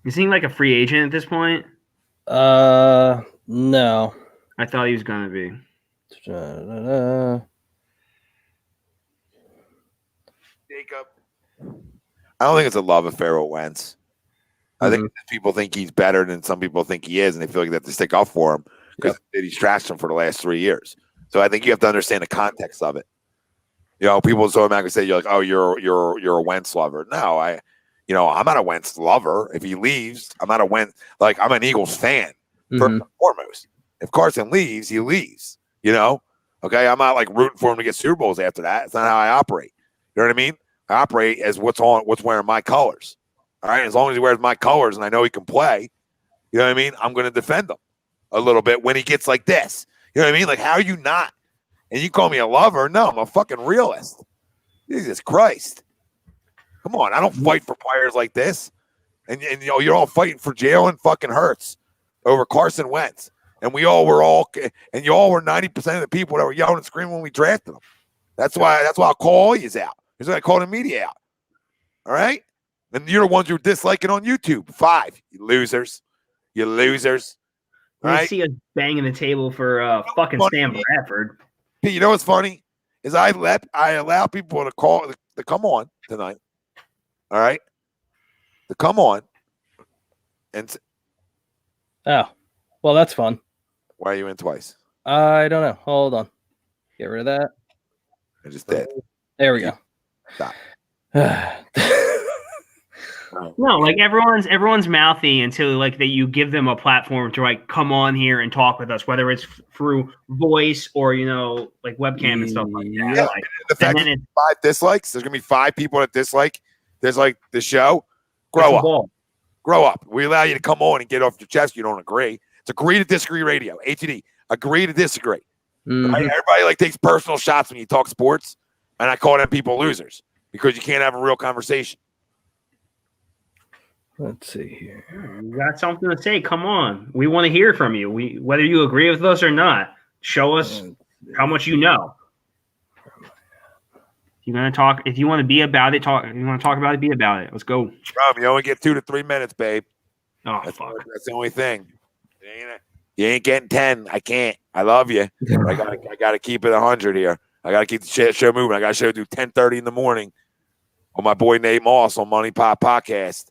Is he like a free agent at this point? No. I thought he was gonna be. Jacob. I don't think it's a love affair with Wentz. I think people think he's better than some people think he is, and they feel like they have to stick up for him because he's trashed him for the last 3 years. So I think you have to understand the context of it. People so automatically say you're like, oh, you're a Wentz lover. No, I'm not a Wentz lover. If he leaves, I'm not a Wentz. Like, I'm an Eagles fan first and foremost. If Carson leaves, he leaves. Okay, I'm not like rooting for him to get Super Bowls after that. It's not how I operate. You know what I mean? I operate as what's wearing my colors. All right, as long as he wears my colors and I know he can play, you know what I mean? I'm going to defend him a little bit when he gets like this. You know what I mean? Like, how are you not? And you call me a lover? No, I'm a fucking realist. Jesus Christ. Come on, I don't fight for players like this. And you know, you're all fighting for Jalen fucking Hurts over Carson Wentz. And you all were 90% of the people that were yelling and screaming when we drafted them. That's why I'll call all yous out. That's why I call the media out. All right? And you're the ones who dislike it on YouTube. 5, you losers. You losers. All You right? see us banging the table for fucking Sam Bradford. You know what's funny? Is I allow people to come on tonight. All right? To come on. And Oh, well, that's fun. why are you in twice? I don't know. Hold on. Get rid of that. I just did. There we go. Stop. No, like everyone's mouthy until like that you give them a platform to like come on here and talk with us, whether it's through voice or like webcam and stuff like that. Yeah, Like, the fact that 5 dislikes, there's gonna be 5 people that dislike. There's like the show. Grow up. Grow up. We allow you to come on and get off your chest. You don't agree. It's agree to disagree radio. A2D. Agree to disagree. Mhm. Right? Everybody like takes personal shots when you talk sports, and I call them people losers because you can't have a real conversation. Let's see here. You got something to say? Come on. We want to hear from you. Whether you agree with us or not, show us how much you know. If you're gonna talk, if you want to be about it, talk. If you want to talk about it, be about it. Let's go. Rob, you only get 2 to 3 minutes, babe. Oh That's fuck. the only thing. You ain't getting 10. I can't. I love you. I gotta keep it 100 here. I gotta keep the show moving. I gotta show do 10:30 in the morning on my boy Nate Moss on Money Pop Podcast.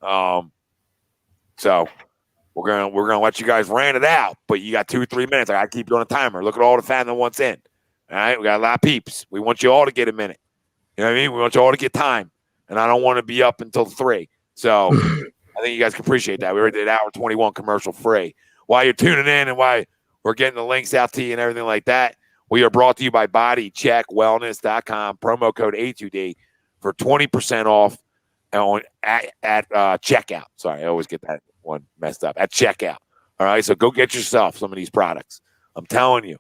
So we're gonna let you guys rant it out, but you got 2-3 minutes. I gotta keep you on a timer. Look at all the fan that wants in. All right, we got a lot of peeps. We want you all to get a minute. You know what I mean? We want you all to get time, and I don't want to be up until 3. So I think you guys can appreciate that. We already did hour 21 commercial free. While you're tuning in and why we're getting the links out to you and everything like that, we are brought to you by BodyCheckWellness.com. Promo code A2D for 20% off at checkout. Sorry, I always get that one messed up. At checkout. All right, so go get yourself some of these products. I'm telling you.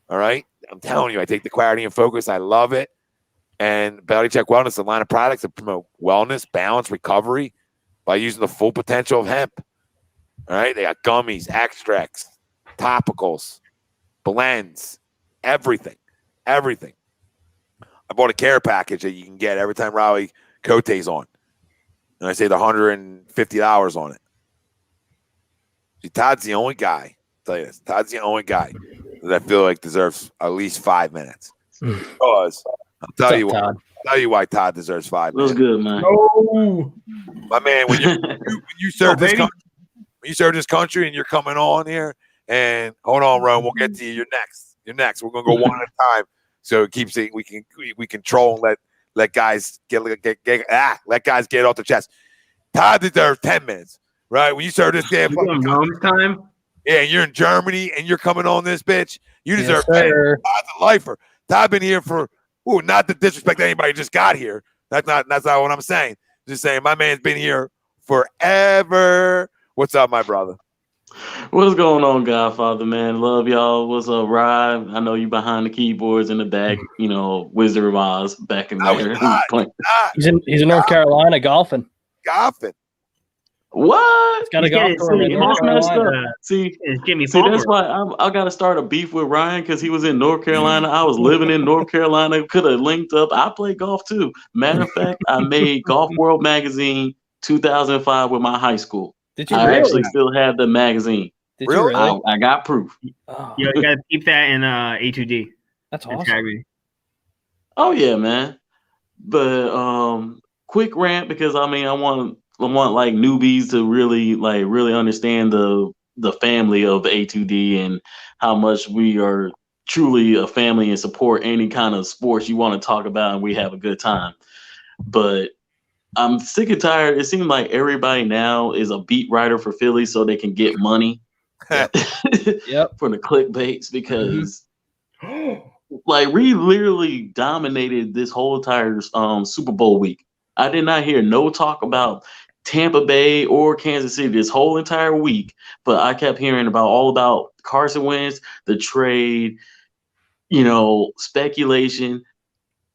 All right? I'm telling you, I take the clarity and focus. I love it. And Body Check Wellness is a line of products that promote wellness, balance, recovery by using the full potential of hemp. All right? They got gummies, extracts, topicals, blends, everything. Everything. I bought a care package that you can get every time Raleigh Cote's on. And I saved $150 on it. See, Todd's the only guy. I'll tell you this. Todd's the only guy that I feel like deserves at least 5 minutes. Because I'll tell you why Todd deserves 5 minutes. That was good, man. No. My man, when you serve this country, when you serve this country and you're coming on here, and hold on, Ron, we'll get to you. You're next. You're next. We're gonna go one at a time. So it keeps it. We control and let guys let guys get off the chest. Todd deserves 10 minutes, right? When you serve this damn fucking time. Yeah, and you're in Germany and you're coming on this bitch. You deserve Yes, 10. sir. Todd's a lifer. Todd been here for not to disrespect anybody who just got here. That's not what I'm saying. Just saying my man's been here forever. What's up, my brother? What's going on, Godfather, man? Love y'all. What's up, Rod? I know you behind the keyboards in the back, Wizard of Oz back in there. He's in North Carolina golfing. Golfing. What? He's got a golf tournament in North Carolina. See, It's Jimmy Palmer. that's why I got to start a beef with Ryan because he was in North Carolina. I was living in North Carolina. Could have linked up. I play golf too. Matter of fact, I made Golf World Magazine 2005 with my high school. Did you I really? actually still have the magazine. Did you really? I got proof. Oh, You gotta keep that in A2D. that's And awesome. tag me. Oh yeah, man. But quick rant because I want like newbies to really understand the family of A2D and how much we are truly a family and support any kind of sports you want to talk about and we have a good time. But I'm sick and tired. It seems like everybody now is a beat writer for Philly so they can get money. Yep. For the clickbaits because like we literally dominated this whole entire Super Bowl week. I did not hear no talk about Tampa Bay or Kansas City this whole entire week, but I kept hearing all about Carson Wentz, the trade, speculation.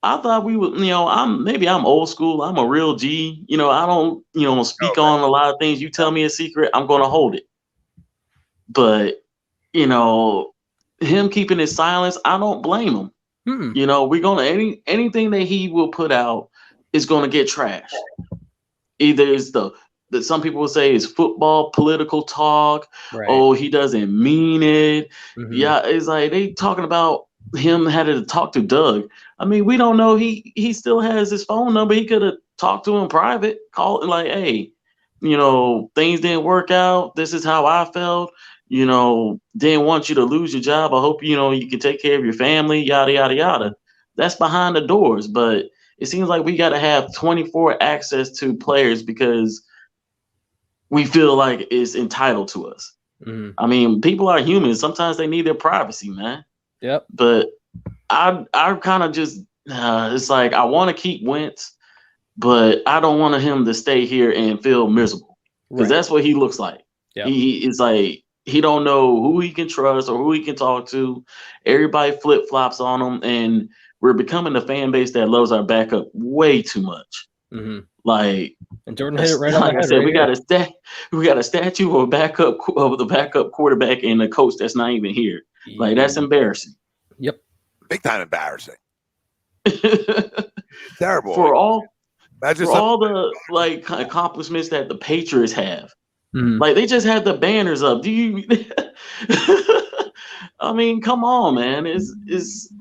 I thought we would, I'm old school. I'm a real G. I don't, speak on a lot of things. You tell me a secret, I'm going to hold it. But, him keeping his silence, I don't blame him. We're going to, anything that he will put out is going to get trashed. Either it's that some people will say is football, political talk. Right. Oh, he doesn't mean it. Mhm. Yeah, it's like they talking about him had to talk to Doug. I mean, we don't know. He still has his phone number. He could have talked to him private, called like, hey, things didn't work out. This is how I felt. Didn't want you to lose your job. I hope you can take care of your family. Yada yada yada. That's behind the doors, but it seems like we got to have 24 access to players because we feel like it's entitled to us. Mhm. I mean, people are humans. Sometimes they need their privacy, man. Yep. But I kind of just it's like I want to keep Wentz, but I don't want him to stay here and feel miserable because that's what he looks like. Yep. He is like he don't know who he can trust or who he can talk to. Everybody flip flops on him, and we're becoming the fan base that loves our backup way too much. Mm-hmm. Like, and Jordan hit it right on like the I head. said, Right we got a statue of the backup quarterback and a coach that's not even here. Like, that's embarrassing. Yep. Big time embarrassing. Terrible. For all Imagine all the like accomplishments that the Patriots have. Mhm. Like, they just had the banners up. Do you I mean, come on, man. It's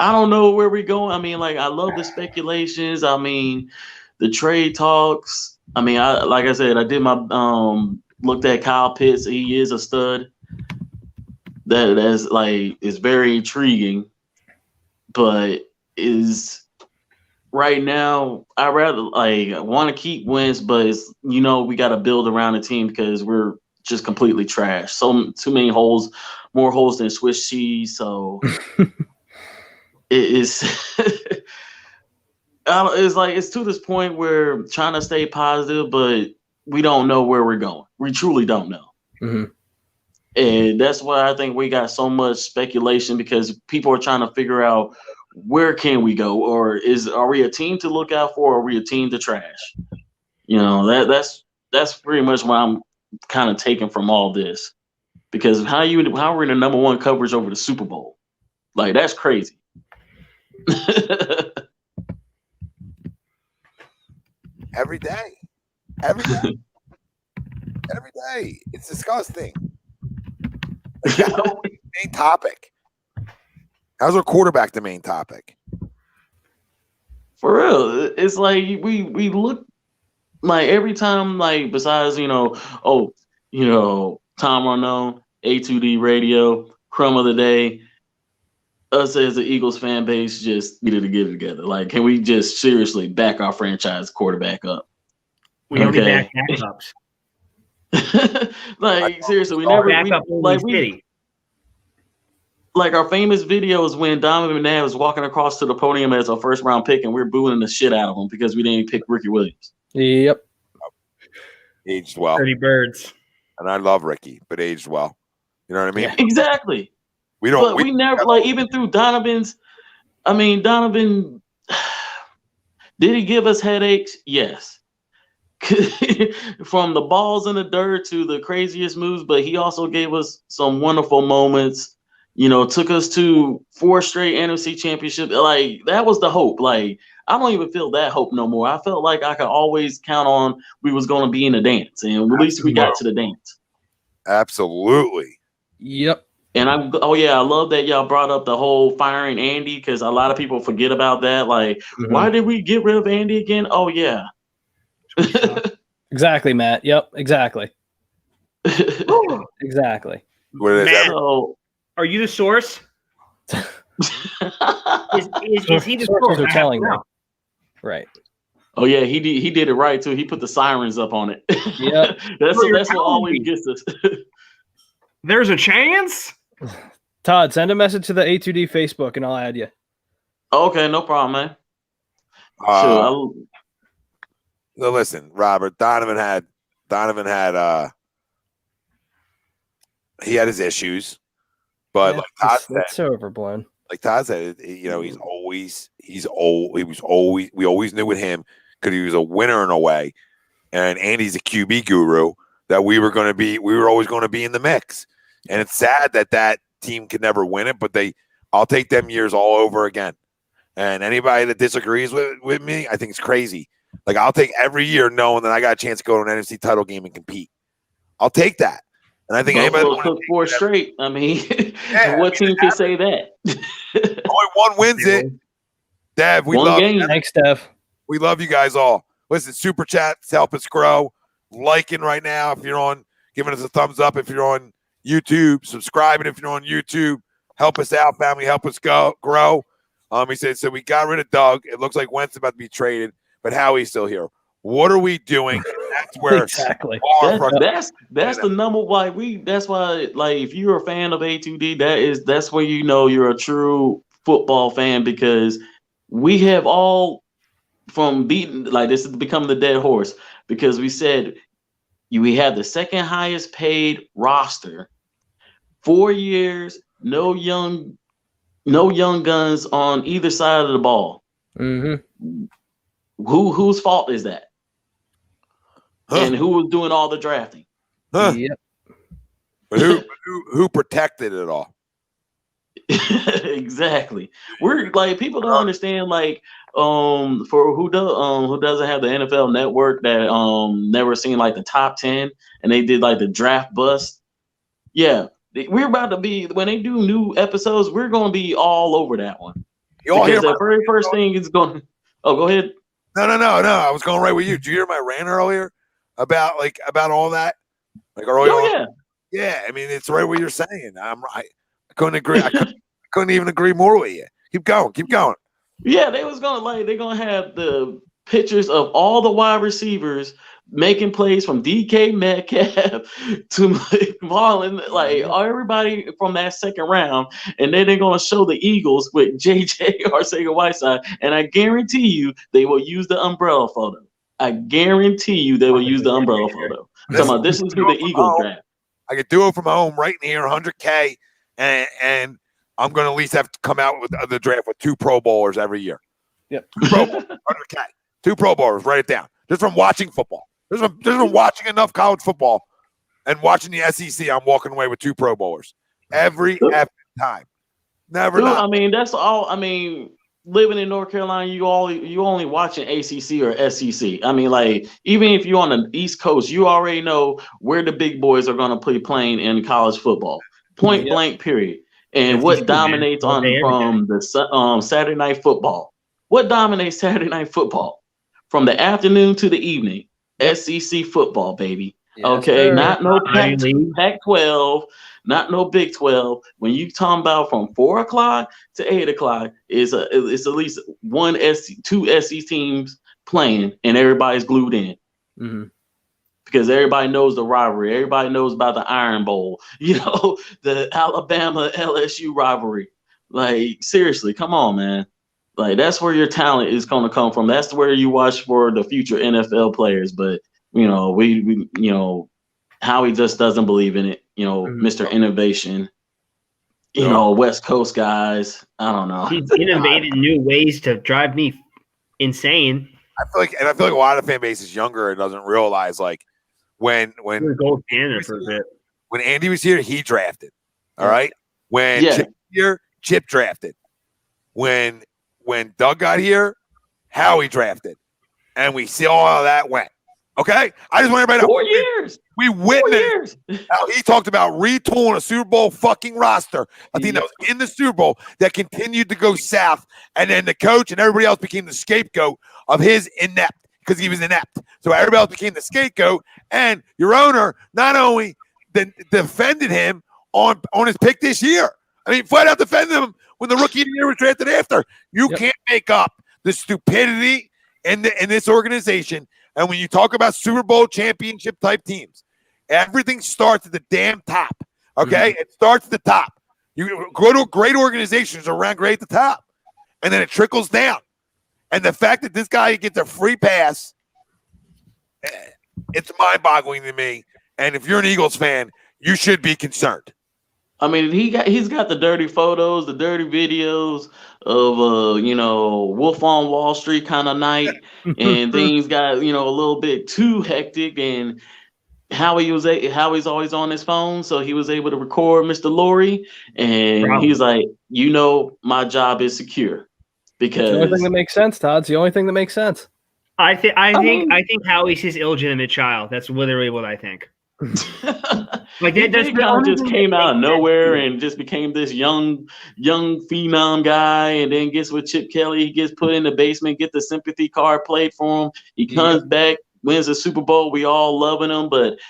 I don't know where we're going. I mean, like, I love the speculations. I mean, the trade talks. I mean, like I said, I did my looked at Kyle Pitts. He is a stud. That's like is very intriguing, but is right now I rather want to keep Wentz, but it's we got to build around the team because we're just completely trash. So too many holes, more holes than Swiss cheese. So it is. It's like it's to this point where trying to stay positive, but we don't know where we're going. We truly don't know. Mm-hmm. And that's why I think we got so much speculation because people are trying to figure out where can we go, or are we a team to look out for, or are we a team to trash? That's pretty much what I'm kind of taking from all this. Because how we're in the number one coverage over the Super Bowl, like that's crazy. every day, it's disgusting. Main topic. How's our quarterback the main topic? For real, it's like we look like every time, like besides Tom Ronone, A2D Radio, Crumb of the Day, us as the Eagles fan base just needed to get it together. Like, can we just seriously back our franchise quarterback up? We don't need back backups. Like, seriously, we Our never backup like our famous video is when Donovan McNabb was walking across to the podium as a first round pick, and we're booing the shit out of him because we didn't pick Ricky Williams. Yep. Aged well. Dirty birds. And I love Ricky, but aged well. You know what I mean? Yeah, exactly. We don't. But we never like even through Donovan's. I mean, Donovan. Did he give us headaches? Yes. From the balls in the dirt to the craziest moves, but he also gave us some wonderful moments. Took us to 4 straight NFC championships. Like, that was the hope. Like, I don't even feel that hope no more. I felt like I could always count on we was going to be in the dance, and at least we got to the dance. Absolutely. Yep. And I love that y'all brought up the whole firing Andy because a lot of people forget about that. Like, why did we get rid of Andy again? Oh, yeah. Exactly, Matt. Yep, exactly. Exactly. Matt, are you the source? is he the source? Are telling me. Right. Oh yeah, he did it right too. He put the sirens up on it. Yeah, that's what always gets us. There's a chance. Todd, send a message to the A2D Facebook and I'll add you. Okay, no problem, man. Sure. No, listen, Robert. Donovan had he had his issues. But like Todd said, that's so overblown. Like Todd said, you know, he's old. We always knew with him because he was a winner in a way. And Andy's a QB guru that we were always going to be in the mix. And it's sad that team could never win it, but I'll take them years all over again. And anybody that disagrees with me, I think it's crazy. Like, I'll take every year knowing that I got a chance to go to an NFC title game and compete. I'll take that. And I think anybody took 4 straight. I mean, what team can say that? Only one wins it. Dev, we love you. Thanks, Dev. We love you guys all. Listen, super chats help us grow. Liking right now if you're on, giving us a thumbs up if you're on YouTube, subscribing if you're on YouTube. Help us out, family. Help us grow. He said, so we got rid of Doug. It looks like Wentz is about to be traded, but Howie's still here. What are we doing? That's where exactly. That's the number why that's why, like, if you're a fan of A2D, that's where you know you're a true football fan, because we have all from beating, like, this is becoming the dead horse, because we said we have the second highest paid roster, 4 years, no young guns on either side of the ball. Mm-hmm. Whose fault is that? And who was doing all the drafting? Yep. But who protected it all? Exactly. We're like, people don't understand, like, for who doesn't have the NFL network, that never seen like the top 10 and they did like the draft bust. Yeah. We're about to be, when they do new episodes, we're going to be all over that one. Because the very first thing is going. Oh, go ahead. No. I was going right with you. Did you hear my rant earlier about all that? Like earlier on? Yeah. I mean, it's right what you're saying. I couldn't agree. I couldn't even agree more with you. Keep going. Yeah, they're gonna have the pictures of all the wide receivers making plays from DK Metcalf to Marlon, like everybody from that second round, and then they're gonna show the Eagles with JJ Arcega-Whiteside, and I guarantee you they will use the umbrella photo. I guarantee you they will use the umbrella photo. This is who the Eagles draft. I could do it from home right in here, 100K, and I'm gonna at least have to come out with the draft with 2 Pro Bowlers every year. Yep. 2 Pro Bowlers, 100K, 2 Pro Bowlers. Write it down. Just from watching football. Just from watching enough college football and watching the SEC, I'm walking away with 2 Pro Bowlers every time. Never. Dude, I mean, that's all. I mean, living in North Carolina, you only watching ACC or SEC. I mean, like, even if you're on the East Coast, you already know where the big boys are going to be playing in college football. Point blank, period. And what dominates from the Saturday Night Football? What dominates Saturday Night Football? From the afternoon to the evening, SEC football, baby. Yes, okay, sir. Not no Pac-12, not no Big 12. When you talking about from 4 o'clock to 8 o'clock, it's at least two SEC teams playing, and everybody's glued in. Mm-hmm. Because everybody knows the rivalry. Everybody knows about the Iron Bowl. You know, the Alabama-LSU rivalry. Like, seriously, come on, man. Like, that's where your talent is going to come from. That's where you watch for the future NFL players. But, you know, we Howie just doesn't believe in it. You know, Mr. Innovation. You know, West Coast guys. I don't know. He's innovated new ways to drive me insane. I feel like a lot of the fan base is younger and doesn't realize, like, when Gold Canada for a bit. When Andy was here, he drafted. All right. When Chip was here, Chip drafted. When Doug got here, Howie drafted. And we see how that went. Okay? I just want everybody to know. 4 years. We witnessed how he talked about retooling a Super Bowl fucking roster. I think that was in the Super Bowl that continued to go south. And then the coach and everybody else became the scapegoat of his inept, because he was inept. So everybody else became the scapegoat. And your owner not only defended him on his pick this year. I mean, flat out defended him when the rookie of the year was drafted after. You can't make up the stupidity in this organization. And when you talk about Super Bowl championship type teams, everything starts at the damn top. Okay? It starts at the top. You go to a great organizations around great at the top. And then it trickles down. And the fact that this guy gets a free pass, it's mind-boggling to me. And if you're an Eagles fan, you should be concerned. I mean, he's got the dirty photos, the dirty videos of Wolf on Wall Street kind of night, and things got a little bit too hectic. And Howie's always on his phone, so he was able to record Mr. Lurie, and he's like, my job is secure because It's the only thing that makes sense, Todd. It's the only thing that makes sense. I think Howie's his illegitimate child. That's literally what I think. Like that just came out of nowhere and just became this young phenom guy, and then gets with Chip Kelly. He gets put in the basement, get the sympathy card played for him. He comes back, wins the Super Bowl. We all loving him, but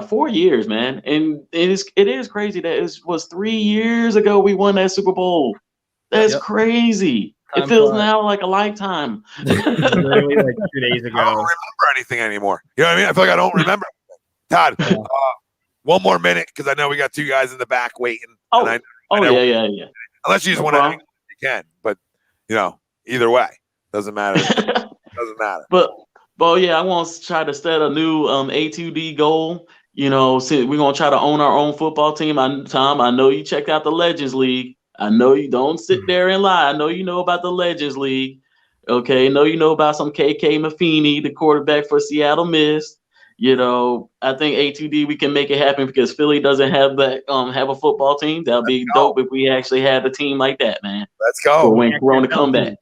4 years, man, and it is crazy that it was 3 years ago we won that Super Bowl. That's crazy. It feels now like a lifetime. Literally like 2 days ago. I don't remember anything anymore. You know what I mean? I feel like I don't remember. Todd, one more minute because I know we got two guys in the back waiting. Yeah. Unless you just want to, you can. But either way, doesn't matter. Doesn't matter. But I want to try to set a new A2D goal. Since we're gonna try to own our own football team. Tom, I know you checked out the Legends League. I know you don't sit there and lie. I know you know about the Legends League. Okay, I know you know about some KK Maffini, the quarterback for Seattle Mist. I think A2D we can make it happen because Philly doesn't have that have a football team. That'll be dope if we actually had a team like that, man. Let's go. When Corona come back.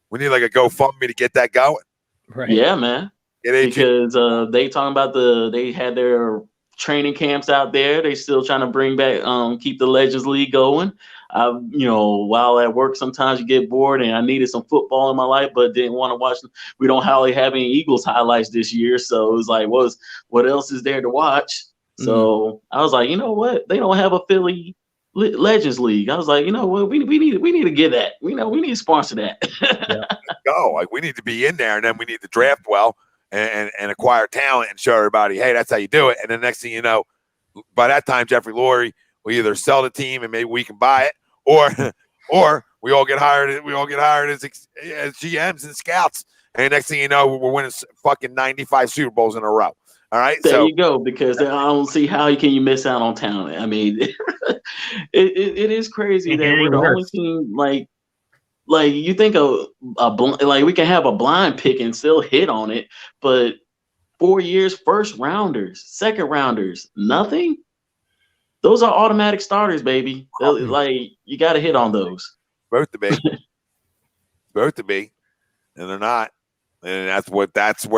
We need like a GoFundMe to get that going. Right. Yeah, man. Because they talking about they had their training camps out there. They still trying to bring back keep the Legends League going. While at work sometimes you get bored, and I needed some football in my life, but didn't want to watch. We don't hardly have any Eagles highlights this year, so it was like, what else is there to watch? So I was like, you know what? They don't have a Philly Legends League. I was like, you know what? We need to get that. We need to sponsor that. Let's go. Like we need to be in there, and then we need to draft well and acquire talent and show everybody, hey, that's how you do it. And then next thing you know, by that time, Jeffrey Lurie will either sell the team and maybe we can buy it, or we all get hired. We all get hired as GMs and scouts, and next thing you know, we're winning fucking 95 Super Bowls in a row. All right, there you go. Because I don't see how you miss out on talent. I mean, it is crazy that we're the only team like you think of we can have a blind pick and still hit on it, but 4 years, first rounders, second rounders, nothing. Those are automatic starters, baby. Like you got to hit on those. Both to be, and they're not. And that's where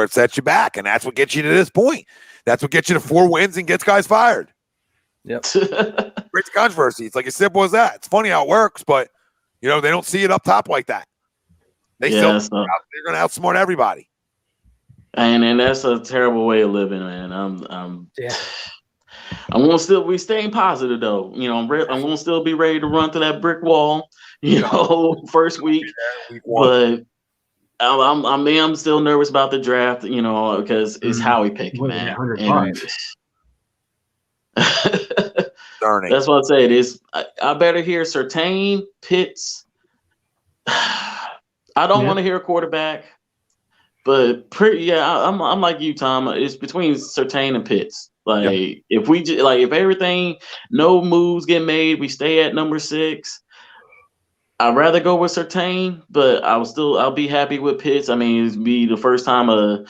it sets you back, and that's what gets you to this point. That's what gets you to 4 wins and gets guys fired. Yep. Great controversy. It's like as simple as that. It's funny how it works, but they don't see it up top like that. They're going to outsmart everybody. And that's a terrible way of living, man. We staying positive though. I'm gonna still be ready to run through that brick wall. First week, but I'm still nervous about the draft. Because it's Howie picking, man. That's what I say. It is. I better hear Surtain, Pitts. I don't want to hear a quarterback, but I'm like you, Tom. It's between Surtain and Pitts. If everything, no moves get made, we stay at number 6. I'd rather go with Surtain, but I'll be happy with Pitts. I mean, it'd be the first time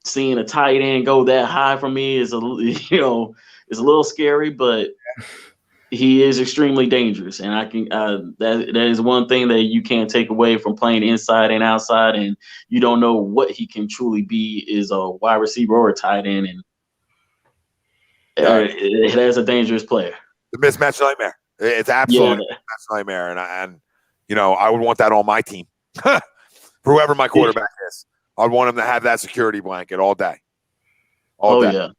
seeing a tight end go that high for me is a little scary, but he is extremely dangerous, and I can that is one thing that you can't take away from playing inside and outside, and you don't know what he can truly be is a wide receiver or a tight end, and it has a dangerous player. The mismatch nightmare. It's absolutely a mismatch nightmare, and I would want that on my team for whoever my quarterback is. I'd want him to have that security blanket all day. All day. Yeah,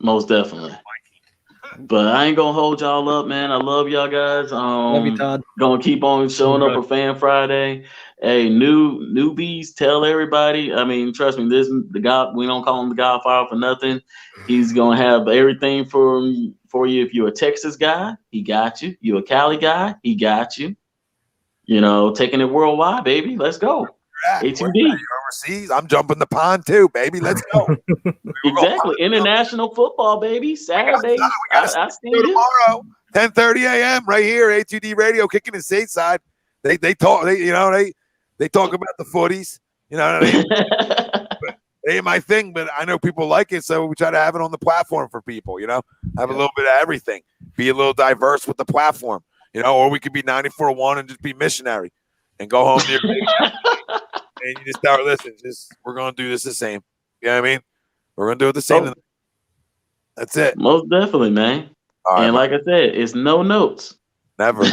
most definitely. But I ain't gonna hold y'all up, man. I love y'all guys. Love you, Todd. Gonna keep on showing up for Fan Friday. Hey, newbies, tell everybody. I mean, trust me, we don't call him the Godfather for nothing. He's gonna have everything for you. If you're a Texas guy, he got you. You're a Cali guy, he got you. Taking it worldwide, baby. Let's go. that? A2D. Overseas, I'm jumping the pond too, baby. Let's go. Exactly. International football, baby. Saturday. I see you tomorrow, 10:30 a.m. right here, A2D Radio, kicking the stateside. They talk. They talk about the footies. You know what I mean? It ain't my thing, but I know people like it, so we try to have it on the platform for people. You know, have a little bit of everything. Be a little diverse with the platform. You know, or we could be 94-1 and just be missionary and go home to your and you just start listening. We're gonna do this the same. You know what I mean? We're gonna do it the same. That's it. Most definitely, man. All right, and like I said, it's no notes. Never.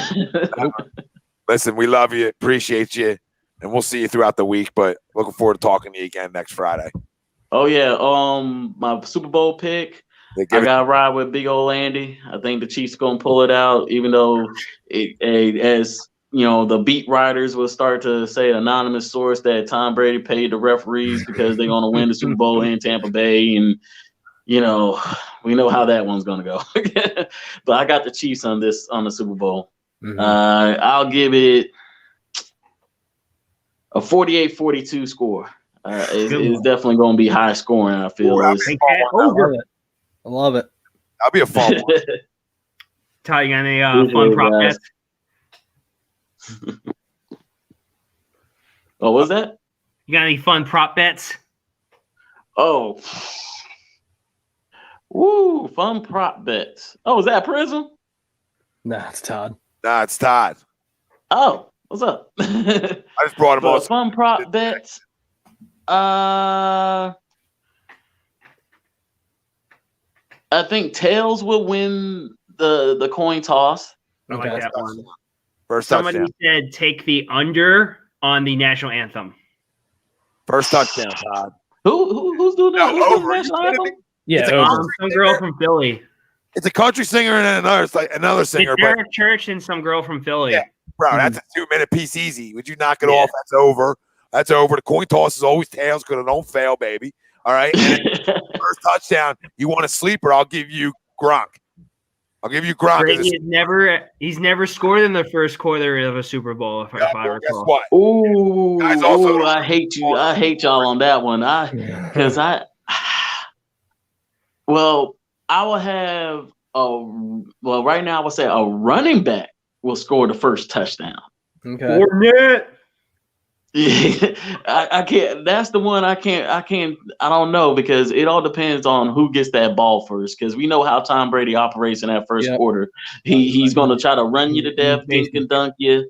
Listen, we love you, appreciate you, and we'll see you throughout the week. But looking forward to talking to you again next Friday. Oh yeah, my Super Bowl pick. I gotta ride with big old Andy. I think the Chiefs gonna pull it out, even though as you know, the beat writers will start to say anonymous source that Tom Brady paid the referees because they're gonna win the Super Bowl in Tampa Bay, and you know, we know how that one's gonna go. But I got the Chiefs on the Super Bowl. Mm-hmm. I'll give it a 48-42 score. It's definitely going to be high scoring, I feel. I love it. That'll be a fun one. Ty, you got any fun prop bets? Oh, what was that? You got any fun prop bets? Oh. Woo, fun prop bets. Oh, is that Prism? Nah, it's Todd. It's Todd. Oh, what's up? I just brought him on. Fun prop bets. I think Tails will win the coin toss. I like that one. First Somebody touchdown. said take the under on the national anthem. First touchdown, Todd. Who's doing that? Who's doing the national anthem? Yeah, some girl from Philly. It's a country singer and another singer. It's Derek Church and some girl from Philly. Yeah, bro, that's a 2-minute piece easy. Would you knock it off? That's over. That's over. The coin toss is always tails because it don't fail, baby. All right. First touchdown. You want a sleeper? I'll give you Gronk. He's never scored in the first quarter of a Super Bowl, if I recall. Guess what? Ooh, I hate you. I hate y'all on that one. I will have right now I would say a running back will score the first touchdown. Okay. Yeah, I can't. That's the one I can't. I don't know because it all depends on who gets that ball first. Because we know how Tom Brady operates in that first quarter. He's going to try to run you to death, dink and dunk you,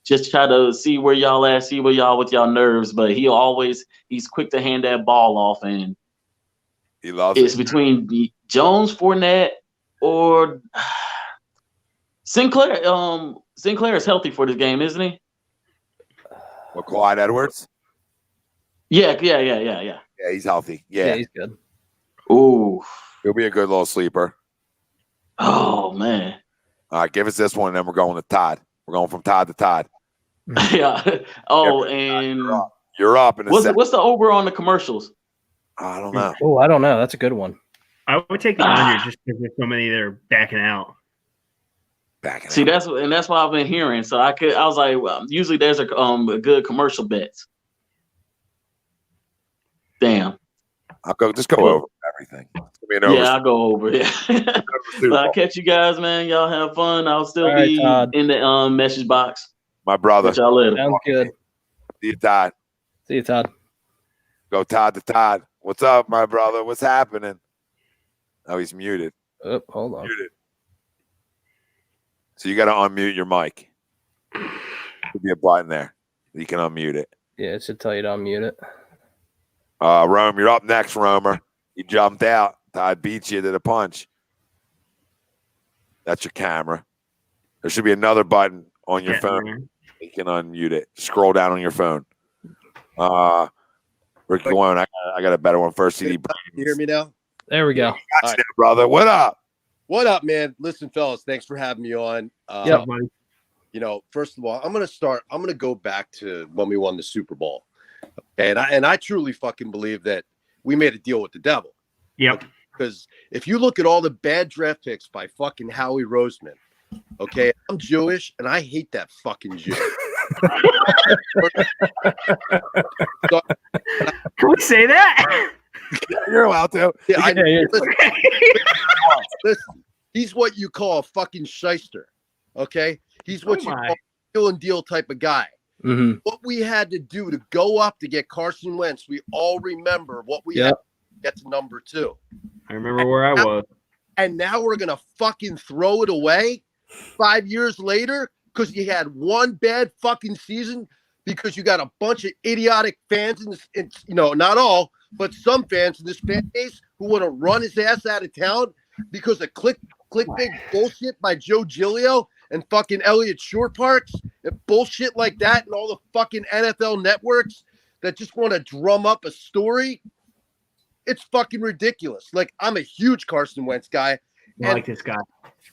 just try to see where y'all at, see where y'all with y'all nerves. But he's quick to hand that ball off, and he loves it's between Jones, Fournette, or Sinclair. Sinclair is healthy for this game, isn't he? Well, Clyde Edwards? Yeah. Yeah, he's healthy. Yeah, he's good. Ooh. He'll be a good little sleeper. Oh, man. All right, give us this one, and then we're going to Todd. We're going from Todd to Todd. Yeah. Oh, and you're up. What's the over on the commercials? I don't know. Oh, I don't know. That's a good one. I would take the under just because there's so many that are backing out. See, that's what I've been hearing. So I was like, well, usually there's a good commercial bets. Damn. I'll go over everything. I'll go over. Yeah. But I'll catch you guys, man. Y'all have fun. I'll still be in the message box. My brother. Catch y'all later. Sounds good. See you, Todd. See you, Todd. Go Todd to Todd. What's up, my brother? What's happening? Oh, he's muted. Oh, hold on. Muted. So you got to unmute your mic. There'll be a button there. You can unmute it. Yeah, it should tell you to unmute it. Rome, you're up next, Romer. You jumped out. Todd beat you to the punch. That's your camera. There should be another button on your phone. You can unmute it. Scroll down on your phone. Rick Galone, I got a better one first. CD. You hear me now? There we go. Gotcha, right. Brother. What up? What up, man? Listen, fellas, thanks for having me on. Yeah, you know, first of all, I'm going to go back to when we won the Super Bowl. And I truly fucking believe that we made a deal with the devil. Yeah. Because if you look at all the bad draft picks by fucking Howie Roseman, okay, I'm Jewish and I hate that fucking Jew. Can we say that? You're allowed to. Listen, he's what you call a fucking shyster. Okay, he's what you call a deal and deal type of guy. Mm-hmm. What we had to do to go up to get Carson Wentz, we all remember what we had to get to number 2. I remember where I was. And now we're going to fucking throw it away 5 years later because you had one bad fucking season because you got a bunch of idiotic fans in this, not all, but some fans in this fan base who want to run his ass out of town because of clickbait bullshit by Joe Giglio and fucking Elliot Shorr-Parks and bullshit like that and all the fucking NFL networks that just want to drum up a story. It's fucking ridiculous. Like, I'm a huge Carson Wentz guy. I like this guy.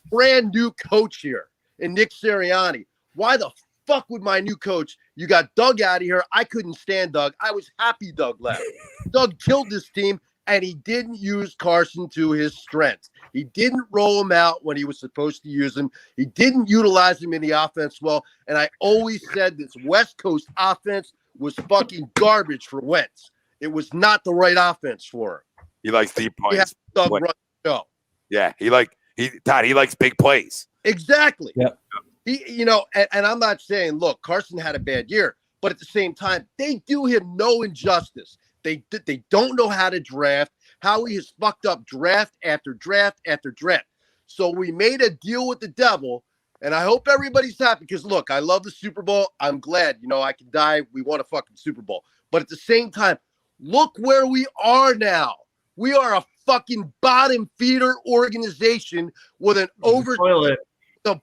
Brand new coach here in Nick Sirianni. Why the fuck would my new coach? You got Doug out of here. I couldn't stand Doug. I was happy Doug left. Doug killed this team, and he didn't use Carson to his strengths. He didn't roll him out when he was supposed to use him. He didn't utilize him in the offense well. And I always said this West Coast offense was fucking garbage for Wentz. It was not the right offense for him. He likes deep plays. He has Doug run the show. Yeah, he likes big plays. Exactly. Yep. And I'm not saying, look, Carson had a bad year, but at the same time, they do him no injustice. They don't know how to draft. Howie has fucked up draft after draft after draft. So we made a deal with the devil, and I hope everybody's happy because, look, I love the Super Bowl. I'm glad, I can die. We won a fucking Super Bowl. But at the same time, look where we are now. We are a fucking bottom feeder organization with a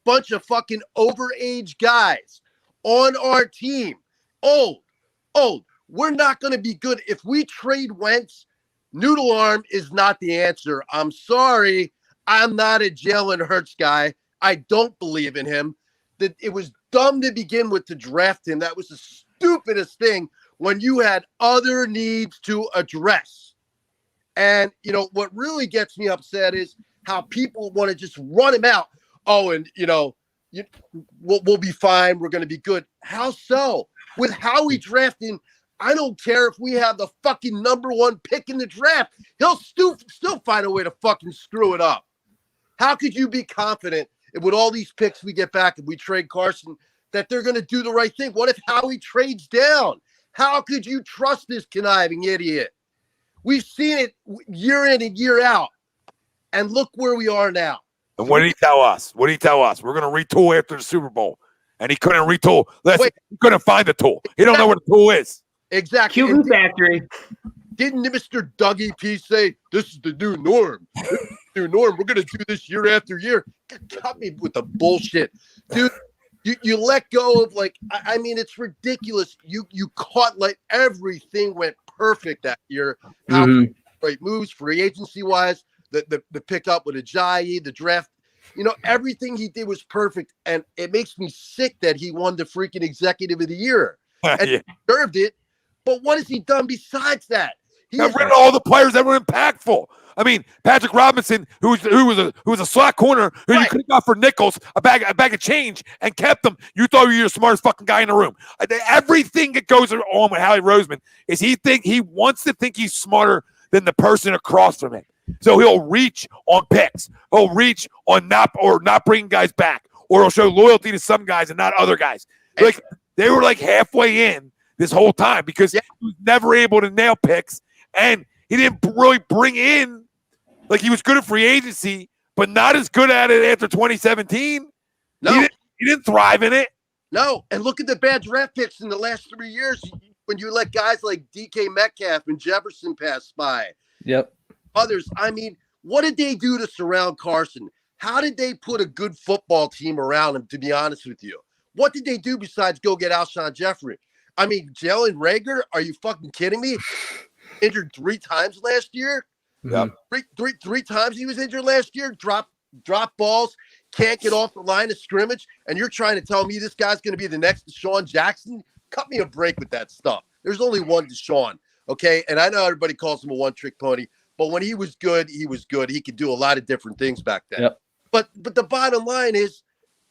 bunch of fucking overage guys on our team. Old. We're not going to be good. If we trade Wentz, noodle arm is not the answer. I'm sorry. I'm not a Jalen Hurts guy. I don't believe in him. That it was dumb to begin with to draft him. That was the stupidest thing when you had other needs to address. And, what really gets me upset is how people want to just run him out. Oh, and, we'll be fine. We're going to be good. How so? With how we draft him, I don't care if we have the fucking number 1 pick in the draft. He'll still find a way to fucking screw it up. How could you be confident with all these picks we get back if we trade Carson that they're going to do the right thing? What if Howie trades down? How could you trust this conniving idiot? We've seen it year in and year out. And look where we are now. And what did he tell us? We're going to retool after the Super Bowl. And he couldn't retool. Listen, he couldn't find the tool. He don't know where the tool is. Exactly. QB factory. Didn't Mr. Dougie P say, this is the new norm? We're going to do this year after year. Cut me with the bullshit. Dude, you let go of it's ridiculous. You caught everything went perfect that year. Right moves, free agency wise, the pick up with Ajayi, the draft. Everything he did was perfect, and it makes me sick that he won the freaking Executive of the Year. And he deserved it, but what has he done besides that? He got rid of all the players that were impactful. I mean, Patrick Robinson, who was a slot corner, who you could have got for nickels, a bag of change, and kept him. You thought you were the smartest fucking guy in the room. Everything that goes on with Howie Roseman is he wants to think he's smarter than the person across from him. So he'll reach on picks. He'll reach on not bringing guys back, or he'll show loyalty to some guys and not other guys. Like they were halfway in this whole time because he was never able to nail picks, and he didn't really bring in he was good at free agency, but not as good at it after 2017. No, he didn't thrive in it. No, and look at the bad draft picks in the last 3 years when you let guys like DK Metcalf and Jefferson pass by. Yep. Others, what did they do to surround Carson? How did they put a good football team around him, to be honest with you? What did they do besides go get Alshon Jeffrey? Jalen Reagor, are you fucking kidding me? Injured 3 times last year? Yep. Three times he was injured last year. Drop balls, can't get off the line of scrimmage, and you're trying to tell me this guy's going to be the next Deshaun Jackson? Cut me a break with that stuff. There's only one Deshaun, okay? And I know everybody calls him a one-trick pony, but when he was good, he was good. He could do a lot of different things back then. Yep. But the bottom line is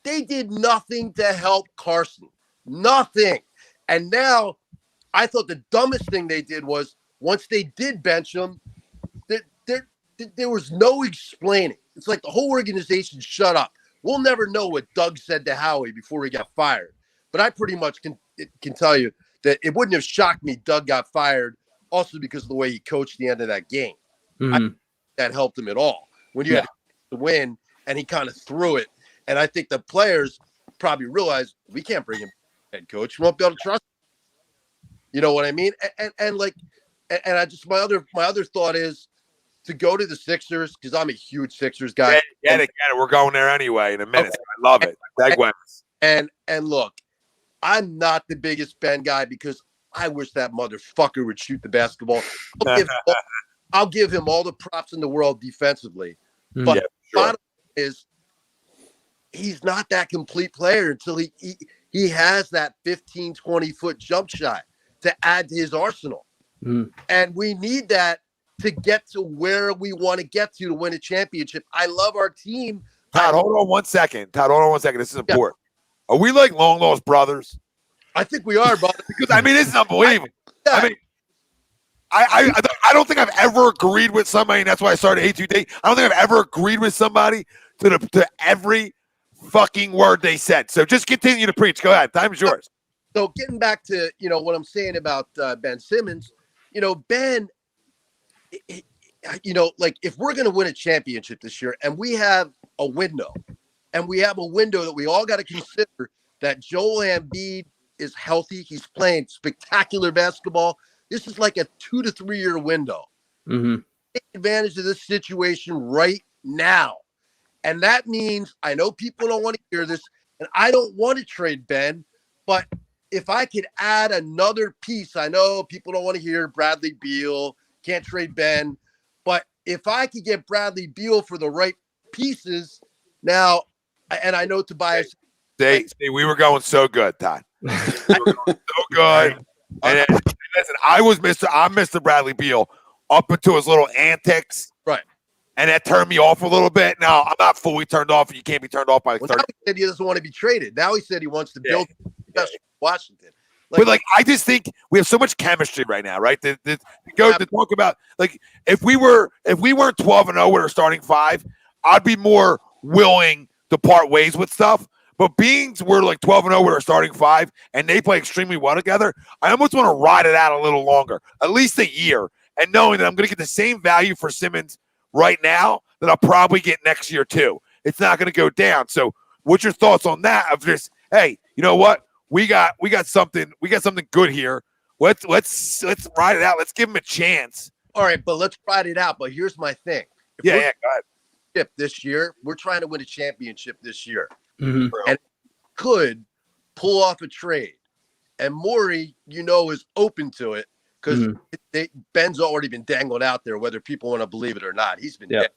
they did nothing to help Carson. Nothing. And now I thought the dumbest thing they did was once they did bench him, there was no explaining. It's like the whole organization shut up. We'll never know what Doug said to Howie before he got fired. But I pretty much can tell you that it wouldn't have shocked me Doug got fired also because of the way he coached the end of that game. That helped him at all. When you had to win and he kind of threw it. And I think the players probably realized we can't bring him head coach. We won't be able to trust him. You know what I mean? And I just my other thought is to go to the Sixers because I'm a huge Sixers guy. Get it. We're going there anyway in a minute. Okay. I love it. Segue. And look, I'm not the biggest Ben guy because I wish that motherfucker would shoot the basketball. I'll give him all the props in the world defensively. But the bottom is he's not that complete player until he has that 15, 20-foot jump shot to add to his arsenal. And we need that to get to where we want to get to win a championship. I love our team. Todd, hold on one second. This is important. Are we like long lost brothers? I think we are, brother. Because I mean, this is unbelievable. I don't think I've ever agreed with somebody, and that's why I started A2D. I don't think I've ever agreed with somebody to every fucking word they said. So just continue to preach. Go ahead. Time is yours. So getting back to, what I'm saying about Ben Simmons, Ben, like if we're going to win a championship this year and we have a window that we all got to consider that Joel Embiid is healthy. He's playing spectacular basketball. This is like a 2 to 3 year window. Take advantage of this situation right now. And that means I know people don't want to hear this, and I don't want to trade Ben, but if I could add another piece, I know people don't want to hear Bradley Beal, can't trade Ben, but if I could get Bradley Beal for the right pieces now, and I know Tobias. See, we were going so good, Todd. We were going so good. And listen, I'm Mr. Bradley Beal up into his little antics. Right. And that turned me off a little bit. Now, I'm not fully turned off. You can't be turned off by 30. Now he said he doesn't want to be traded. Now he said he wants to build Washington. But I just think we have so much chemistry right now, right? To talk about, like, if we weren't 12-0 with our starting five, I'd be more willing to part ways with stuff. But being we're like 12-0 with our starting five, and they play extremely well together, I almost want to ride it out a little longer, at least a year, and knowing that I'm going to get the same value for Simmons right now that I'll probably get next year too. It's not going to go down. So, what's your thoughts on that? Of just, hey, you know what? We got something good here. Let's ride it out. Let's give him a chance. All right, but let's ride it out. But here's my thing. Go ahead. This year, we're trying to win a championship this year. And could pull off a trade. And Morey, is open to it because Ben's already been dangled out there, whether people want to believe it or not. He's been dead.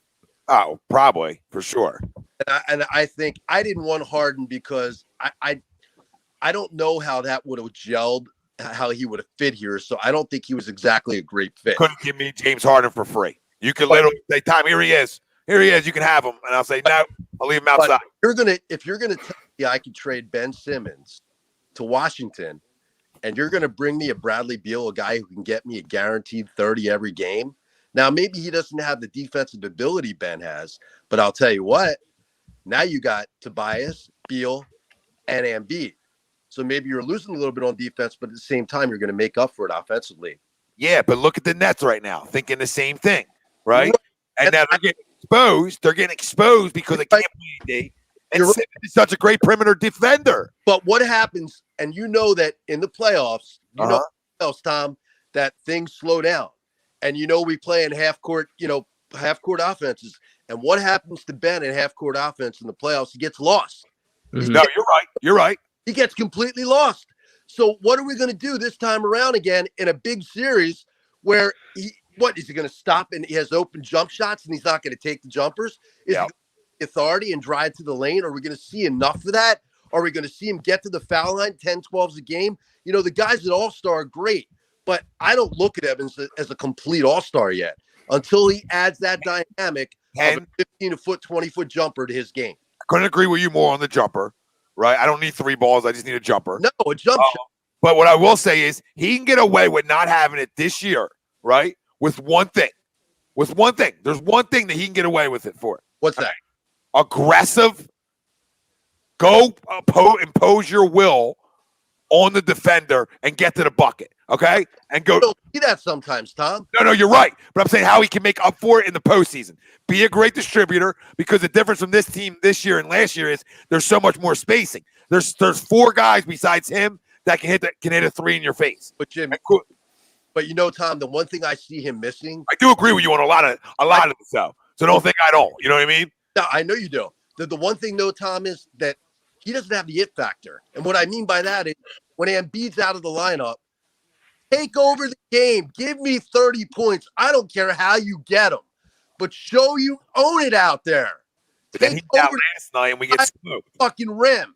Oh, probably, for sure. And I think I didn't want Harden because I don't know how that would have gelled, how he would have fit here. So I don't think he was exactly a great fit. Couldn't give me James Harden for free. You could literally say, Tom, here he is. You can have him. And I'll say, no, I'll leave him outside. If you're gonna tell me I could trade Ben Simmons to Washington, and you're gonna bring me a Bradley Beal, a guy who can get me a guaranteed 30 every game. Now, maybe he doesn't have the defensive ability Ben has, but I'll tell you what, now you got Tobias, Beal, and Embiid. So maybe you're losing a little bit on defense, but at the same time, you're going to make up for it offensively. Yeah, but look at the Nets right now, thinking the same thing, right? And now they're getting exposed. They're getting exposed because they can't play D. And Simmons is such a great perimeter defender. But what happens, and you know that in the playoffs, Tom, that things slow down. And we play in half-court offenses. And what happens to Ben in half-court offense in the playoffs? He gets lost. No, you're right. You're right. He gets completely lost. So what are we going to do this time around again in a big series where is he going to stop and he has open jump shots and he's not going to take the jumpers? Is he going to have authority and drive to the lane? Are we going to see enough of that? Are we going to see him get to the foul line 10, 12s a game? The guys at All-Star are great, but I don't look at Evans as a complete All-Star yet until he adds that dynamic of a 15-foot, 20-foot jumper to his game. I couldn't agree with you more on the jumper, right? I don't need 3 balls. I just need a jumper. No, a jump shot. But what I will say is he can get away with not having it this year, right? With one thing. With one thing. There's one thing that he can get away with it for. What's that? Aggressive. Go impose your will on the defender and get to the bucket, okay? And go. You don't see that sometimes, Tom. No, you're right. But I'm saying how he can make up for it in the postseason. Be a great distributor, because the difference from this team this year and last year is there's so much more spacing. There's 4 guys besides him that can hit a 3 in your face. But Jim, but Tom, the one thing I see him missing. I do agree with you on a lot of this though. So don't think I don't. You know what I mean? No, I know you do. The one thing though, Tom, is that he doesn't have the it factor. And what I mean by that is when Embiid's out of the lineup, take over the game. Give me 30 points. I don't care how you get them, but show you own it out there. But then he's out last night and we get smoked. Fucking rim.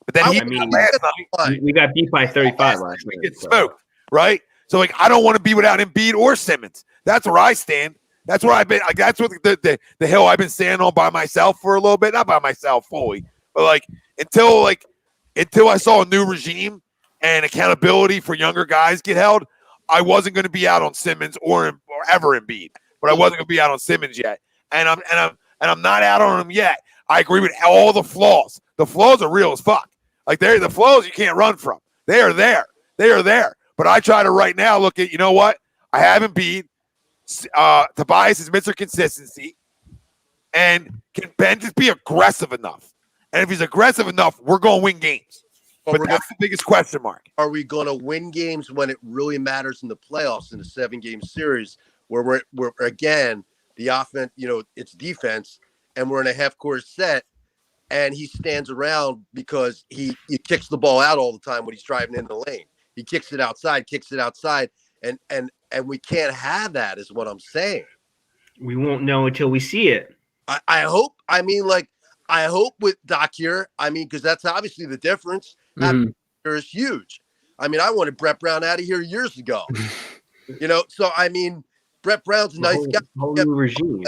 But then last night we got beat by 35 last night. We get smoked, right? So like I don't want to be without Embiid or Simmons. That's where I stand. That's where I've been. Like that's what the hill I've been standing on by myself for a little bit. Not by myself fully, but like until I saw a new regime and accountability for younger guys get held, I wasn't going to be out on Simmons or ever Embiid. But I wasn't going to be out on Simmons yet, and I'm not out on him yet. I agree with all the flaws. The flaws are real as fuck. Like they're the flaws you can't run from. They are there. They are there. But I try to right now look at, you know what? I have Embiid. Tobias is Mr. Consistency. And can Ben just be aggressive enough? And if he's aggressive enough, we're going to win games. But that's the biggest question mark. Are we going to win games when it really matters in the playoffs in a 7-game series where we're again, the offense, it's defense, and we're in a half-court set, and he stands around because he kicks the ball out all the time when he's driving in the lane. He kicks it outside, and we can't have that is what I'm saying. We won't know until we see it. I hope. I hope with Doc here, because that's obviously the difference. Here is huge. I wanted Brett Brown out of here years ago. So Brett Brown's a nice guy. Whole new regime.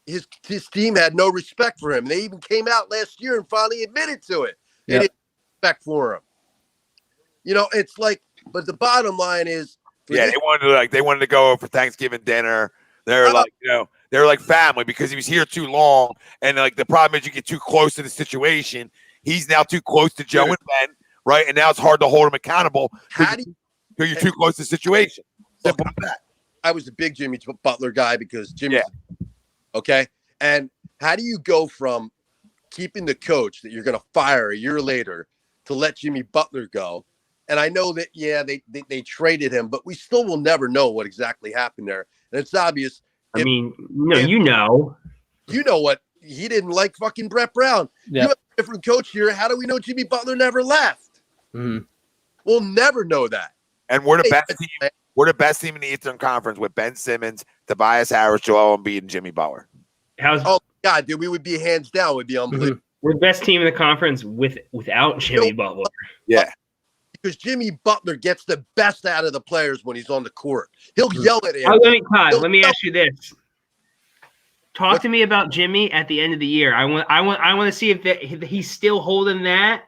His team had no respect for him. They even came out last year and finally admitted to it. They didn't have respect for him. It's like, but the bottom line is, they wanted to go for Thanksgiving dinner. They're they're like family because he was here too long. And like the problem is you get too close to the situation. He's now too close to Joe and Ben, right? And now it's hard to hold him accountable because you're too close to the situation. Simple as that. I was a big Jimmy Butler guy because Jimmy. Okay. And how do you go from keeping the coach that you're going to fire a year later to let Jimmy Butler go? And I know that, they traded him, but we still will never know what exactly happened there. And it's obvious. You know what? He didn't like fucking Brett Brown. You have a different coach here. How do we know Jimmy Butler never left? Mm-hmm. We'll never know that. And we're the best team. We're the best team in the Eastern Conference with Ben Simmons, Tobias Harris, Joel Embiid, and Jimmy Butler. Oh God, dude, we would be hands down. We'd be unbelievable. We're the best team in the conference without Jimmy Butler. Yeah. Because Jimmy Butler gets the best out of the players when he's on the court. He'll yell at him. Let me ask you this. Talk to me about Jimmy at the end of the year. I want to see if he's still holding that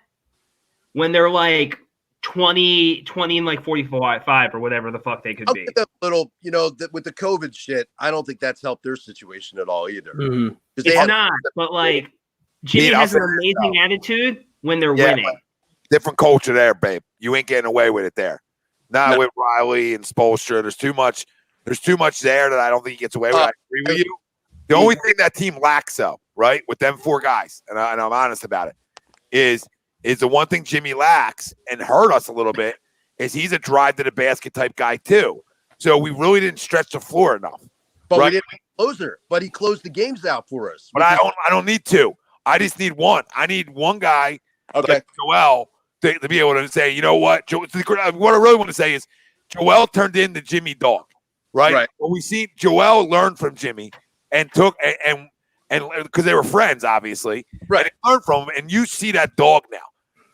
when they're like 20 and like 45 or whatever the fuck they could be. That little, with the COVID shit, I don't think that's helped their situation at all either. Mm-hmm. It's not, but like Jimmy has an amazing attitude when they're winning. Different culture there, babe. You ain't getting away with it there. Not with Riley and Spoelstra. There's too much there that I don't think he gets away with. I agree with you. The only thing that team lacks, though, right, with them 4 guys, and I'm honest about it, is the one thing Jimmy lacks and hurt us a little bit is he's a drive to the basket type guy too. So we really didn't stretch the floor enough. But we didn't closer. But he closed the games out for us. But I don't need 2. I just need 1. I need one guy, like Joel, to be able to say, you know what? What I really want to say is Joel turned into Jimmy Dog, right? Well, we see Joel learn from Jimmy and took and because they were friends, obviously, right? And learn from him, and you see that dog now.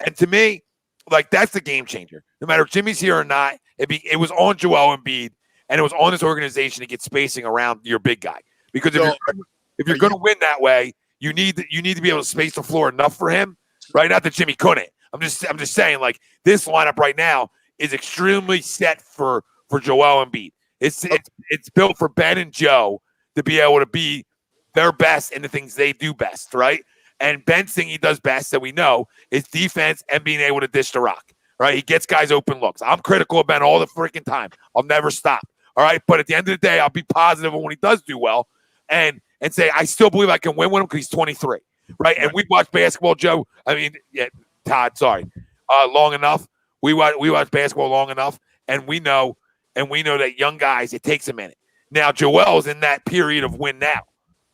And to me, like that's the game changer. No matter if Jimmy's here or not, it was on Joel Embiid, and it was on this organization to get spacing around your big guy. Because if you're going to win that way, you need to be able to space the floor enough for him right? Not that Jimmy couldn't. I'm just saying, like, this lineup right now is extremely set for Joel Embiid. It's built for Ben and Joe to be able to be their best in the things they do best, right? And Ben's thing he does best that we know is defense and being able to dish the rock, right? He gets guys open looks. I'm critical of Ben all the freaking time. I'll never stop, all right? But at the end of the day, I'll be positive when he does do well and say, I still believe I can win with him because he's 23, right? And we watched basketball, Joe. I mean, yeah, Todd, sorry, long enough. We watch basketball long enough, and we know that young guys, it takes a minute. Now, Joel's in that period of win now,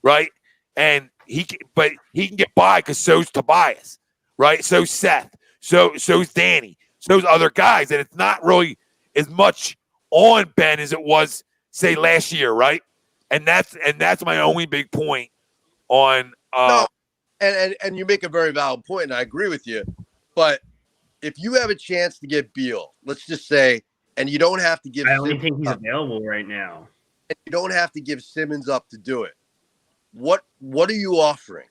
right? And he can get by because so's Tobias, right? So's Seth, so's Danny, so's other guys, and it's not really as much on Ben as it was, say, last year, right? And that's my only big point on. No, and you make a very valid point, and I agree with you. But if you have a chance to get Beal, let's just say, and you don't have to give. I don't think he's available right now. And you don't have to give Simmons up to do it. What are you offering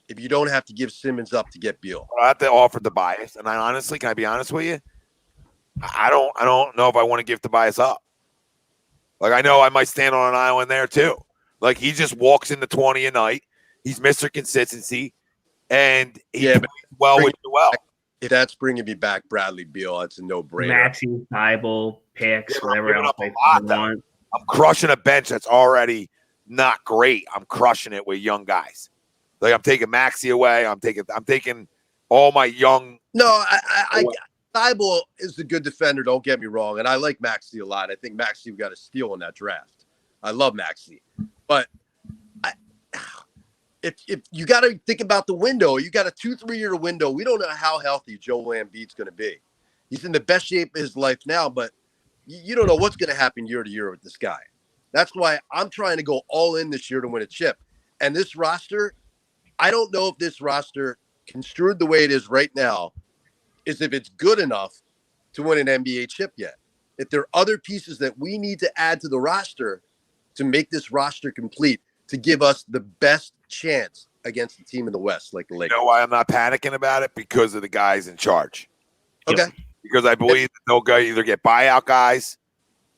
if you don't have to give Simmons up to get Beal? I have to offer Tobias, and I honestly, can I be honest with you? I don't know if I want to give Tobias up. Like, I know I might stand on an island there too. Like, he just walks into 20 a night. He's Mr. Consistency, and he plays well with Joel. If that's bringing me back Bradley Beal, it's a no-brainer. Maxey, Bible, picks, whatever else they want. I'm crushing a bench that's already not great. I'm crushing it with young guys. Like, I'm taking Maxey away. I'm taking all my young. No, Bible is a good defender. Don't get me wrong, and I like Maxey a lot. I think Maxey got a steal in that draft. I love Maxey, but if you got to think about the window, you got a 2-3 year window. We don't know how healthy Joel Embiid's going to be. He's in the best shape of his life now, but you don't know what's going to happen year to year with this guy. That's why I'm trying to go all in this year to win a chip. And this roster, I don't know if this roster, construed the way it is right now, is if it's good enough to win an NBA chip yet. If there are other pieces that we need to add to the roster to make this roster complete, to give us the best chance against the team in the West, like the Lakers. You know why I'm not panicking about it? Because of the guys in charge. Okay. Because I believe that they'll either get buyout guys,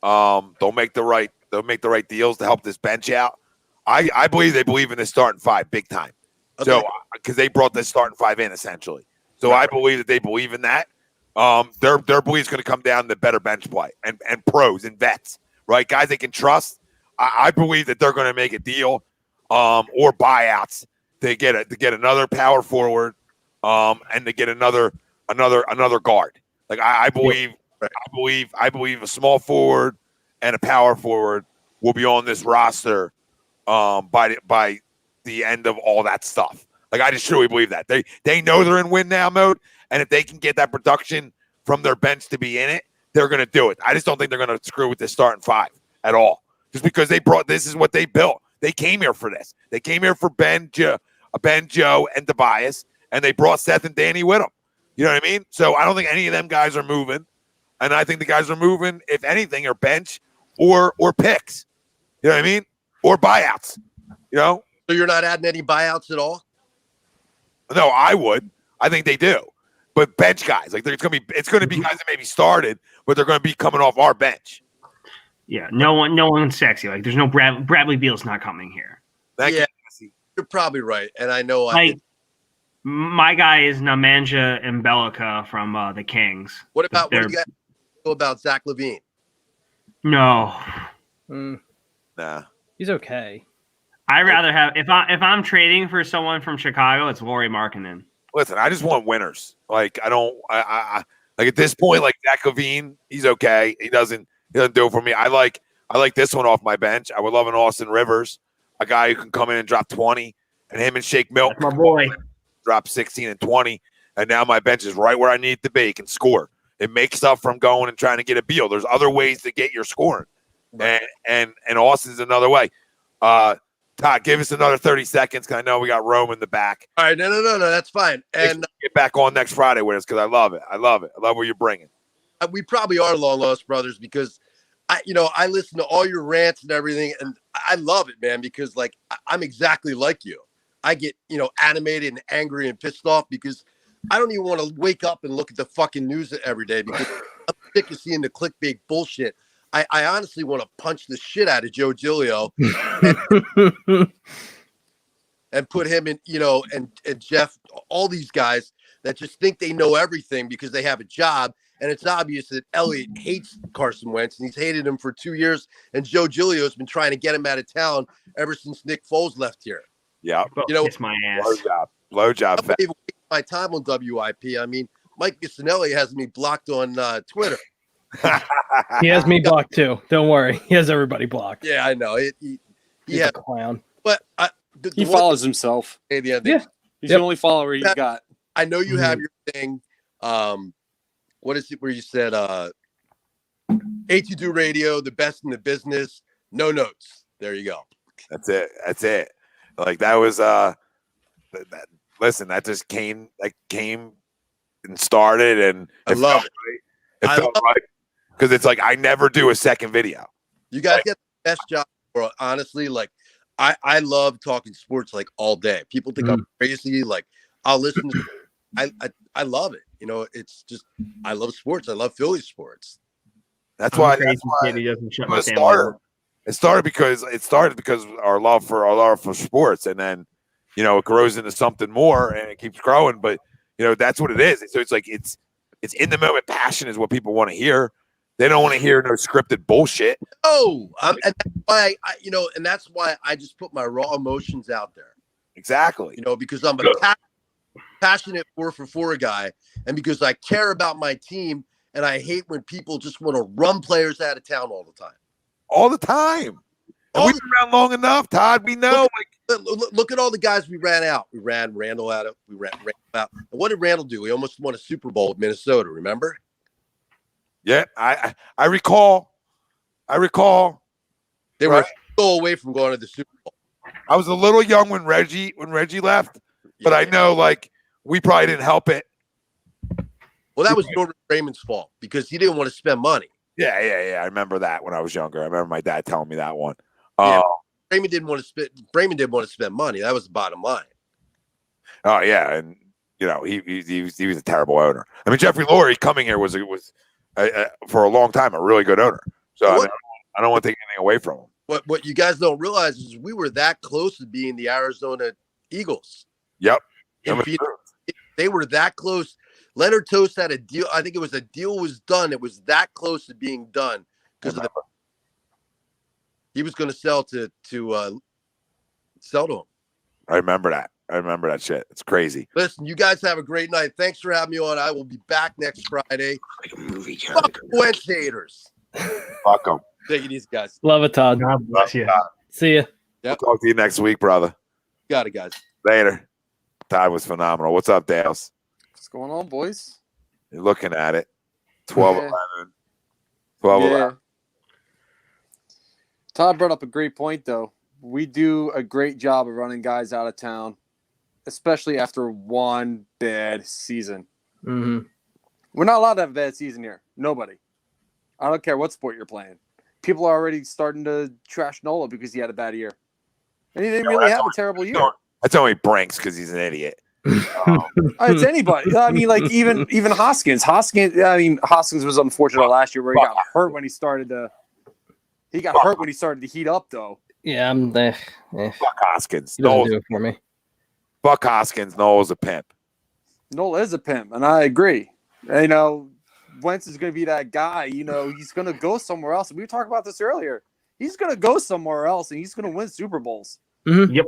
they'll make the right deals to help this bench out. I believe they believe in the starting five big time. Okay. So because they brought this starting five in essentially. So I believe that they believe in that. Their belief is going to come down to better bench play and pros and vets, right? Guys they can trust. I believe that they're going to make a deal or buyouts to get another power forward and to get another guard. Like I believe a small forward and a power forward will be on this roster by the end of all that stuff. Like I just truly believe that. They know they're in win now mode, and if they can get that production from their bench to be in it, they're going to do it. I just don't think they're going to screw with this starting five at all. Just because this is what they built. They came here for this. They came here for Ben, Joe, and Tobias, and they brought Seth and Danny with them. You know what I mean? So I don't think any of them guys are moving, and I think the guys are moving, if anything, are bench or picks. You know what I mean? Or buyouts. You know? So you're not adding any buyouts at all? No, I would. I think they do. But bench guys, like it's going to be guys that maybe started, but they're going to be coming off our bench. Yeah, no one's sexy. Like, there's no Bradley Beal's not coming here. You're probably right, and I know. My guy is Nemanja Mbellica from the Kings. What do you guys know about Zach LaVine? No, nah, he's okay. I'd rather have if I'm trading for someone from Chicago, it's Lauri Markkanen. Listen, I just want winners. Like I like at this point, like Zach LaVine, he's okay. He doesn't do it for me. I like this one off my bench. I would love an Austin Rivers, a guy who can come in and drop 20, and him and Shake Milton, my boy, drop 16 and 20. And now my bench is right where I need it to be. He can score. It makes up from going and trying to get a Beal. There's other ways to get your scoring, and Austin's another way. Todd, give us another 30 seconds because I know we got Rome in the back. All right, no, that's fine. And get back on next Friday with us because I love it. I love what you're bringing. We probably are long lost brothers because I listen to all your rants and everything, and I love it, man, because like I'm exactly like you. I get animated and angry and pissed off because I don't even want to wake up and look at the fucking news every day because I'm sick of seeing the clickbait bullshit. I honestly want to punch the shit out of Joe Giglio and put him in, and Jeff, all these guys that just think they know everything because they have a job. And it's obvious that Elliott hates Carson Wentz, and he's hated him for 2 years. And Joe Giglio has been trying to get him out of town ever since Nick Foles left here. Yeah. Kiss my ass. Blow job. I'm not even wasting my time on WIP. I mean, Mike Gisanelli has me blocked on Twitter. He has me blocked too. Don't worry. He has everybody blocked. Yeah, I know. He's a clown. But he follows himself. He's the only follower he's got. I know you have your thing. What is it where you said A2D radio, the best in the business, no notes. There you go. That's it. Like that was listen, that just came and started, and I love it. Right. It felt right because it's like I never do a second video. You guys get the best job in the world. Honestly, like I love talking sports like all day. People think I'm crazy. Like I'll listen to I love it. It's just I love sports. I love Philly sports. That's why he doesn't shut my it started because our love for sports, and then it grows into something more and it keeps growing. But that's what it is. So it's like it's in the moment passion is what people want to hear. They don't want to hear no scripted bullshit. Oh, and that's why and that's why I just put my raw emotions out there. Exactly. Because I'm a passionate 4-for-4 guy, and because I care about my team, and I hate when people just want to run players out of town all the time. All the time. And we've been around long enough, Todd. We know. Look at all the guys we ran out. We ran Randall out. We ran Randall out. And what did Randall do? He almost won a Super Bowl with Minnesota. Remember? Yeah, I recall. They were so away from going to the Super Bowl. I was a little young when Reggie left, but I know we probably didn't help it. Well, that was Norman Raymond's fault because he didn't want to spend money. Yeah. I remember that when I was younger. I remember my dad telling me that one. Raymond didn't want to spend money. That was the bottom line. Oh yeah, and he was a terrible owner. I mean, Jeffrey Lurie coming here was for a long time a really good owner. So I don't want to take anything away from him. What you guys don't realize is we were that close to being the Arizona Eagles. Yep. They were that close. Leonard Toast had a deal. I think it was a deal was done. It was that close to being done because he was going to sell to him. I remember that shit. It's crazy. Listen, you guys have a great night. Thanks for having me on. I will be back next Friday. Like a movie character. Fuck Wentz haters. Fuck them. Take it easy, guys. Love it, Todd. God bless you. See ya. Yep. We'll talk to you next week, brother. Got it, guys. Later. Todd was phenomenal. What's up, Dales? What's going on, boys? You're looking at it. 12-11. 12-11. Todd brought up a great point, though. We do a great job of running guys out of town, especially after one bad season. Mm-hmm. We're not allowed to have a bad season here. Nobody. I don't care what sport you're playing. People are already starting to trash Nola because he had a bad year. And he didn't really have a terrible year. That's only Brinks because he's an idiot. It's anybody. I mean, like even Hoskins. Hoskins was unfortunate last year where he got hurt when he started to. He got hurt when he started to heat up, though. Yeah, I'm there. Fuck Hoskins. He doesn't do it for me. Fuck Hoskins. Noel's a pimp. Nola is a pimp, and I agree. Wentz is going to be that guy. He's going to go somewhere else. We were talking about this earlier. He's going to go somewhere else, and he's going to win Super Bowls. Mm-hmm. Yep.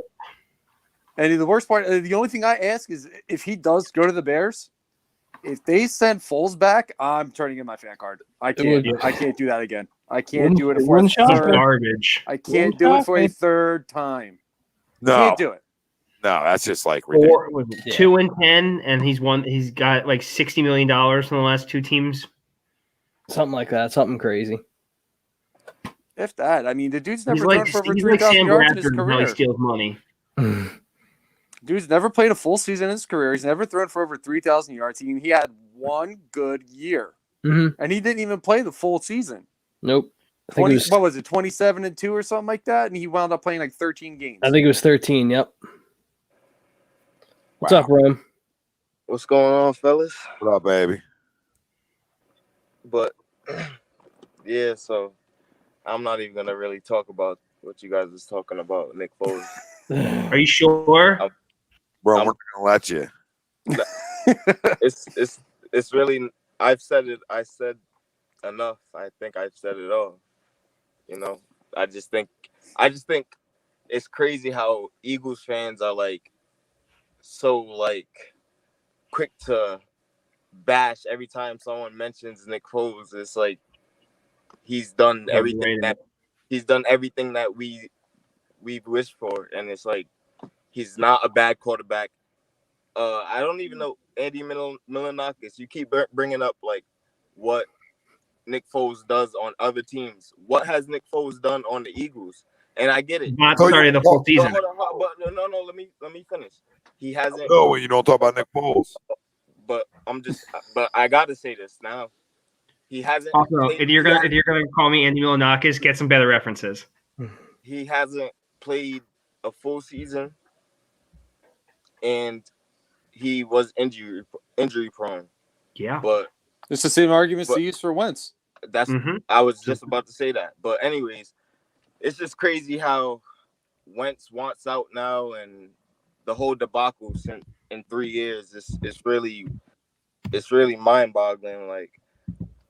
And the worst part, the only thing I ask is if he does go to the Bears, if they send Foles back, I'm turning in my fan card. I can't do that again. I can't do it for a third. Garbage. I can't do it for a third time. No. Can't do it. No, that's just like ridiculous. 2-10, and he's got like $60 million from the last two teams. Something like that. Something crazy. If that, I mean, the dude's never He's thrown for over like 3,000 Sam yards in his Bradford until he career. steals money. Dude's never played a full season in his career. He's never thrown for over 3,000 yards. He had one good year, and he didn't even play the full season. Nope. What was it, 27-2 or something like that? And he wound up playing like 13 games. I think it was 13. Yep. What's up, Rome? What's going on, fellas? What up, baby? But yeah, so I'm not even gonna really talk about what you guys was talking about, Nick Foles. Are you sure? Bro, we're not gonna let you. It's really. I've said it. I said enough. I think I've said it all. You know, I just think it's crazy how Eagles fans are like so like quick to bash every time someone mentions Nick Foles. It's like he's done everything that we've wished for, and it's like he's not a bad quarterback. I don't even know Andy Milonakis. You keep bringing up like what Nick Foles does on other teams. What has Nick Foles done on the Eagles? And I get it. Not started the full season. Hold on, but no. Let me finish. He hasn't. No, when you don't talk about Nick Foles. But but I gotta say this now. He hasn't. Also, if you're gonna call me Andy Milonakis, get some better references. He hasn't played a full season, and he was injury prone. Yeah, but it's the same arguments they use for Wentz. That's I was just about to say that. But anyways, it's just crazy how Wentz wants out now, and the whole debacle in 3 years is really mind-boggling. Like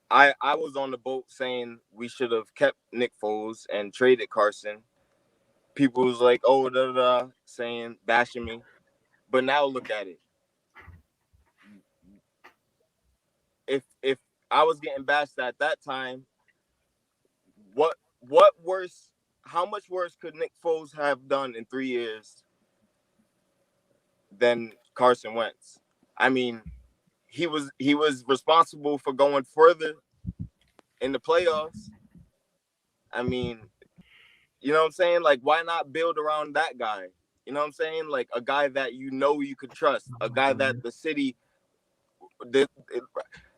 I was on the boat saying we should have kept Nick Foles and traded Carson. People was like, oh, saying, bashing me. But now look at it. If I was getting bashed at that time, what worse? How much worse could Nick Foles have done in 3 years than Carson Wentz? I mean, he was responsible for going further in the playoffs. I mean, you know what I'm saying? Like, why not build around that guy? You know what I'm saying? Like a guy that you could trust, a guy that the city,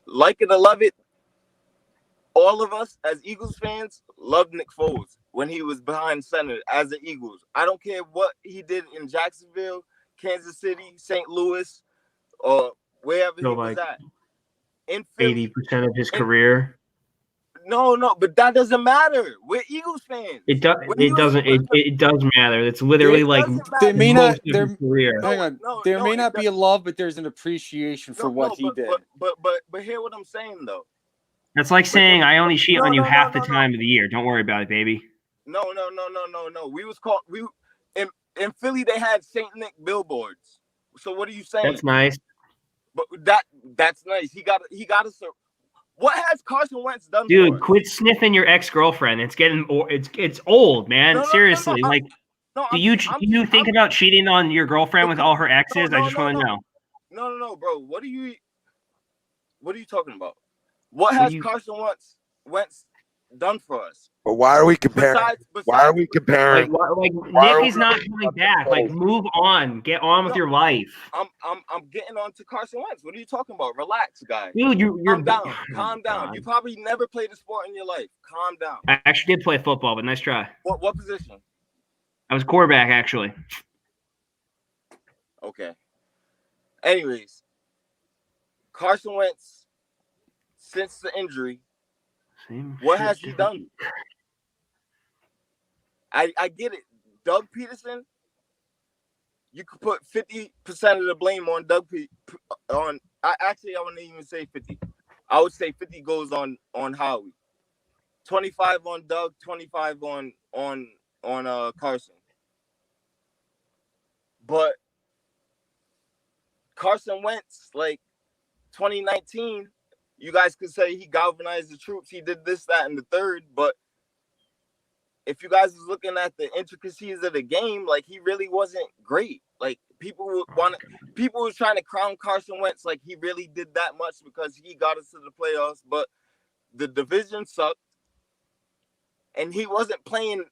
like it or love it, all of us as Eagles fans loved Nick Foles when he was behind center as the Eagles. I don't care what he did in Jacksonville, Kansas City, St. Louis, or wherever he was at. In Philly, 80% of his career. No, but that doesn't matter. We're Eagles fans. It does matter. It's literally like there may not career. Hang on. There may not be a love, but there's an appreciation for what he did. But hear what I'm saying though. That's like saying I only cheat on you half the time of the year. Don't worry about it, baby. No. In Philly they had Saint Nick billboards. So what are you saying? That's nice. But that's nice. He got to serve. What has Carson Wentz done? Dude, quit sniffing your ex-girlfriend. It's old, man. Seriously, do you think about cheating on your girlfriend with all her exes? I just want to know. No, bro. What are you talking about? What has Carson Wentz done for us? But why are we comparing? Why are we comparing? Nick is not coming back. Like, move on. Get on with your life. I'm getting on to Carson Wentz. What are you talking about? Relax, guy. Dude, you're calm down. You probably never played a sport in your life. Calm down. I actually did play football, but nice try. What position? I was quarterback, actually. Okay. Anyways, Carson Wentz, since the injury, what has he done? I get it. Doug Peterson, you could put 50% of the blame on Doug I wouldn't even say 50. I would say 50 goes on Howie. 25 on Doug, 25 on Carson. But Carson Wentz, like 2019, you guys could say he galvanized the troops. He did this, that, and the third. But if you guys was looking at the intricacies of the game, like he really wasn't great. Like people was trying to crown Carson Wentz like he really did that much because he got us to the playoffs. But the division sucked, and he wasn't playing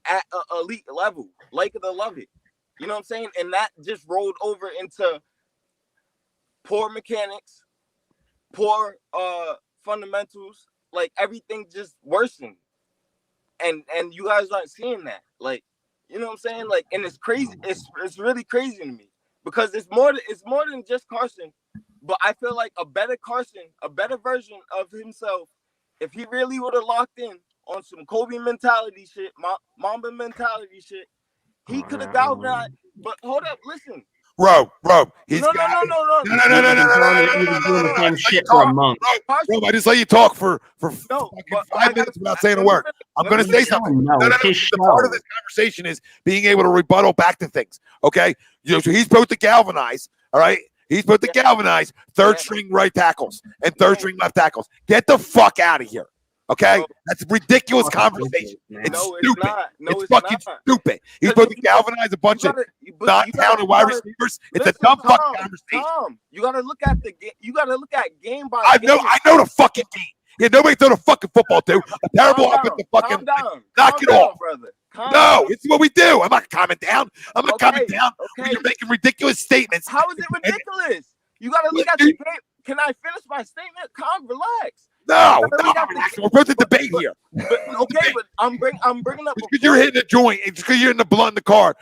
at an elite level, like it or love it. You know what I'm saying? And that just rolled over into poor mechanics, poor fundamentals, like everything just worsened. And you guys aren't seeing that. Like, you know what I'm saying? Like, and it's crazy. It's really crazy to me because it's more than just Carson. But I feel like a better Carson, a better version of himself, if he really would have locked in on some Kobe mentality shit, Mamba mentality shit, he could have galvanized. But hold up, listen. Bro, No. You've been doing the same shit for a month. Bro, I just let you talk for fucking 5 minutes without saying a word. I'm going to say something. No, The part of this conversation is being able to rebuttal back to things. Okay, so he's supposed to galvanize. All right, he's supposed to galvanize third string right tackles and third string left tackles. Get the fuck out of here. Okay, that's a ridiculous conversation. It's stupid. It's fucking stupid. He's supposed to galvanize a bunch of non-talented wide receivers. It's a dumb fucking conversation. Tom, you gotta look at the game. You gotta look at game by game. I know the fucking game. Yeah, nobody throw the fucking football to. A terrible offensive fucking knock it off, brother. No, it's what we do. I'm not calming down. I'm not calming down. You're making ridiculous statements. How is it ridiculous? You gotta look at the game. Can I finish my statement? Calm, relax. No, we're supposed to debate here. But I'm bringing up. Because you're hitting a joint, and just because you're in the blunt in the car,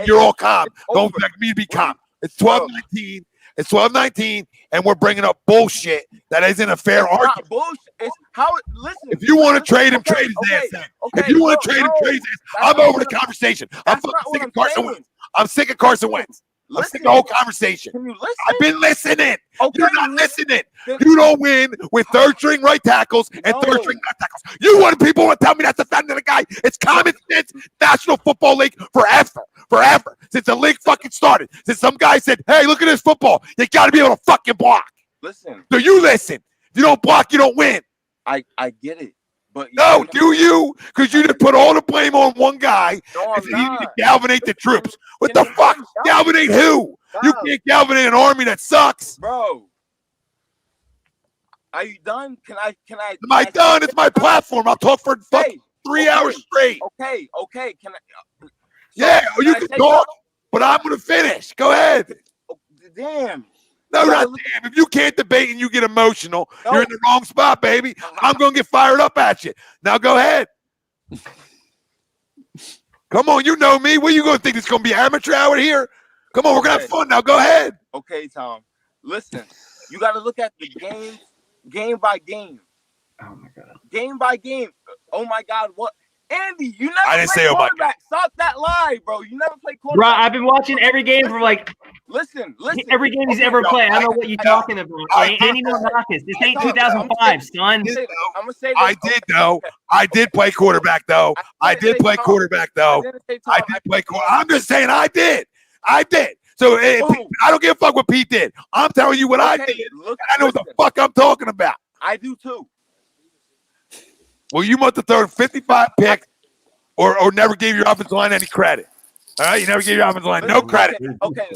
you're all calm. Don't expect me to be calm. It's 12-19. It's 12-19, and we're bringing up bullshit that isn't a fair argument. Not bullshit. It's how. Listen. If you want to trade him, trade his ass. If you want to trade him, trade his ass. I'm over the conversation. I'm fucking sick of Carson Wentz. I'm sick of Carson Wentz. I'm sick of the whole conversation. Can you listen? I've been listening. Okay, You're not listening. You don't win with third string right tackles and third string left tackles. You want people to tell me that's defending the guy? It's common sense. National Football League forever. Since the league fucking started. Since some guy said, hey, look at this football. You got to be able to fucking block. Listen. So you listen. If you don't block, you don't win. I get it. But no, do you? Because you didn't put all the blame on one guy. No, and you need to galvanate the troops. What the fuck? Galvanate who? You can't galvanate an army that sucks. Bro. Are you done? Can I? Am I done? It's my platform. I'll talk for 3 hours straight. Okay. Can I? Yeah, you can talk, but I'm going to finish. Go ahead. Damn. No, not damn. If you can't debate and you get emotional, you're in the wrong spot, baby. I'm going to get fired up at you. Now go ahead. Come on, you know me. What are you going to think? It's going to be amateur hour here? Come on, we're going to have fun. Now go ahead. Okay, Tom. Listen, you got to look at the game by game. Oh, my God. Game by game. Oh, my God. What? Andy, you never I didn't say quarterback. Stop that lie, bro. You never played quarterback. Bro, I've been watching every game for Listen. Every game he's ever played. I don't know what you're talking about. Ain't no knockers. This ain't 2005, son. I'm gonna say this. I did though. I did play quarterback though. I did play quarterback though. I did play quarterback. I'm just saying I did. So I don't give a fuck what Pete did. I'm telling you what I did. I know what the fuck I'm talking about. I do too. Well, you must have thrown 55 pick or never gave your offensive line any credit. All right, you never gave your offensive line no credit. Okay,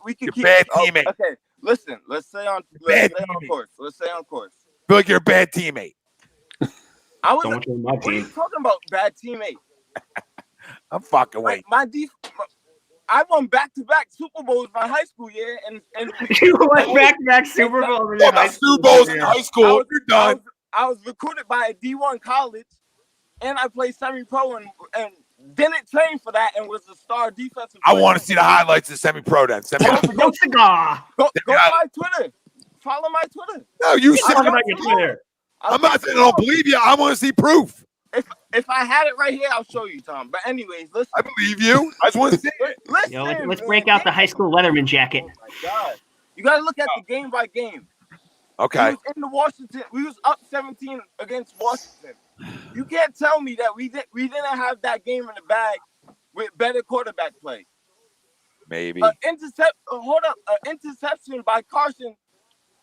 we could keep bad teammate. Okay, listen, let's stay on course. Let's stay on course. I feel like you're a bad teammate. What are you talking about, bad teammate? I'm fucking waiting. I won back-to-back Super Bowls my high school year, and you won back-to-back Super Bowls in high school. Super Bowls in high school. You're done. I was recruited by a D1 college, and I played semi-pro and didn't train for that and was a star defensive player. I want to see the highlights of semi-pro then. Go cigar. Go my Twitter. Follow my Twitter. No, you said about your Twitter. I'm not saying I don't believe you. I want to see proof. If I had it right here, I'll show you, Tom. But anyways, listen. I believe you. I just want to see it. Listen, let's break out the high school Leatherman jacket. Oh my God. You got to look at the game by game. Okay. We was up 17 against Washington. You can't tell me that we didn't have that game in the bag with better quarterback play. Maybe. An interception by Carson.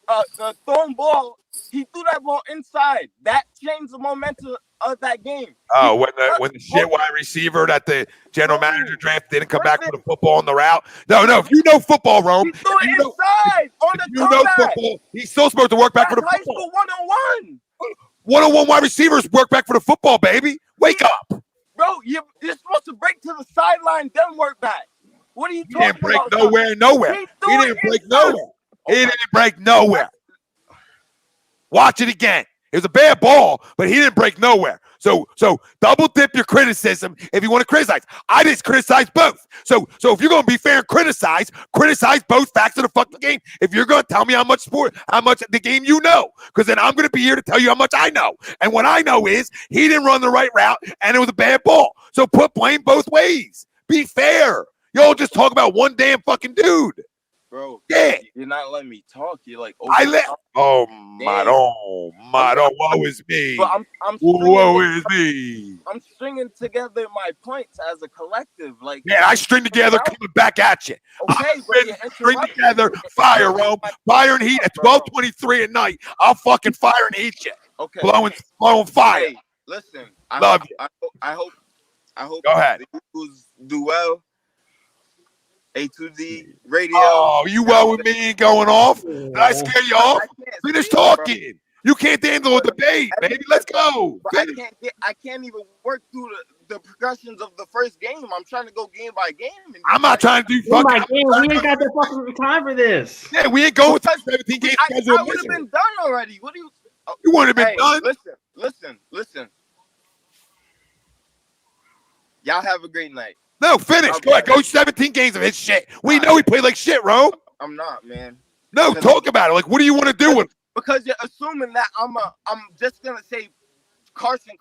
The thrown ball. He threw that ball inside. That changed the momentum of that game. Oh, when the shit wide receiver that the general manager draft didn't come back with a football on the route. No. If you know football, Rome. He threw it inside on the you know football. He's still supposed to work back for the high football. school 101. 101 wide receivers work back for the football, baby. Wake up. Bro, you're supposed to break to the sideline, then work back. What are you talking about? He didn't break nowhere. He didn't break nowhere. He didn't break nowhere. Watch it again. It was a bad ball, but he didn't break nowhere. So double dip your criticism if you want to criticize. I just criticize both. So if you're going to be fair and criticize both facts of the fucking game. If you're going to tell me how much the game you know, because then I'm going to be here to tell you how much I know. And what I know is he didn't run the right route and it was a bad ball. So put blame both ways. Be fair. Y'all just talk about one damn fucking dude. Bro, yeah, you're not letting me talk. You're like, woe is me. Woe is me. I'm stringing together my points as a collective. Like, yeah, I string together coming back at you. Okay, string together, fire, Rome, fire and heat at 12:23 at night. I'll fucking fire and heat you. Okay, blowing fire. Hey, listen, I hope. Go ahead. The Eagles do well. A2D radio. Oh, you well with me going off? Did I scare you off? Finish talking. You can't handle a debate, baby. Let's go. I can't even work through the progressions of the first game. I'm trying to go game by game. I'm not trying to do fucking. We ain't got the fucking time for this. Yeah, we ain't going through 17 games. I would have been done already. What do you? You wouldn't have been done. Listen. Y'all have a great night. No, finish. Go ahead. Go 17 games of his shit. We know he played like shit, Rome. I'm not, man. No, talk about it. Like, what do you want to do with him? Because you're assuming that I'm just gonna say Carson.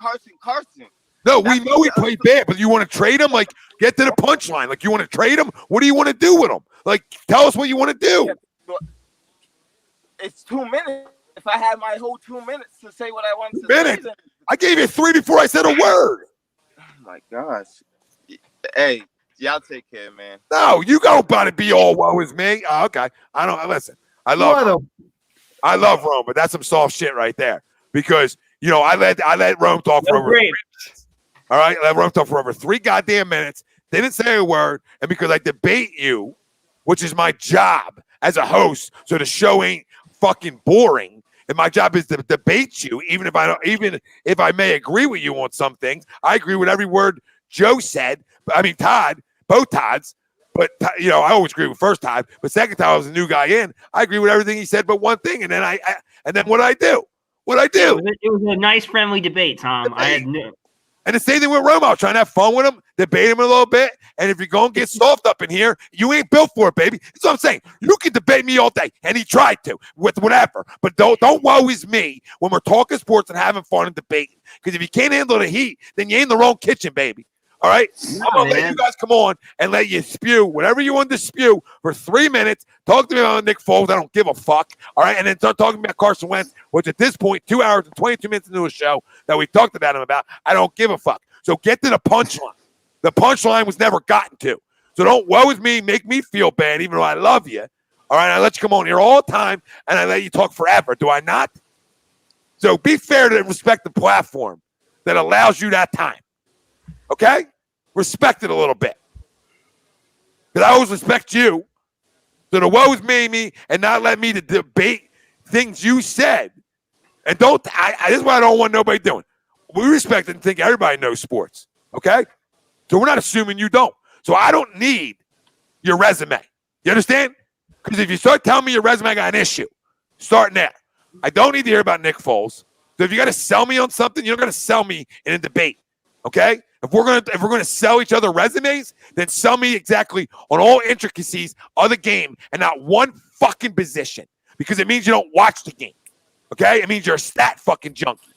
No, we know he played bad, but you want to trade him? Like, get to the punchline. Like, you want to trade him? What do you want to do with him? Like, tell us what you want to do. It's 2 minutes. If I had my whole 2 minutes to say what I wanted to say, I gave you 3 before I said a word. Oh my gosh. Hey, y'all take care, man. No, you go about it. Be all woe is me. Oh, okay. I don't listen. I love Rome, but that's some soft shit right there. Because I let Rome talk for over 3 minutes. All right, I let Rome talk for over 3 goddamn minutes. Didn't say a word, and because I debate you, which is my job as a host, so the show ain't fucking boring. And my job is to debate you, even if I may agree with you on some things. I agree with every word Joe said. I mean, Todd, both Todds, but I always agree with first Todd. But second Todd, I was a new guy in. I agree with everything he said, but one thing. And then what I do? It was a nice, friendly debate, Tom. And the same thing with Romo. Trying to have fun with him, debate him a little bit. And if you're going to get soft up in here, you ain't built for it, baby. That's what I'm saying. You can debate me all day, and he tried to with whatever. But don't woe is me when we're talking sports and having fun and debating. Because if you can't handle the heat, then you're in the wrong kitchen, baby. All right? I'm going to let you guys come on and let you spew whatever you want to spew for 3 minutes. Talk to me about Nick Foles. I don't give a fuck. All right? And then start talking about Carson Wentz, which at this point, 2 hours and 22 minutes into a show that we talked about him about, I don't give a fuck. So get to the punchline. The punchline was never gotten to. So don't woe is me, make me feel bad, even though I love you. All right? I let you come on here all the time, and I let you talk forever. Do I not? So be fair to respect the platform that allows you that time. Okay? Respect it a little bit. Because I always respect you. So the woe is me and not let me to debate things you said. And this is what I don't want nobody doing. We respect and think everybody knows sports. Okay? So we're not assuming you don't. So I don't need your resume. You understand? Because if you start telling me your resume, I got an issue. Starting there. I don't need to hear about Nick Foles. So if you got to sell me on something, you don't got to sell me in a debate. Okay? If we're gonna sell each other resumes, then sell me exactly on all intricacies of the game and not one fucking position. Because it means you don't watch the game. Okay? It means you're a stat fucking junkie.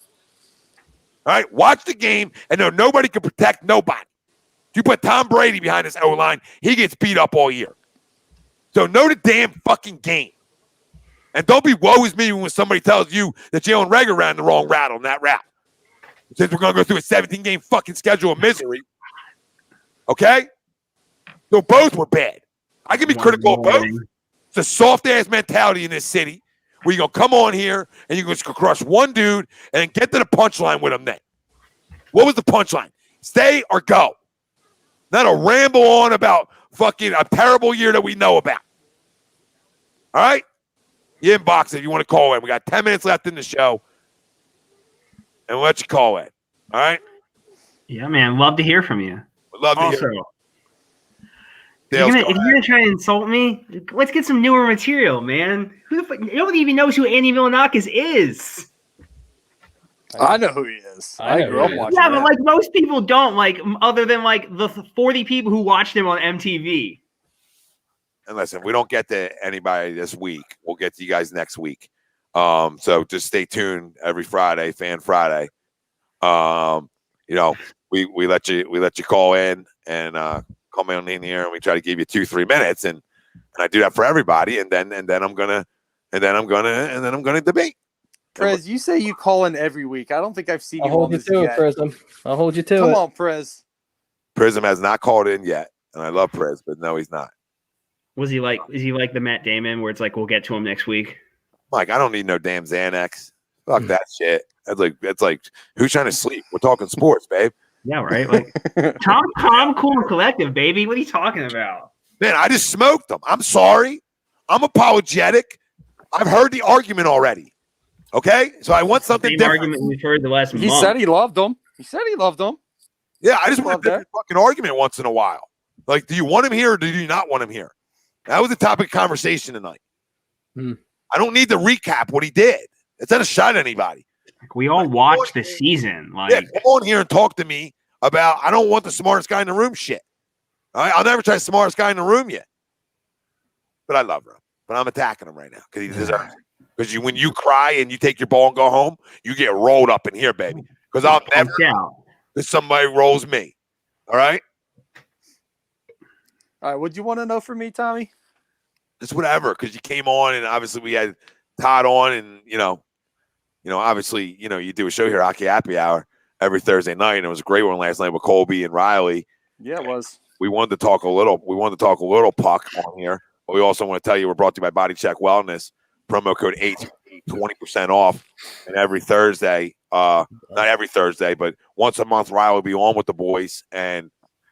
All right? Watch the game and know nobody can protect nobody. If you put Tom Brady behind his O-line, he gets beat up all year. So know the damn fucking game. And don't be woe is me when somebody tells you that Jalen Reagor ran the wrong route on that route. Since we're going to go through a 17-game fucking schedule of misery. Okay? So both were bad. I can be critical of both. It's a soft-ass mentality in this city where you're going to come on here and you're going to crush one dude and get to the punchline with him then. What was the punchline? Stay or go. Not a ramble on about fucking a terrible year that we know about. All right? You inbox if you want to call in. We got 10 minutes left in the show. And we'll let you call it. All right? Yeah, man. Love to hear from you. Would love to hear. If you're gonna try and insult me, let's get some newer material, man. Who the fuck? Nobody even knows who Andy Milonakis is. I know who he is. I grew up watching. Yeah, that. but like most people don't, like other than like the 40 people who watched him on MTV. And listen, we don't get to anybody this week. We'll get to you guys next week. So just stay tuned every Friday, Fan Friday. You know, we let you call in and come in here, and we try to give you 2-3 minutes, and I do that for everybody, and then I'm gonna debate. Prez, you say you call in every week. I don't think I've seen you. I'll hold you to it, Prism. I'll hold you to it. Come on, Prez. Prism has not called in yet, and I love Prez, but no, he's not. Was he like? Is he like the Matt Damon, where it's like we'll get to him next week? Mike, I don't need no damn Xanax. Fuck that shit. It's like who's trying to sleep? We're talking sports, babe. Yeah, right. Like calm, cool, and collective, baby. What are you talking about? Man, I just smoked them. I'm sorry. I'm apologetic. I've heard the argument already. Okay, so I want something Same different. argument we've heard the last month. He said he loved them. Yeah, I just want a different fucking argument once in a while. Like, do you want him here or do you not want him here? That was the topic of conversation tonight. I don't need to recap what he did. It's not a shot at anybody. We all watched the season. Like, yeah, come on here and talk to me about I don't want the smartest guy in the room shit. All right? I'll never try the smartest guy in the room yet. But I love him. But I'm attacking him right now because he deserves it. Because when you cry and you take your ball and go home, you get rolled up in here, baby. Because I'll never that somebody rolls me. All right? All right, what do you want to know from me, Tommy? Just whatever, because you came on and obviously we had Todd on and, obviously, you do a show here, Hockey Happy Hour, every Thursday night. And it was a great one last night with Colby and Riley. Yeah, it was. We wanted to talk a little puck on here. But we also want to tell you we're brought to you by Body Check Wellness. Promo code 8, 20% off. And every Thursday, not every Thursday, but once a month, Riley will be on with the boys. And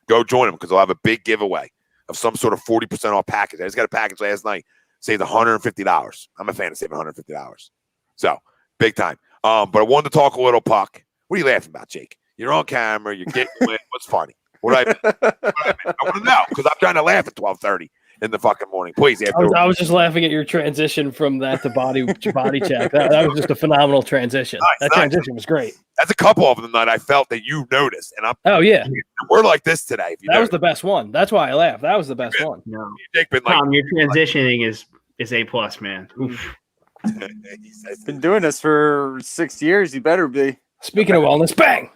go join them because they'll have a big giveaway of some sort of 40% off package. I just got a package last night. Saved $150. I'm a fan of saving $150. So, big time. But I wanted to talk a little puck. What are you laughing about, Jake? You're on camera. You're getting wet. What's funny? I want to know because I'm trying to laugh at 12:30 in the fucking morning. Please. I was just laughing at your transition from that to body check. That was just a phenomenal transition. That transition was great. That's a couple of them that I felt that you noticed. And we're like this today. That was the best one. That's why I laughed. That was the best one. No. Tom, your transitioning is A+, man. Oof. Been doing this for 6 years. You better be. Speaking of wellness, bang!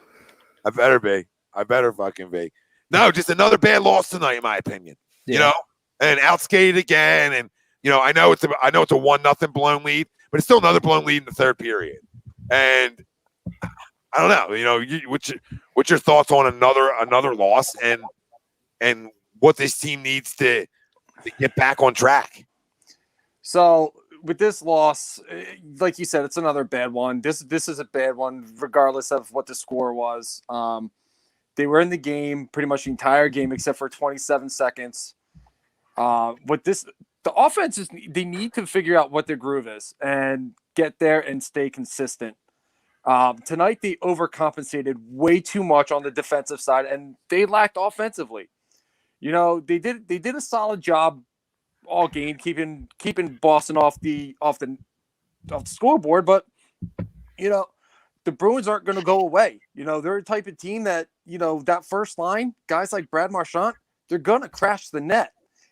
I better be. I better fucking be. No, just another bad loss tonight, in my opinion. Yeah. And outskated again. And I know it's a 1-0 blown lead, but it's still another blown lead in the third period. And I don't know. What's your thoughts on another loss and what this team needs to get back on track? So with this loss, like you said, it's another bad one. This is a bad one, regardless of what the score was. They were in the game pretty much the entire game except for 27 seconds. The offense they need to figure out what their groove is and get there and stay consistent. Tonight they overcompensated way too much on the defensive side and they lacked offensively. They did a solid job all game keeping Boston off the scoreboard, but the Bruins aren't going to go away. They're a type of team that, that first line, guys like Brad Marchand, they're going to crash the net.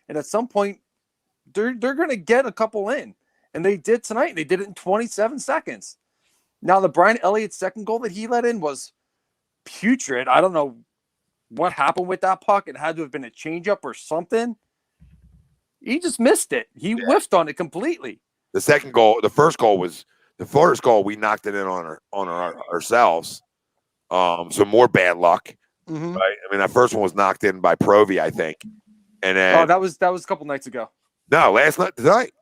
And at some point, they're going to get a couple in. And they did tonight. They did it in 27 seconds. Now, the Brian Elliott second goal that he let in was putrid. I don't know what happened with that puck. It had to have been a changeup or something. He just missed it. He whiffed on it completely. The first goal, we knocked it in on ourselves. So more bad luck. Mm-hmm. Right? I mean, that first one was knocked in by Provy, I think. And then that was a couple nights ago. No, tonight.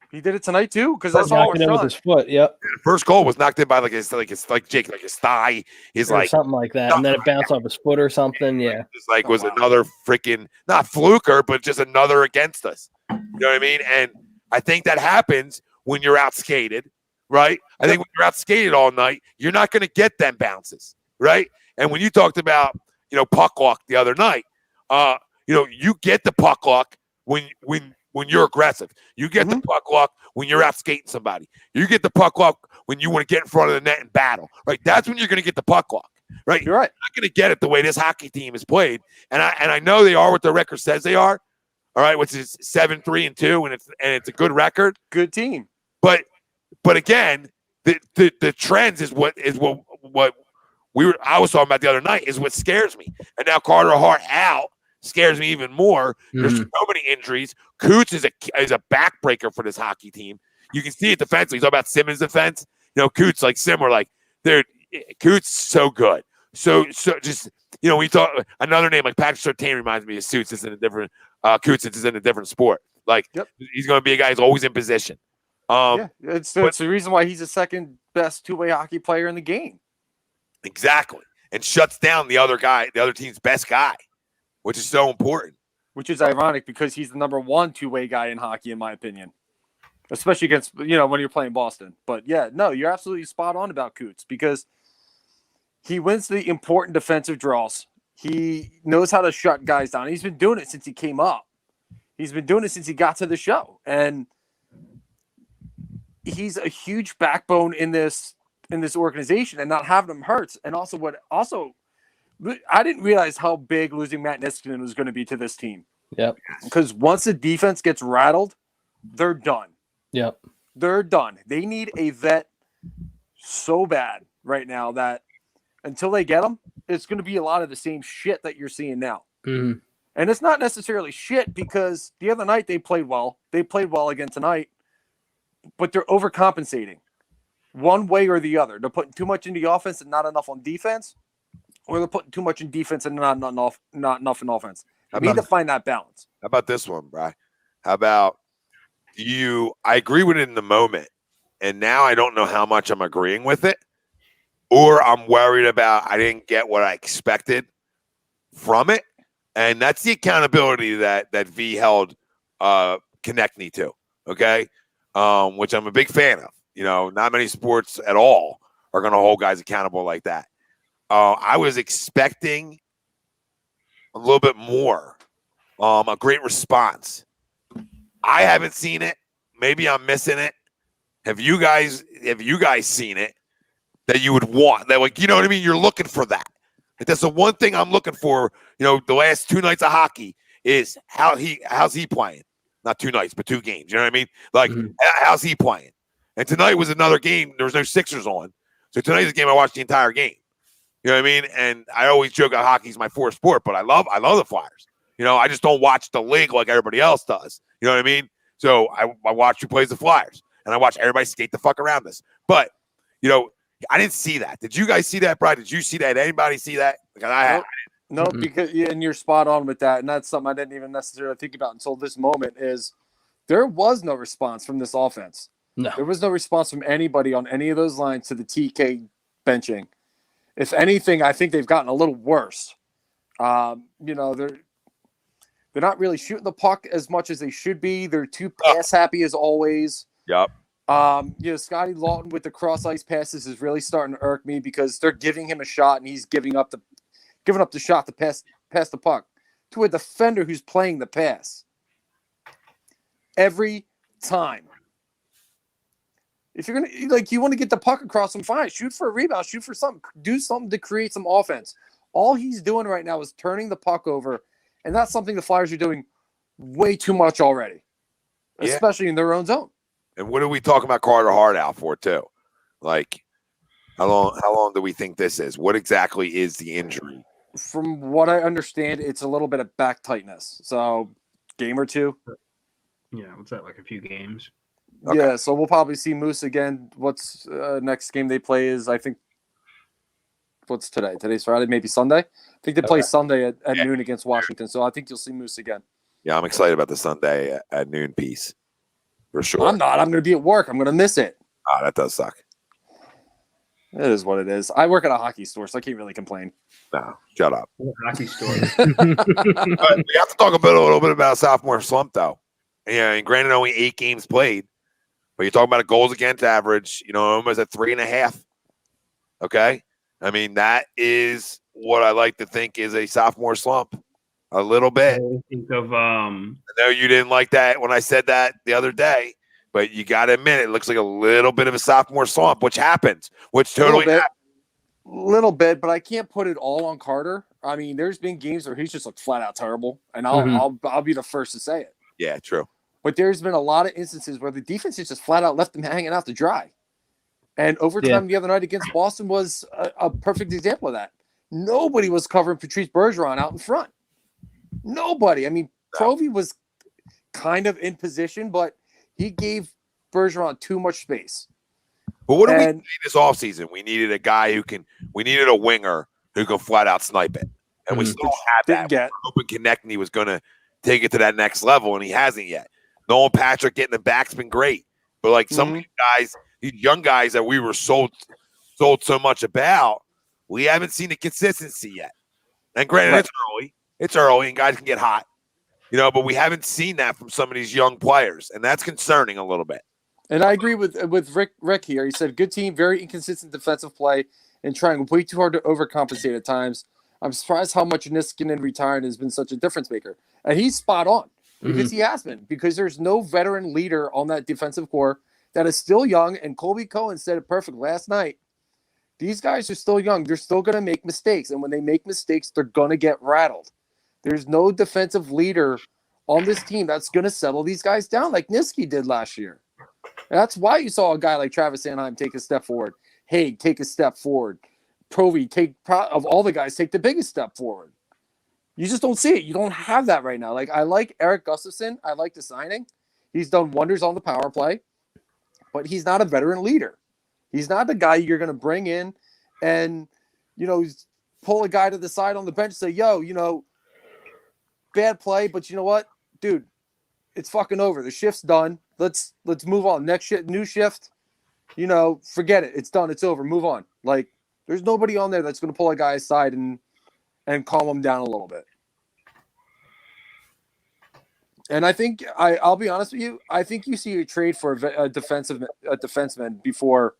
He did it tonight too, because I saw knocking in with his foot. Yep. The first goal was knocked in by his thigh. He's like something like that, and then it bounced off his foot or something. Yeah. Just was another freaking not fluker, but just another against us. You know what I mean? And I think that happens when you're out skated, right? I think when you're out skated all night, you're not going to get them bounces, right? And when you talked about puck luck the other night, you get the puck luck when when you're aggressive. You get the puck luck when you're out skating somebody. You get the puck luck when you want to get in front of the net and battle. Right? That's when you're going to get the puck luck. Right? You're right. You're not going to get it the way this hockey team is played. And I know they are what their record says they are. All right, which is 7-3-2, and it's a good record. Good team. But again, the trends is what I was talking about the other night is what scares me. And now Carter Hart out scares me even more. There's so many injuries. Coots is a backbreaker for this hockey team. You can see it defensively. You talk about Simmons' defense. Coots like similar. Like Coots so good. So just we thought another name like Patrick Surtain reminds me of Suits. It's in a different. Coots is in a different sport. Like he's going to be a guy who's always in position. It's the reason why he's the second best two-way hockey player in the game. Exactly, and shuts down the other team's best guy, which is so important. Which is ironic because he's the number one two-way guy in hockey, in my opinion, especially against when you're playing Boston. But yeah, no, you're absolutely spot on about Coots because he wins the important defensive draws. He knows how to shut guys down. He's been doing it since he came up. He's been doing it since he got to the show. And he's a huge backbone in this organization, and not having him hurts. And also I didn't realize how big losing Matt Niskanen was going to be to this team. Yep. Because once the defense gets rattled, they're done. Yep. They're done. They need a vet so bad right now that until they get him, it's going to be a lot of the same shit that you're seeing now. Mm-hmm. And it's not necessarily shit because the other night they played well. They played well again tonight, but they're overcompensating one way or the other. They're putting too much into the offense and not enough on defense, or they're putting too much in defense and not enough in offense. We need to find that balance. How about this one, Bri? How about I agree with it in the moment, and now I don't know how much I'm agreeing with it, or I'm worried about I didn't get what I expected from it. And that's the accountability that V held Konechny to, okay? Which I'm a big fan of. Not many sports at all are going to hold guys accountable like that. I was expecting a little bit more, a great response. I haven't seen it. Maybe I'm missing it. Have you guys seen it that you would want? That, like, you know what I mean? You're looking for that. Like, that's the one thing I'm looking for. The last 2 nights of hockey is how's he playing? Not 2 nights, but 2 games. You know what I mean? Like, how's he playing? And tonight was another game. There was no Sixers on. So tonight's game, I watched the entire game. You know what I mean? And I always joke that hockey's my fourth sport, but I love the Flyers. I just don't watch the league like everybody else does. You know what I mean? So I watch who plays the Flyers, and I watch everybody skate the fuck around this. But, I didn't see that. Did you guys see that, Brian? Did you see that? Anybody see that? Because No, because and you're spot on with that, and that's something I didn't even necessarily think about until this moment. Is there was no response from this offense? No, there was no response from anybody on any of those lines to the TK benching. If anything, I think they've gotten a little worse. They're not really shooting the puck as much as they should be. They're too pass happy as always. Yep. Scotty Lawton with the cross ice passes is really starting to irk me because they're giving him a shot and he's giving up the shot to pass the puck to a defender who's playing the pass every time. If you're you want to get the puck across them, fine. Shoot for a rebound. Shoot for something. Do something to create some offense. All he's doing right now is turning the puck over, and that's something the Flyers are doing way too much already, especially in their own zone. And what are we talking about Carter Hart out for too? Like, how long do we think this is? What exactly is the injury? From what I understand, it's a little bit of back tightness. So, game or 2. Yeah, what's that, like a few games? Okay. Yeah, so we'll probably see Moose again. What's next game they play is, I think, what's today? Today's Friday, maybe Sunday? I think they play Sunday at noon against Washington. So I think you'll see Moose again. Yeah, I'm excited about the Sunday at noon piece. For sure. I'm not. I'm going to be at work. I'm going to miss it. Oh, that does suck. It is what it is. I work at a hockey store, so I can't really complain. No, shut up. Hockey store. We have to talk a little bit about sophomore slump, though. Yeah, and granted, only 8 games played, but you're talking about a goals against average, almost at 3.5. Okay? I mean, that is what I like to think is a sophomore slump. A little bit. Think of I know you didn't like that when I said that the other day, but you got to admit it looks like a little bit of a sophomore slump, which happens, which totally happens. Little bit, but I can't put it all on Carter. I mean, there's been games where he's just looked flat out terrible, and I'll be the first to say it. Yeah, true. But there's been a lot of instances where the defense has just flat out left them hanging out to dry. And overtime the other night against Boston was a perfect example of that. Nobody was covering Patrice Bergeron out in front. Nobody. I mean, Provy was kind of in position, but he gave Bergeron too much space. But what do we need this offseason? We needed a guy we needed a winger who could flat out snipe it. And we still had that. We were hoping Konechny was going to take it to that next level, and he hasn't yet. Nolan Patrick getting the back's been great. But like some of these guys, these young guys that we were sold so much about, we haven't seen the consistency yet. And granted, it's early, and guys can get hot. But we haven't seen that from some of these young players, and that's concerning a little bit. And I agree with Rick here. He said, good team, very inconsistent defensive play, and trying way too hard to overcompensate at times. I'm surprised how much Niskanen retired has been such a difference maker. And he's spot on because he has been. Because there's no veteran leader on that defensive core that is still young. And Colby Cohen said it perfect last night. These guys are still young. They're still going to make mistakes. And when they make mistakes, they're going to get rattled. There's no defensive leader on this team that's going to settle these guys down like Niski did last year. And that's why you saw a guy like Travis Sanheim take a step forward. Haig take a step forward. Provy of all the guys take the biggest step forward. You just don't see it. You don't have that right now. Like I like Eric Gustafsson. I like the signing. He's done wonders on the power play, but he's not a veteran leader. He's not the guy you're going to bring in and pull a guy to the side on the bench and say, yo, bad play, but you know what, dude, it's fucking over. The shift's done. Let's move on. Next shift, new shift. Forget it. It's done. It's over. Move on. Like there's nobody on there that's going to pull a guy aside and calm him down a little bit. And I think I'll be honest with you. I think you see a trade for a defenseman before.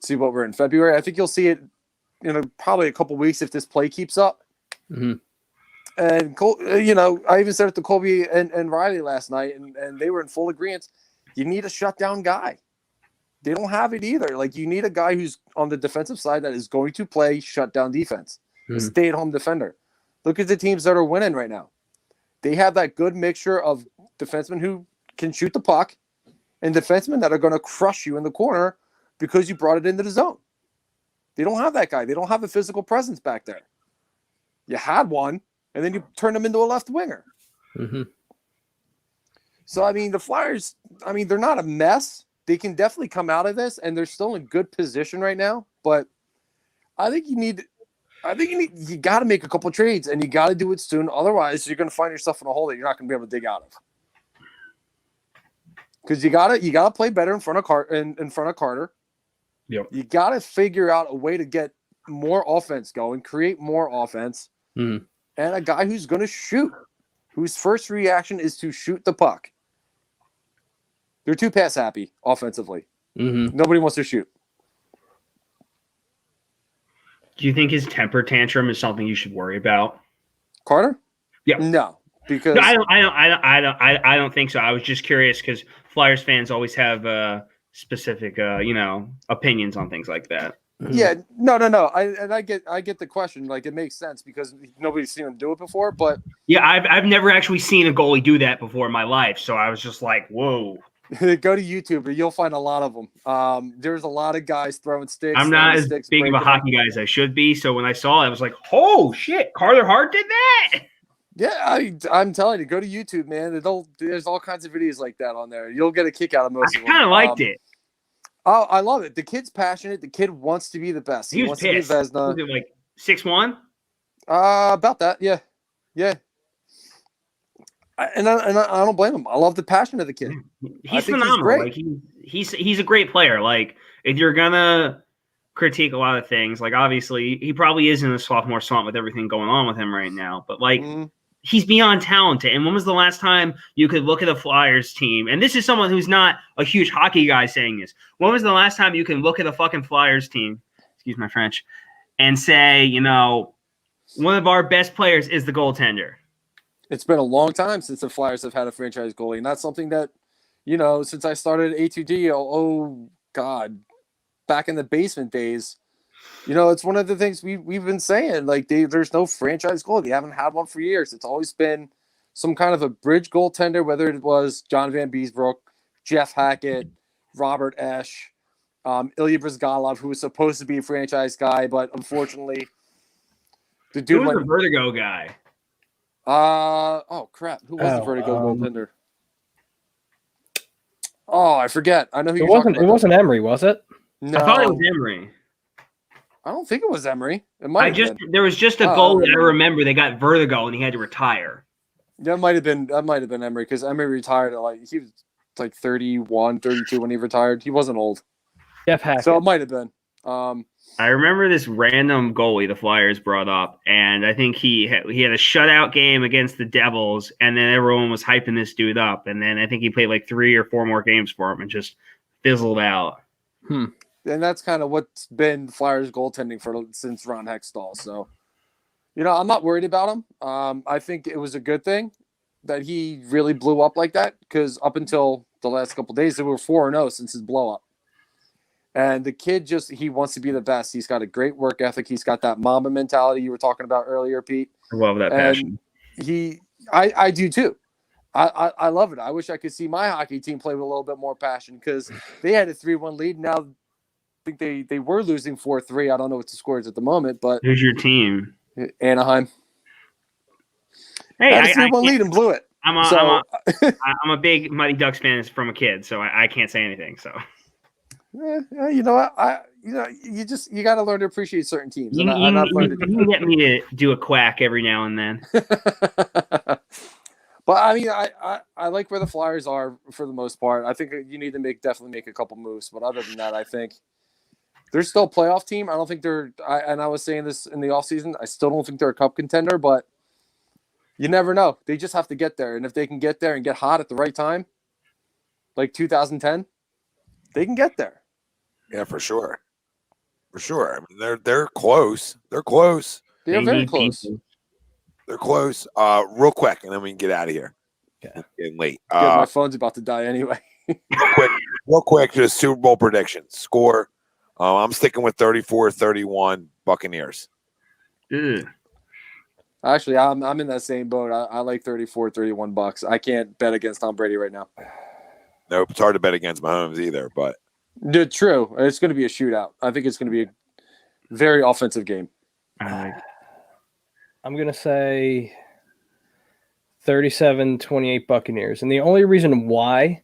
See what we're in February. I think you'll see it probably a couple weeks if this play keeps up. Mm-hmm. And I even said it to Colby and Riley last night, and they were in full agreement. You need a shutdown guy. They don't have it either. Like you need a guy who's on the defensive side that is going to play shutdown defense, a stay-at-home defender. Look at the teams that are winning right now. They have that good mixture of defensemen who can shoot the puck and defensemen that are going to crush you in the corner because you brought it into the zone. They don't have that guy. They don't have a physical presence back there. You had one, and then you turned him into a left winger. Mm-hmm. So, I mean, the Flyers, they're not a mess. They can definitely come out of this, and they're still in good position right now. But I think you got to make a couple trades, and you got to do it soon. Otherwise, you're going to find yourself in a hole that you're not going to be able to dig out of. Because you got to play better in front of Carter. Yep. You got to figure out a way to get more offense going, create more offense, and a guy who's going to shoot, whose first reaction is to shoot the puck. They're too pass happy offensively. Mm-hmm. Nobody wants to shoot. Do you think his temper tantrum is something you should worry about? Carter? Yeah. No, because no, I don't think so. I was just curious because Flyers fans always have specific opinions on things like that. Yeah, no. I get the question. Like it makes sense because nobody's seen him do it before. But yeah, I've never actually seen a goalie do that before in my life, so I was just like, whoa. Go to YouTube and you'll find a lot of them. There's a lot of guys throwing sticks. I'm not as big of a hockey guy as I should be, so when I saw it, I was like, oh shit, Carter Hart did that. Yeah, I'm telling you, go to YouTube, man. There's all kinds of videos like that on there. You'll get a kick out of most of them. I kind of liked it. Oh, I love it. The kid's passionate. The kid wants to be the best. He was wants pissed. To be Vezina. Was it like 6'1"? About that. Yeah. And I don't blame him. I love the passion of the kid. He's phenomenal. Like he's a great player. Like if you're gonna critique a lot of things, like obviously he probably is in a sophomore slump with everything going on with him right now. But like he's beyond talented. And when was the last time you could look at the Flyers team? And this is someone who's not a huge hockey guy saying this. When was the last time you can look at the fucking Flyers team? Excuse my French, and say, one of our best players is the goaltender. It's been a long time since the Flyers have had a franchise goalie, and that's something that, since I started A2D, God, back in the basement days, it's one of the things we've been saying. Like, there's no franchise goalie. They haven't had one for years. It's always been some kind of a bridge goaltender, whether it was John Van Beesbrook, Jeff Hackett, Robert Esch, Ilya Brizgalov, who was supposed to be a franchise guy, but unfortunately, the dude was the Vertigo guy. Oh crap! Who was the Vertigo goaltender? Oh, I forget. I know who you're talking about. It wasn't Emery, was it? No, I thought it was Emery. I don't think it was Emery. It might. There was just a goal that I remember. They got vertigo and he had to retire. That might have been Emery, because Emery retired at he was 31, 32 when he retired. He wasn't old. Jeff Hackett. So it might have been. I remember this random goalie the Flyers brought up, and I think he had a shutout game against the Devils, and then everyone was hyping this dude up, and then I think he played like 3 or 4 more games for him and just fizzled out. And that's kind of what's been Flyers goaltending since Ron Hextall. So, I'm not worried about him. I think it was a good thing that he really blew up like that, because up until the last couple of days, they were 4-0 since his blow up. And the kid he wants to be the best. He's got a great work ethic. He's got that Mamba mentality you were talking about earlier, Pete. I love that passion. I do too. I love it. I wish I could see my hockey team play with a little bit more passion, because they had a 3-1 lead. Now I think they were losing 4-3. I don't know what the score is at the moment, but who's your team? Anaheim. Hey, had a 3-1 lead and blew it. I'm a big Mighty Ducks fan from a kid, so I can't say anything. So. You know what? You got to learn to appreciate certain teams. You can get me to do a quack every now and then. But I mean, I like where the Flyers are for the most part. I think you need to definitely make a couple moves. But other than that, I think they're still a playoff team. I don't think and I was saying this in the offseason, I still don't think they're a cup contender, but you never know. They just have to get there. And if they can get there and get hot at the right time, like 2010, they can get there. Yeah, for sure. For sure. I mean, they're close. They're close. They're very close. They're close. Real quick, and then we can get out of here. Okay. Getting late. My phone's about to die anyway. real quick, just Super Bowl predictions. Score. I'm sticking with 34-31 Buccaneers. Actually, I'm in that same boat. I like 34-31 Bucks. I can't bet against Tom Brady right now. Nope, it's hard to bet against Mahomes either, but true. It's going to be a shootout. I think it's going to be a very offensive game. I'm going to say 37-28 Buccaneers. And the only reason why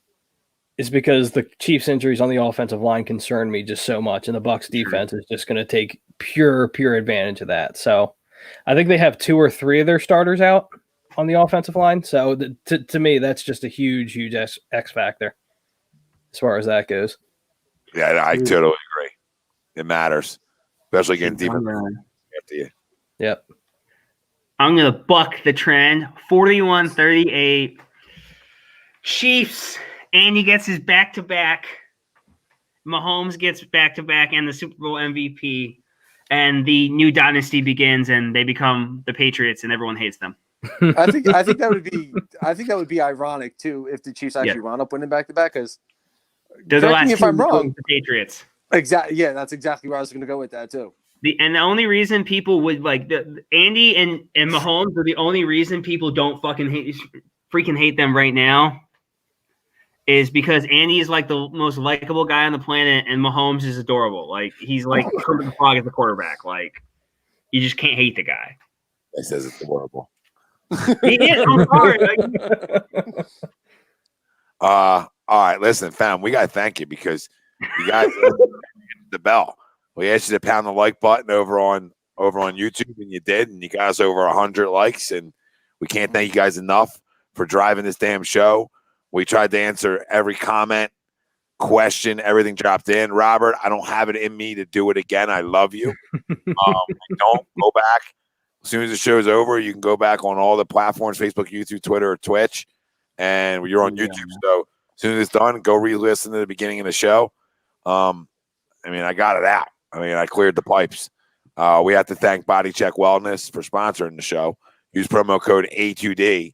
is because the Chiefs' injuries on the offensive line concern me just so much, and the Bucs defense is just going to take pure advantage of that. So I think they have 2 or 3 of their starters out on the offensive line. So to me, that's just a huge X factor as far as that goes. Yeah, I totally agree. It matters, especially getting deep after you. Yep. I'm going to buck the trend. 41-38. Chiefs. Andy gets his back-to-back. Mahomes gets back-to-back and the Super Bowl MVP. And the new dynasty begins, and they become the Patriots, and everyone hates them. I think that would be ironic too if the Chiefs actually wound up winning back-to-back, because they're the last if I'm wrong, the Patriots. Exactly. Yeah, that's exactly where I was going to go with that too. The only reason people would like Andy and Mahomes are the only reason people don't freaking hate them right now is because Andy is like the most likable guy on the planet, and Mahomes is adorable. Like, he's like Kermit the Frog as the quarterback. Like, you just can't hate the guy. He says it's adorable. He is. I'm sorry. All right, listen, fam, we gotta thank you because you guys the bell. We asked you to pound the like button over on YouTube, and you did, and you got us over 100 likes, and we can't thank you guys enough for driving this damn show. We tried to answer every comment, question, everything dropped in. Robert, I don't have it in me to do it again. I love you. Don't go back. As soon as the show's over, you can go back on all the platforms, Facebook, YouTube, Twitter, or Twitch, and you're on YouTube. So as soon as it's done, go re-listen to the beginning of the show. I mean, I got it out. I mean, I cleared the pipes. We have to thank Body Check Wellness for sponsoring the show. Use promo code A2D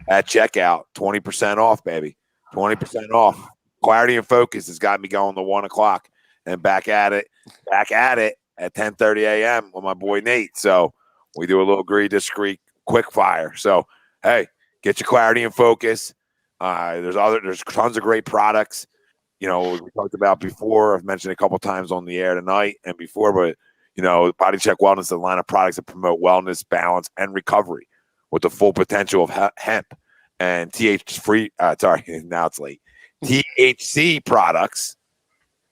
at checkout. 20% off, baby. 20% off. Clarity and Focus has got me going to 1 o'clock and back at it at 10:30 a.m. with my boy Nate. So we do a little agree, disagree, quick fire. So, hey, get your Clarity and Focus. There's tons of great products. We talked about before. I've mentioned a couple times on the air tonight and before, but Body Check Wellness is a line of products that promote wellness, balance, and recovery with the full potential of hemp and THC products.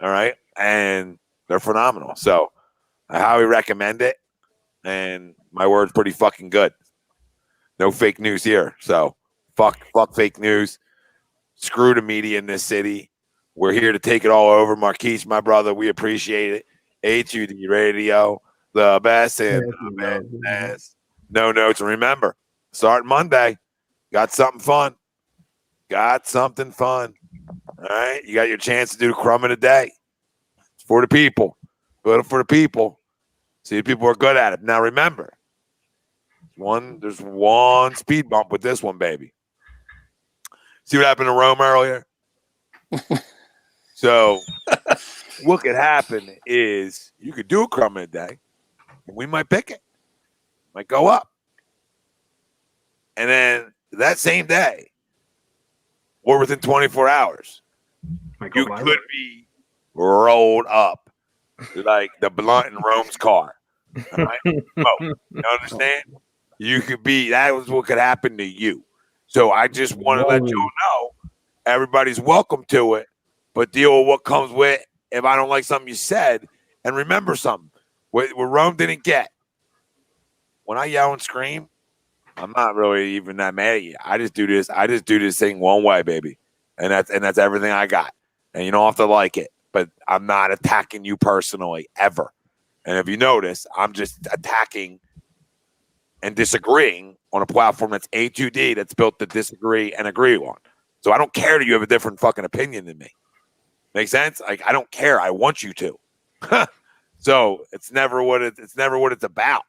All right, and they're phenomenal. So I highly recommend it. And my word's pretty fucking good. No fake news here. So fuck fake news. Screw the media in this city. We're here to take it all over. Marquise, my brother, we appreciate it. A2D Radio, the best and the best. No notes. And remember, start Monday. Got something fun. All right. You got your chance to do the crumb of the day. It's for the people. Put it for the people. See if people are good at it. Now remember, there's one speed bump with this one, baby. See what happened to Rome earlier? So what could happen is you could do a crumb in a day, and we might pick it. Might go up. And then that same day, or within 24 hours, you could be rolled up like the blunt in Rome's car. All right? You understand? You could be, that was what could happen to you. So I just want to let you know everybody's welcome to it, but deal with what comes with if I don't like something you said. And remember something, what Rome didn't get. When I yell and scream, I'm not really even that mad at you. I just do this thing one way, baby. And that's everything I got. And you don't have to like it, but I'm not attacking you personally ever. And if you notice, I'm just attacking and disagreeing on a platform that's A2D, that's built to disagree and agree on. So I don't care that you have a different fucking opinion than me. Make sense? Like, I don't care. I want you to. So it's never what it's about.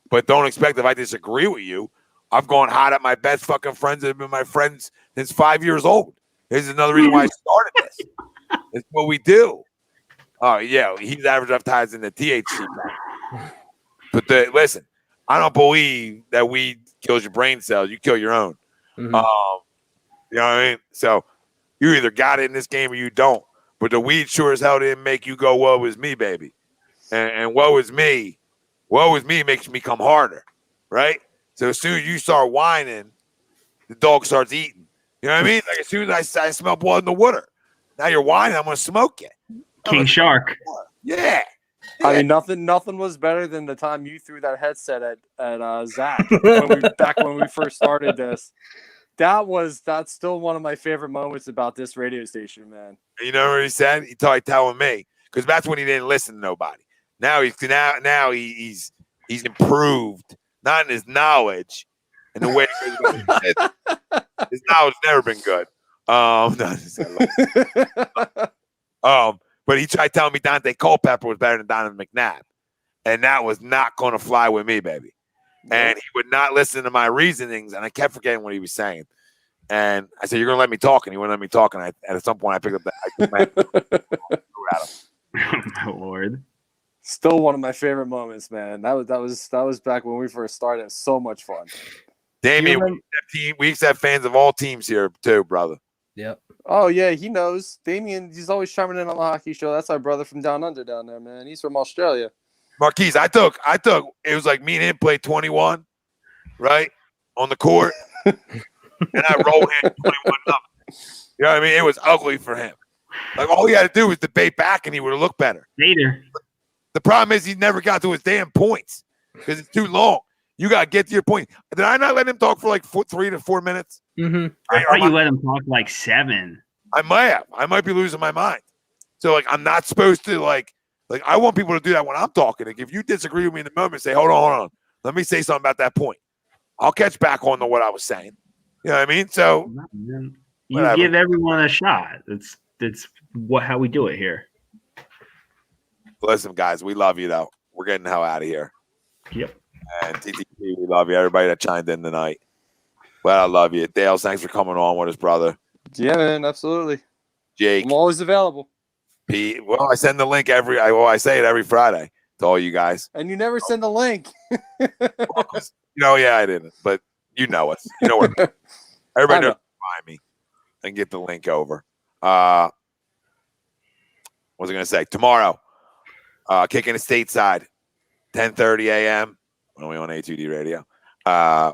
But don't expect if I disagree with you, I've gone hot at my best fucking friends that have been my friends since 5 years old. This is another reason why I started this. It's what we do. Oh, yeah, he's advertising the THC. But listen, I don't believe that weed kills your brain cells. You kill your own. Mm-hmm. You know what I mean? So you either got it in this game or you don't. But the weed sure as hell didn't make you go, woe is me, baby. And woe is me makes me come harder, right? So as soon as you start whining, the dog starts eating. You know what I mean? Like as soon as I smell blood in the water, now you're whining, I'm going to smoke you. King Shark. Yeah. I mean, nothing was better than the time you threw that headset at Zach back when we first started this. That's still one of my favorite moments about this radio station, man. You know what he said? He started telling me, because that's when he didn't listen to nobody. Now he's improved, not in his knowledge, and the way his knowledge never been good. But he tried telling me Dante Culpepper was better than Donovan McNabb, and that was not going to fly with me, baby. And he would not listen to my reasonings, and I kept forgetting what he was saying. And I said, "You're going to let me talk," and he wouldn't let me talk. And at some point, I picked up that. Oh my Lord! Still one of my favorite moments, man. That was back when we first started. So much fun. Damien, we accept fans of all teams here too, brother. Yep. Oh yeah, he knows. Damien, he's always chiming in on the hockey show. That's our brother from down under down there, man. He's from Australia. Marquise, I took. It was like me and him played 21, right, on the court, and I rolled him 21 up. You know what I mean? It was ugly for him. Like all he had to do was debate back, and he would have looked better. Later. The problem is he never got to his damn points because it's too long. You got to get to your point. Did I not let him talk for like 3 to 4 minutes? Mm-hmm. I thought you let him talk like 7. I might have. I might be losing my mind. So like, I'm not supposed to like I want people to do that when I'm talking. Like, if you disagree with me in the moment, say, hold on. Let me say something about that point. I'll catch back on to what I was saying. You know what I mean? So you whatever. Give everyone a shot. That's how we do it here. Listen, guys, we love you though. we're getting the hell out of here. Yep. And TTP, we love you. Everybody that chimed in tonight. Well, I love you. Dale, thanks for coming on with us, brother. Yeah, man, absolutely. Jake. I'm always available. Pete. Well, I send the link I say it every Friday to all you guys. And you never send the link. Yeah, I didn't. But you know us. You know what everybody knows to find me and get the link over. What was I going to say? Tomorrow, kicking it stateside, 10:30 a.m. Only on A2D radio.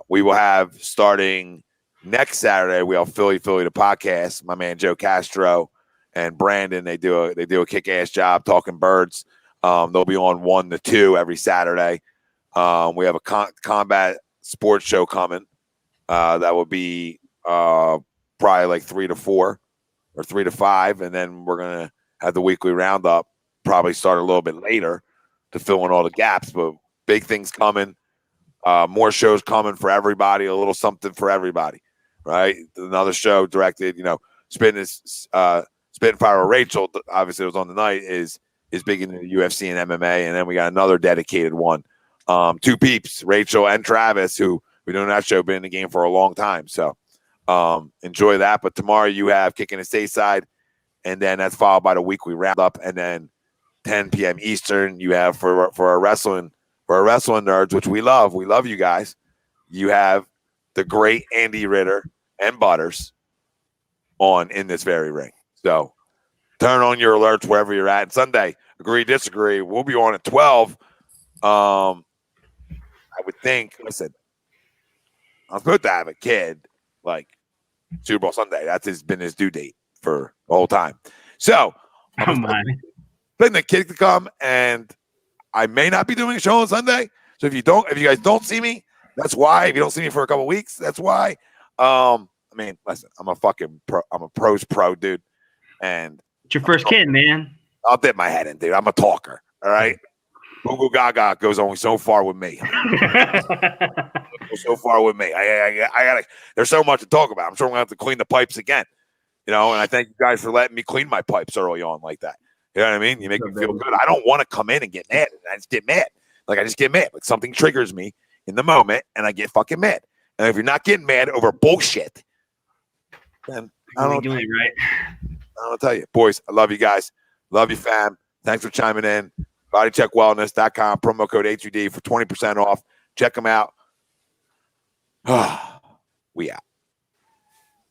We will have starting next Saturday. We have Philly the podcast. My man Joe Castro and Brandon. They do a kick-ass job talking birds. They'll be on 1 to 2 every Saturday. We have a combat sports show coming. That will be probably like 3 to 4 or 3 to 5, and then we're gonna have the weekly roundup. Probably start a little bit later to fill in all the gaps, but big things coming. More shows coming for everybody. A little something for everybody, right? Another show directed, Spitting Fire with Rachel. Obviously, it was on the night. Is big in the UFC and MMA, and then we got another dedicated one. 2 peeps, Rachel and Travis, who we doing that show, been in the game for a long time. So enjoy that. But tomorrow you have Kicking It Stateside, and then that's followed by the weekly roundup, and then 10 p.m. Eastern you have for our wrestling nerds, which we love. We love you guys. You have the great Andy Ritter and Butters on in this very ring. So turn on your alerts wherever you're at. And Sunday, agree, disagree. We'll be on at 12. I would think, listen, I'm supposed to have a kid like Super Bowl Sunday. That's been his due date for the whole time. So I'm expecting the kid to come, and I may not be doing a show on Sunday. So if you guys don't see me, that's why. If you don't see me for a couple weeks, that's why. Listen, I'm a pros pro, dude. And it's your first kid, man. I'll dip my head in, dude. I'm a talker. All right. Google Gaga goes only so far with me. So far with me. I gotta. There's so much to talk about. I'm sure I'm gonna have to clean the pipes again. And I thank you guys for letting me clean my pipes early on like that. You know what I mean? You make me feel good. I don't want to come in and get mad. I just get mad. I just get mad. Like something triggers me in the moment, and I get fucking mad. And if you're not getting mad over bullshit, then I don't doing it right. I'll tell you, boys. I love you guys. Love you, fam. Thanks for chiming in. BodyCheckWellness.com, promo code A2D for 20% off. Check them out. We out.